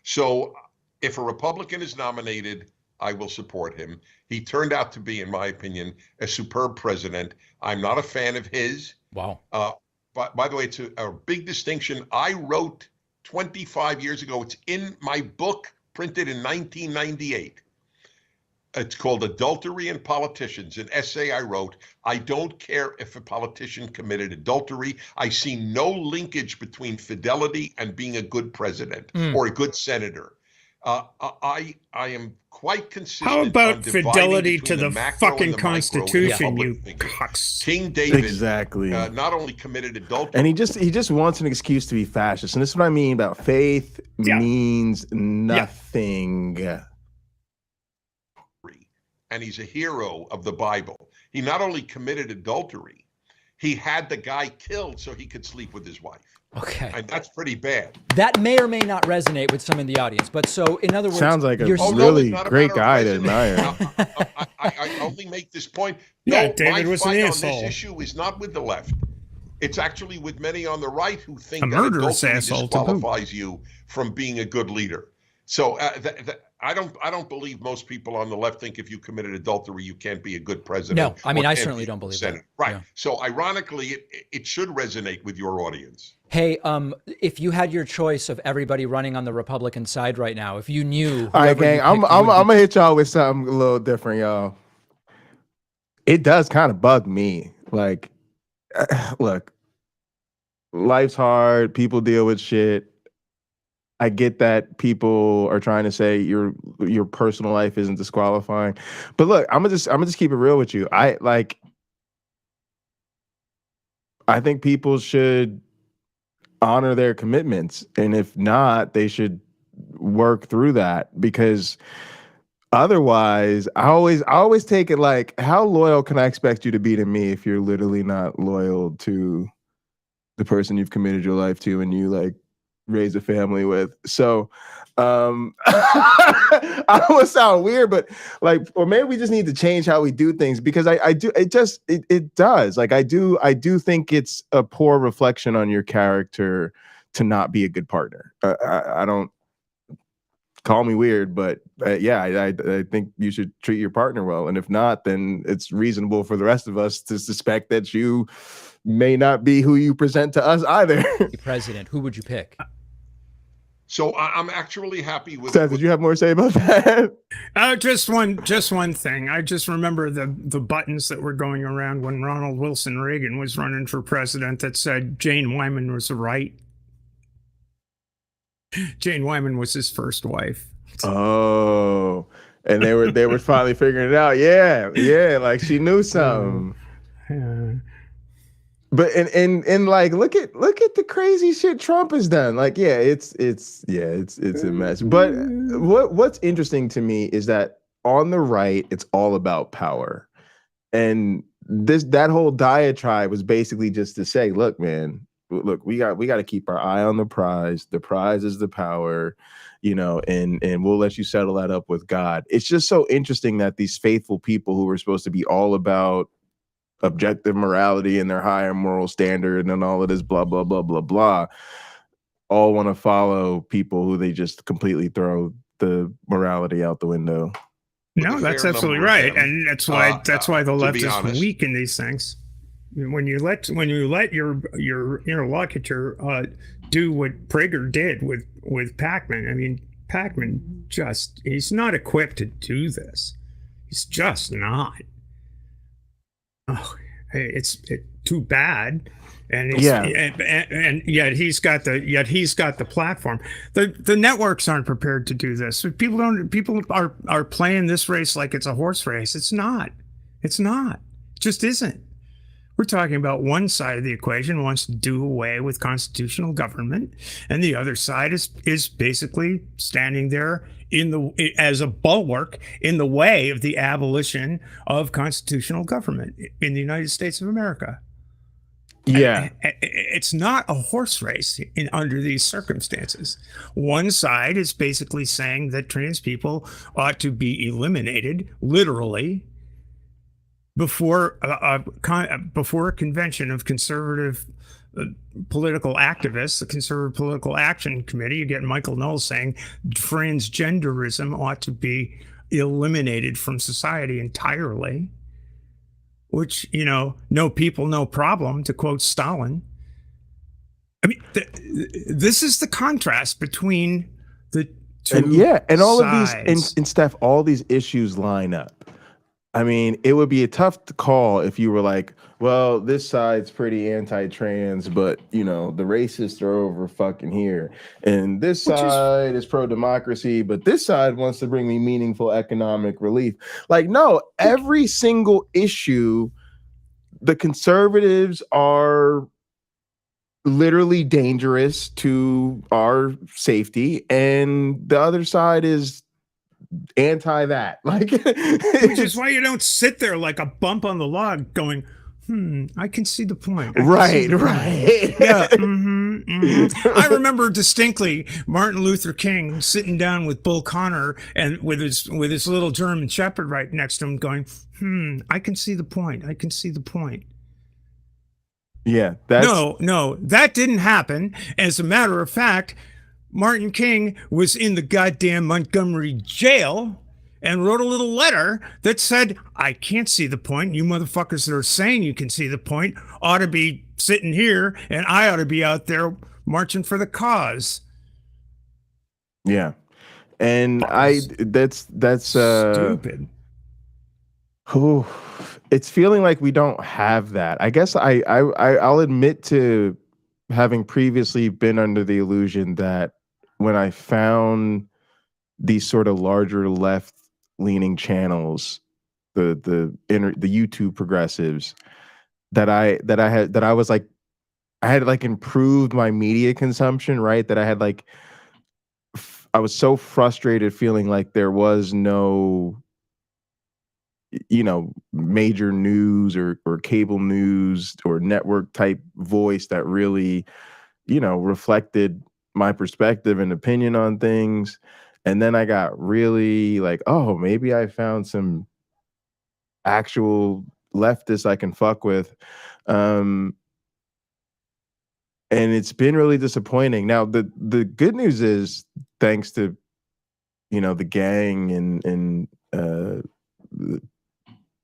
So if a Republican is nominated, I will support him. He turned out to be, in my opinion, a superb president. I'm not a fan of his. Wow. By the way, it's a big distinction. I wrote 25 years ago. It's in my book, printed in 1998. It's called Adultery and Politicians, an essay I wrote. I don't care if a politician committed adultery. I see no linkage between fidelity and being a good president or a good senator. I am quite consistent. How about fidelity to the fucking Constitution, you cocks? King David exactly not only committed adultery, and he just wants an excuse to be fascist, and this is what I mean about faith means nothing. And he's a hero of the Bible. He not only committed adultery, he had the guy killed so he could sleep with his wife. Okay. And that's pretty bad. That may or may not resonate with some in the audience, but so in other words, sounds like a really great guy to admire. I only make this point. Yeah, David was an asshole. This issue is not with the left. It's actually with many on the right who think a that murderous adultery asshole disqualifies you from being a good leader. So I don't believe most people on the left think if you committed adultery, you can't be a good president. No, I mean, or I can't certainly be don't believe Senate. that. Right. Yeah. So ironically, it should resonate with your audience. Hey, if you had your choice of everybody running on the Republican side right now, if you knew, All right, whoever you gang. I'm picked, you would gonna be- hit y'all with something a little different, y'all. It does kind of bug me. Like, look, life's hard. People deal with shit. I get that people are trying to say your personal life isn't disqualifying, but look, I'm gonna just keep it real with you. I think people should honor their commitments, and if not, they should work through that, because otherwise, I always take it like, how loyal can I expect you to be to me if you're literally not loyal to the person you've committed your life to and you like raise a family with? So I don't want to sound weird, but like, or maybe we just need to change how we do things, because it does. Like, I do think it's a poor reflection on your character to not be a good partner. I don't, call me weird, but yeah, I think you should treat your partner well. And if not, then it's reasonable for the rest of us to suspect that you may not be who you present to us either. president, who would you pick? So I'm actually happy with. Seth, did you have more to say about that? Just one thing. I just remember the buttons that were going around when Ronald Wilson Reagan was running for president that said Jane Wyman was right. Jane Wyman was his first wife. Oh, and they were finally figuring it out. Yeah, like she knew something. But and like, look at the crazy shit Trump has done. Like, yeah, it's a mess. But what's interesting to me is that on the right, it's all about power, and that whole diatribe was basically just to say, look, man, look, we got to keep our eye on the prize. The prize is the power, and we'll let you settle that up with God. It's just so interesting that these faithful people who were supposed to be all about objective morality and their higher moral standard and all of this blah blah blah blah blah all want to follow people who they just completely throw the morality out the window. No, that's absolutely right, and that's why the left is weak in these things. When you let your interlocutor do what Prager did with Pakman, I mean, Pakman he's not equipped to do this. He's just not. Oh, it's too bad, and yet he's got the platform. The networks aren't prepared to do this. People are playing this race like it's a horse race. It's not. It just isn't. We're talking about one side of the equation wants to do away with constitutional government, and the other side is basically standing there as a bulwark in the way of the abolition of constitutional government in the United States of America. Yeah, it's not a horse race under these circumstances. One side is basically saying that trans people ought to be eliminated, literally, before a convention of conservative political activists, the Conservative Political Action Committee. You get Michael Knowles saying transgenderism ought to be eliminated from society entirely, which, no people, no problem, to quote Stalin. I mean, this is the contrast between the two and all sides. of these, and Steph, all these issues line up. I mean, it would be a tough call if you were like, well, this side's pretty anti-trans, but, the racists are over fucking here. And this side is pro-democracy, but this side wants to bring me meaningful economic relief. Like, no, every single issue, the conservatives are literally dangerous to our safety, and the other side is anti that. Like, which is why you don't sit there like a bump on the log going, I can see the point. Right. Yeah. I remember distinctly Martin Luther King sitting down with Bull Connor and with his little German Shepherd right next to him going, I can see the point. Yeah. No, that didn't happen. As a matter of fact, Martin King was in the goddamn Montgomery jail and wrote a little letter that said, I can't see the point. You motherfuckers that are saying you can see the point ought to be sitting here, and I ought to be out there marching for the cause. Yeah. And that's stupid. Whew, it's feeling like we don't have that. I guess I'll admit to having previously been under the illusion that when I found these sort of larger left leaning channels, the YouTube progressives, that I was like, I had like improved my media consumption, right? That I had like, I was so frustrated feeling like there was no, you know, major news or cable news or network type voice that really, you know, reflected my perspective and opinion on things. And then I got really like, oh, maybe I found some actual leftists I can fuck with. And it's been really disappointing. Now, the good news is, thanks to, you know, the gang and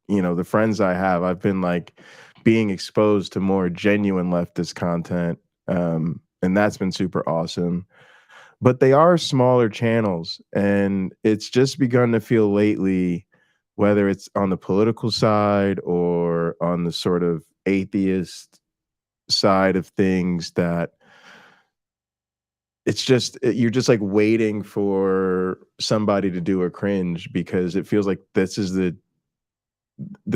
you know, the friends I have, I've been like being exposed to more genuine leftist content. And that's been super awesome. But they are smaller channels, and it's just begun to feel lately, whether it's on the political side or on the sort of atheist side of things, that it's just, you're just like waiting for somebody to do a cringe, because it feels like this is the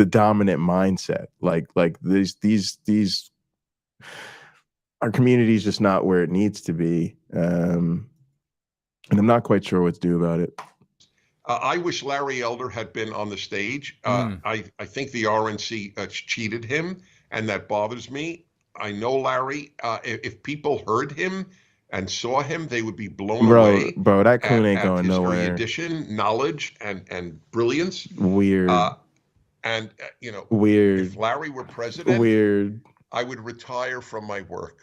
dominant mindset. Like these our community is just not where it needs to be. And I'm not quite sure what to do about it. I wish Larry Elder had been on the stage. I think the RNC cheated him, and that bothers me. I know Larry. If people heard him and saw him, they would be blown away. Bro, that coon ain't going his nowhere. erudition, knowledge, and brilliance. Weird. You know, weird. If Larry were president, weird, I would retire from my work.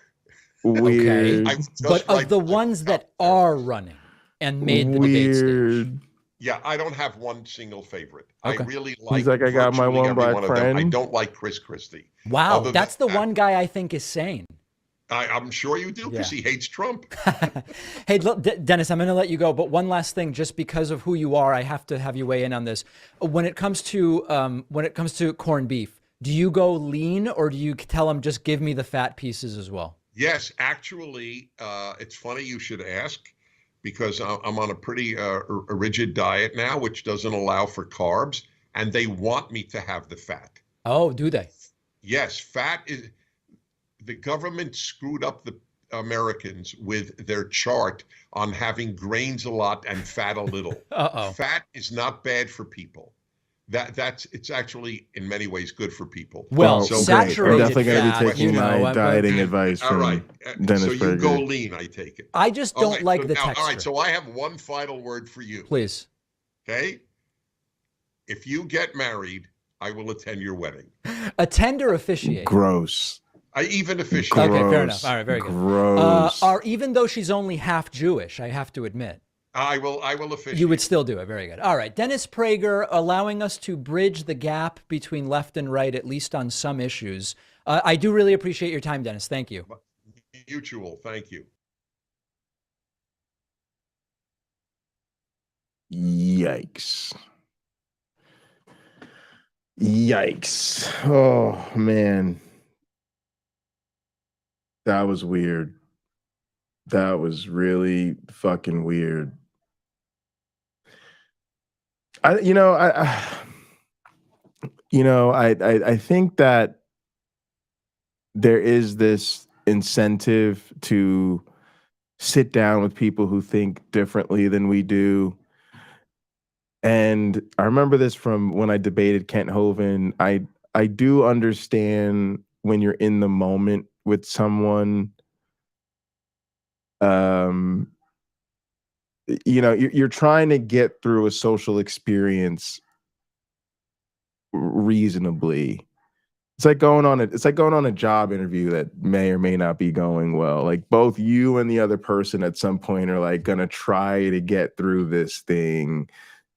Weird. Okay. But of the ones that are running and made the debate stage. Yeah, I don't have one single favorite. Okay. I really like. He's like, I got my one black friend. I don't like Chris Christie. Wow, that's the one guy I think is sane. I'm sure you do, because he hates Trump. Hey, look, Dennis, I'm going to let you go, but one last thing, just because of who you are, I have to have you weigh in on this. When it comes to corned beef, do you go lean, or do you tell them just give me the fat pieces as well? Yes, actually, it's funny you should ask, because I'm on a pretty rigid diet now, which doesn't allow for carbs, and they want me to have the fat. Oh, do they? Yes, fat is. The government screwed up the Americans with their chart on having grains a lot and fat a little. Fat is not bad for people. It's actually in many ways good for people. Well, so saturated I'm definitely going to be taking my dieting advice from Dennis So you Prager. go lean, I take it. I just don't like the texture. All right, so I have one final word for you. Please. Okay? If you get married, I will attend your wedding. Attend or officiate? Gross. I even officiate. Okay, fair enough. All right, very good. Gross. Even though she's only half Jewish, I have to admit. I will officiate. You would still do it. Very good. All right. Dennis Prager, allowing us to bridge the gap between left and right, at least on some issues. I do really appreciate your time, Dennis. Thank you. Mutual. Thank you. Yikes. Yikes. Oh, man. That was weird. That was really fucking weird. I think that there is this incentive to sit down with people who think differently than we do. And I remember this from when I debated Kent Hovind. I do understand when you're in the moment with someone, you're trying to get through a social experience reasonably. It's like going on a job interview that may or may not be going well. Like both you and the other person at some point are like gonna try to get through this thing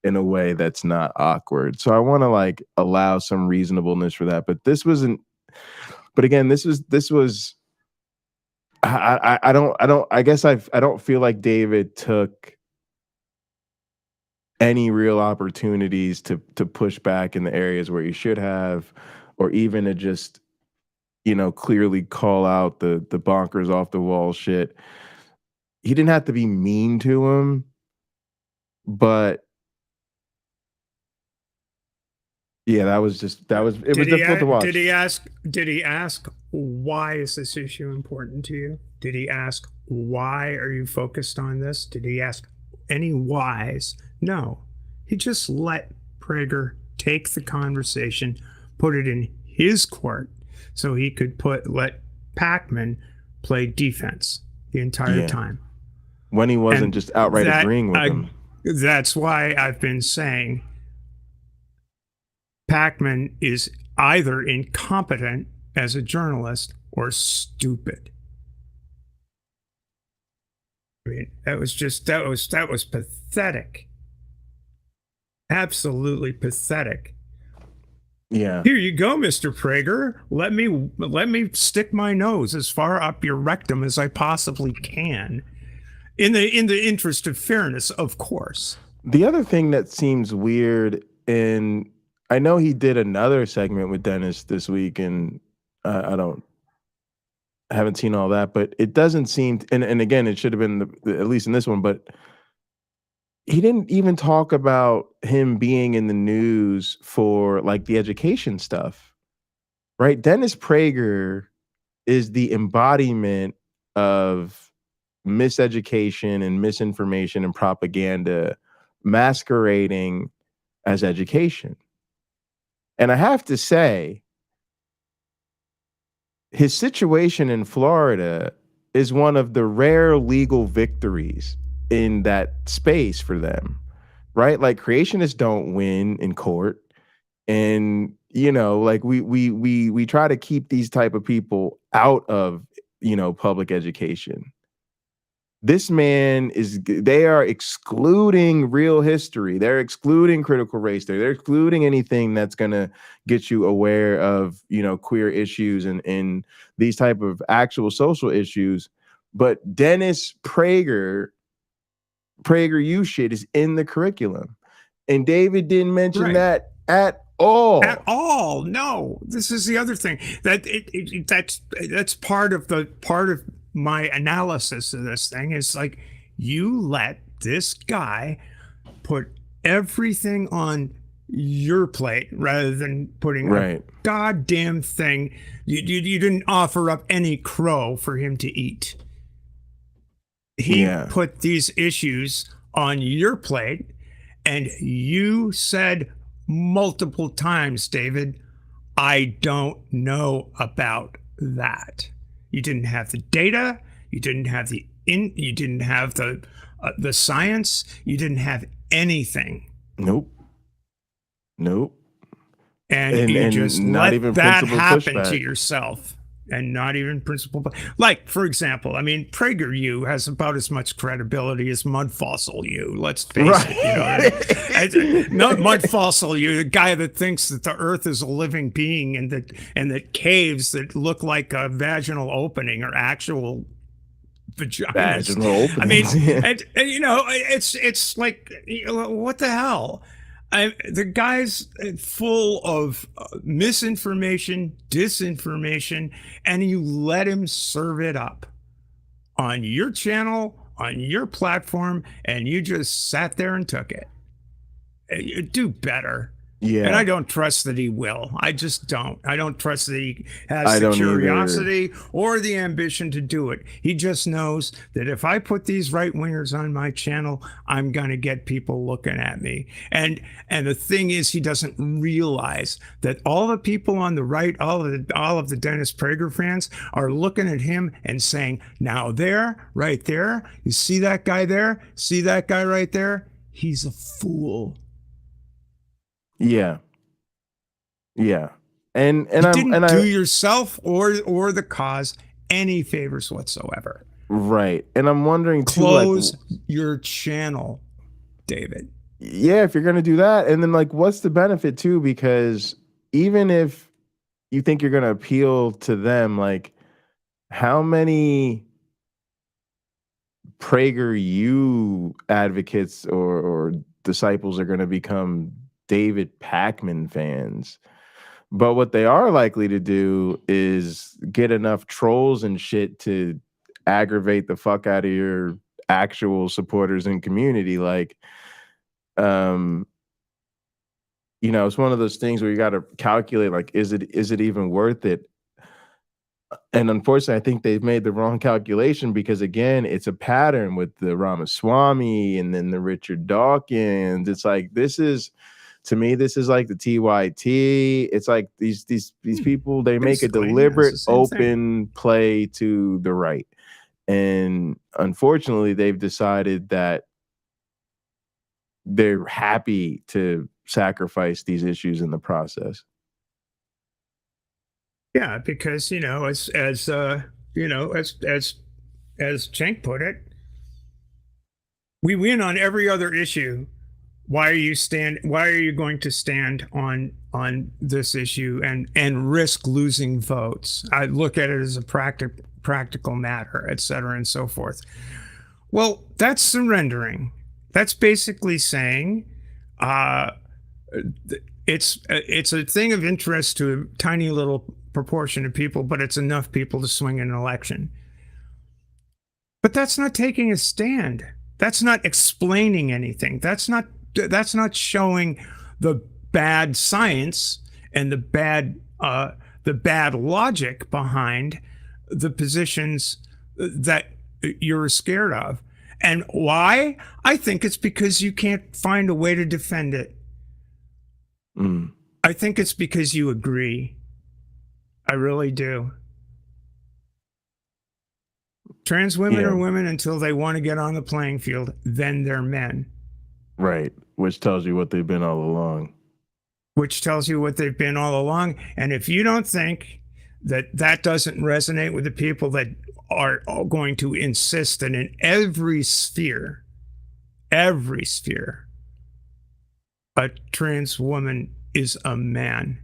in a way that's not awkward. So I want to like allow some reasonableness for that. But this wasn't. But again, this was. I don't feel like David took any real opportunities to push back in the areas where he should have, or even to just, clearly call out the bonkers off the wall shit. He didn't have to be mean to him, but yeah, it was difficult to watch. Did he ask why is this issue important to you? Did he ask why are you focused on this? Did he ask any whys? No. He just let Prager take the conversation, put it in his court, so he could let Pakman play defense the entire time. When he wasn't just outright agreeing with him. That's why I've been saying Pakman is either incompetent as a journalist or stupid. I mean, that was pathetic. Absolutely pathetic. Yeah. Here you go, Mr. Prager. Let me stick my nose as far up your rectum as I possibly can. In the interest of fairness, of course. The other thing that seems weird, and I know he did another segment with Dennis this week, and I haven't seen all that, but it doesn't seem, and again, it should have been at least in this one, but he didn't even talk about him being in the news for like the education stuff, right? Dennis Prager is the embodiment of miseducation and misinformation and propaganda masquerading as education. And I have to say, his situation in Florida is one of the rare legal victories in that space for them, right? Like creationists don't win in court. And, like we try to keep these type of people out of, public education. This man they are excluding real history. They're excluding critical race theory. They're excluding anything that's going to get you aware of, queer issues and these type of actual social issues. But Dennis Prager you shit is in the curriculum. And David didn't mention that at all. At all. No. This is the other thing. That's part of my analysis of this thing is like, you let this guy put everything on your plate rather than putting a goddamn thing. You didn't offer up any crow for him to eat. He put these issues on your plate, and you said multiple times, David, I don't know about that. You didn't have the data. You didn't have you didn't have the science. You didn't have anything. Nope. And you just not let even that happen pushback. to yourself. And not even principal. Like, for example, I mean, Prager U has about as much credibility as Mud Fossil U. Let's face it. You know what I mean? Not Mud Fossil U, the guy that thinks that the Earth is a living being and that caves that look like a vaginal opening are actual vaginas. Vaginal openings. I mean, and it's like, what the hell? The guy's full of misinformation, disinformation, and you let him serve it up on your channel, on your platform, and you just sat there and took it. You do better. Yeah. And I don't trust that he will. I just don't. I don't trust that he has the curiosity or the ambition to do it. He just knows that if I put these right wingers on my channel, I'm going to get people looking at me. And the thing is, he doesn't realize that all the people on the right, all of the Dennis Prager fans are looking at him and saying, now there, right there, you see that guy there? See that guy right there? He's a fool. Yeah. And You I'm didn't and do I yourself or the cause any favors whatsoever. right. And I'm wondering too, like, Close your channel, David. yeah, if you're gonna do that, and then like, what's the benefit too? Because even if you think you're gonna appeal to them, like, how many Prager you advocates or disciples are gonna become David Pakman fans? But what they are likely to do is get enough trolls and shit to aggravate the fuck out of your actual supporters and community. Like, um, it's one of those things where you got to calculate, like, is it even worth it? And unfortunately, I think they've made the wrong calculation because, again, it's a pattern with the Ramaswamy and then the Richard Dawkins. It's like, to me, this is like the TYT. It's like these people, they make a Basically, yeah, it's deliberate the same thing. open play to the right. And unfortunately, they've decided that they're happy to sacrifice these issues in the process. Yeah, because as Cenk put it, we win on every other issue. Why are you going to stand on this issue and risk losing votes? I look at it as a practical matter, et cetera, and so forth. Well, that's surrendering. That's basically saying it's a thing of interest to a tiny little proportion of people, but it's enough people to swing an election. But that's not taking a stand. That's not explaining anything. That's not showing the bad science and the bad logic behind the positions that you're scared of. And why? I think it's because you can't find a way to defend it. I think it's because you agree. I really do. Trans women are women until they want to get on the playing field. Then they're men. Right. Which tells you what they've been all along. And if you don't think that doesn't resonate with the people that are going to insist that in every sphere, a trans woman is a man,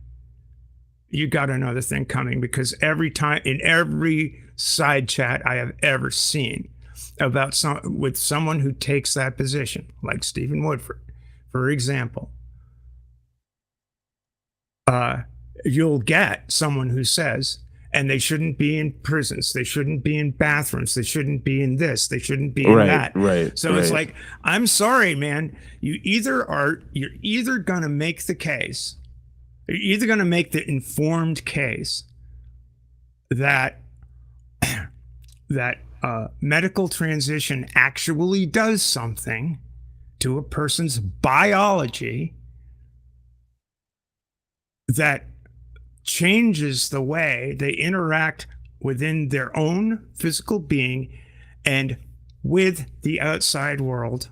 you got another thing coming, because every time in every side chat I have ever seen about someone who takes that position, like Stephen Woodford, for example, you'll get someone who says, and they shouldn't be in prisons, they shouldn't be in bathrooms, they shouldn't be in this, they shouldn't be in that. Right. So it's like, I'm sorry, man. You're either gonna make the case, you're either gonna make the informed case that medical transition actually does something to a person's biology that changes the way they interact within their own physical being and with the outside world,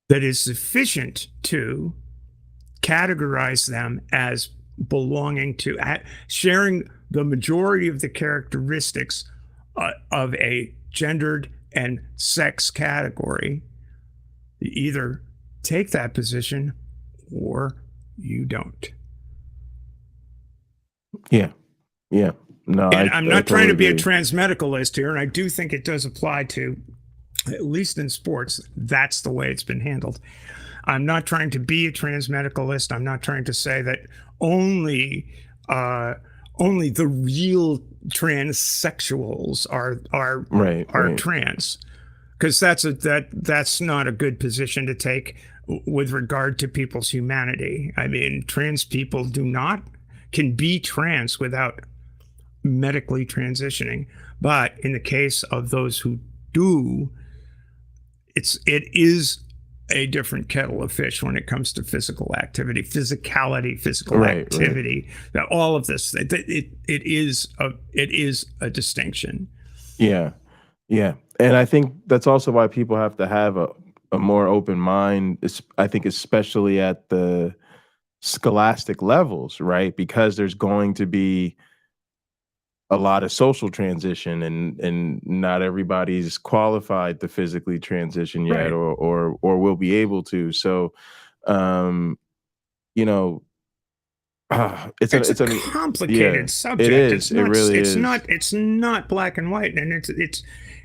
that is sufficient to categorize them as belonging to, sharing the majority of the characteristics of a gendered and sex category. You either take that position or you don't. Yeah. No, and I'm not trying to be a agree. transmedicalist here, and I do think it does apply to, at least in sports, that's the way it's been handled. I'm not trying to be a transmedicalist. I'm not trying to say that only the real transsexuals are trans, because that's not a good position to take with regard to people's humanity. I mean, trans people can be trans without medically transitioning, but in the case of those who do, it is a different kettle of fish when it comes to physical activity, physicality, physical activity. That all of this, it is a distinction. Yeah, and I think that's also why people have to have a more open mind. I think especially at the scholastic levels, right? Because there's going to be a lot of social transition, and not everybody's qualified to physically transition yet, Right. or will be able to. So, you know, it's a a complicated yeah, subject. it is. It really is. It's not black and white, and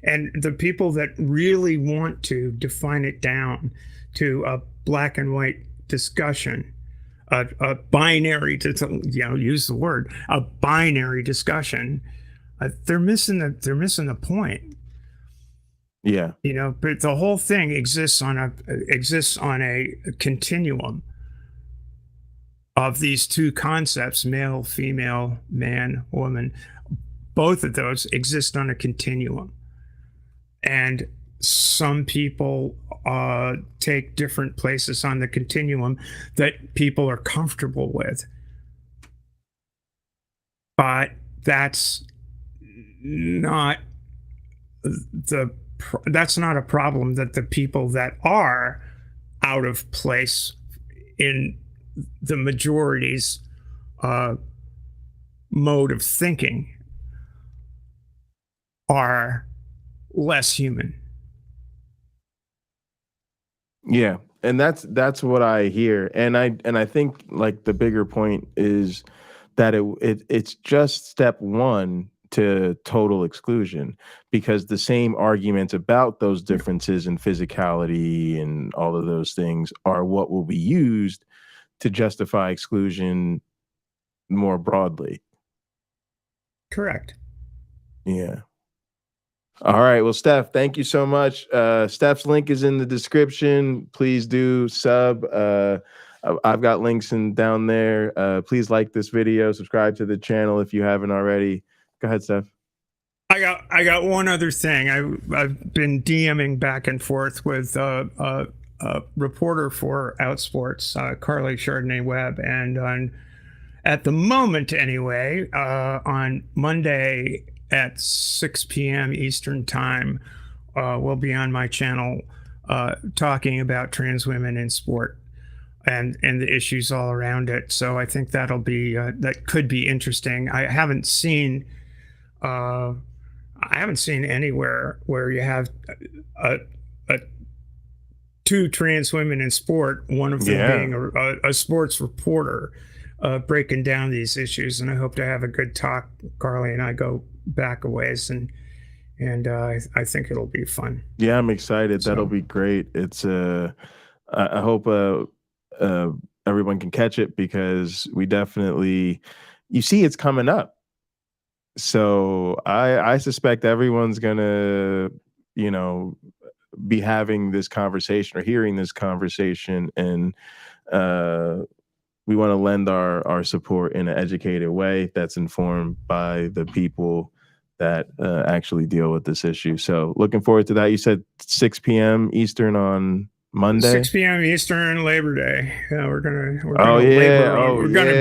and the people that really want to define it down to a black and white discussion, a binary, use the word, a binary discussion, they're missing the point. Yeah. But the whole thing exists on a continuum of these two concepts: male, female, man, woman. Both of those exist on a continuum, and some people take different places on the continuum that people are comfortable with, but that's not a problem that the people that are out of place in the majority's mode of thinking are less human. Yeah, and that's what I hear, and I think like the bigger point is that it's just step one to total exclusion, because the same arguments about those differences in physicality and all of those things are what will be used to justify exclusion more broadly. Correct. Yeah. All right. Well, Steph, thank you so much. Steph's link is in the description. Please do sub. I've got links down there. Please like this video, subscribe to the channel if you haven't already. Go ahead, Steph. I got one other thing. I've been DMing back and forth with a reporter for Outsports, Carly Chardonnay Webb, and at the moment anyway, on Monday at 6 p.m. Eastern time, we'll be on my channel talking about trans women in sport and the issues all around it. So I think that could be interesting. I haven't seen anywhere where you have two trans women in sport, one of them being a sports reporter, breaking down these issues. And I hope to have a good talk. Carly and I go back a ways, and I think it'll be fun. Yeah, I'm excited. That'll be great. It's I hope everyone can catch it, because we definitely, you see, it's coming up. So I suspect everyone's gonna, be having this conversation or hearing this conversation, and we want to lend our support in an educated way that's informed by the people that actually deal with this issue. So looking forward to that. You said 6 p.m. Eastern on Monday. 6 p.m. Eastern, Labor Day. Yeah, we're gonna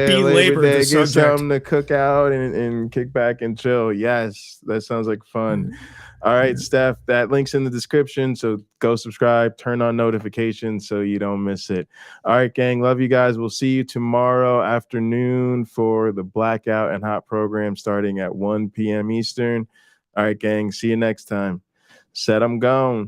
be Labor Day. the Get subject. something to cook out and kick back and chill. Yes, that sounds like fun. All right, Steph, that link's in the description. So go subscribe, turn on notifications so you don't miss it. All right, gang, love you guys. We'll see you tomorrow afternoon for the Blackout and Hot program starting at 1 p.m. Eastern. All right, gang, see you next time. Said I'm gone.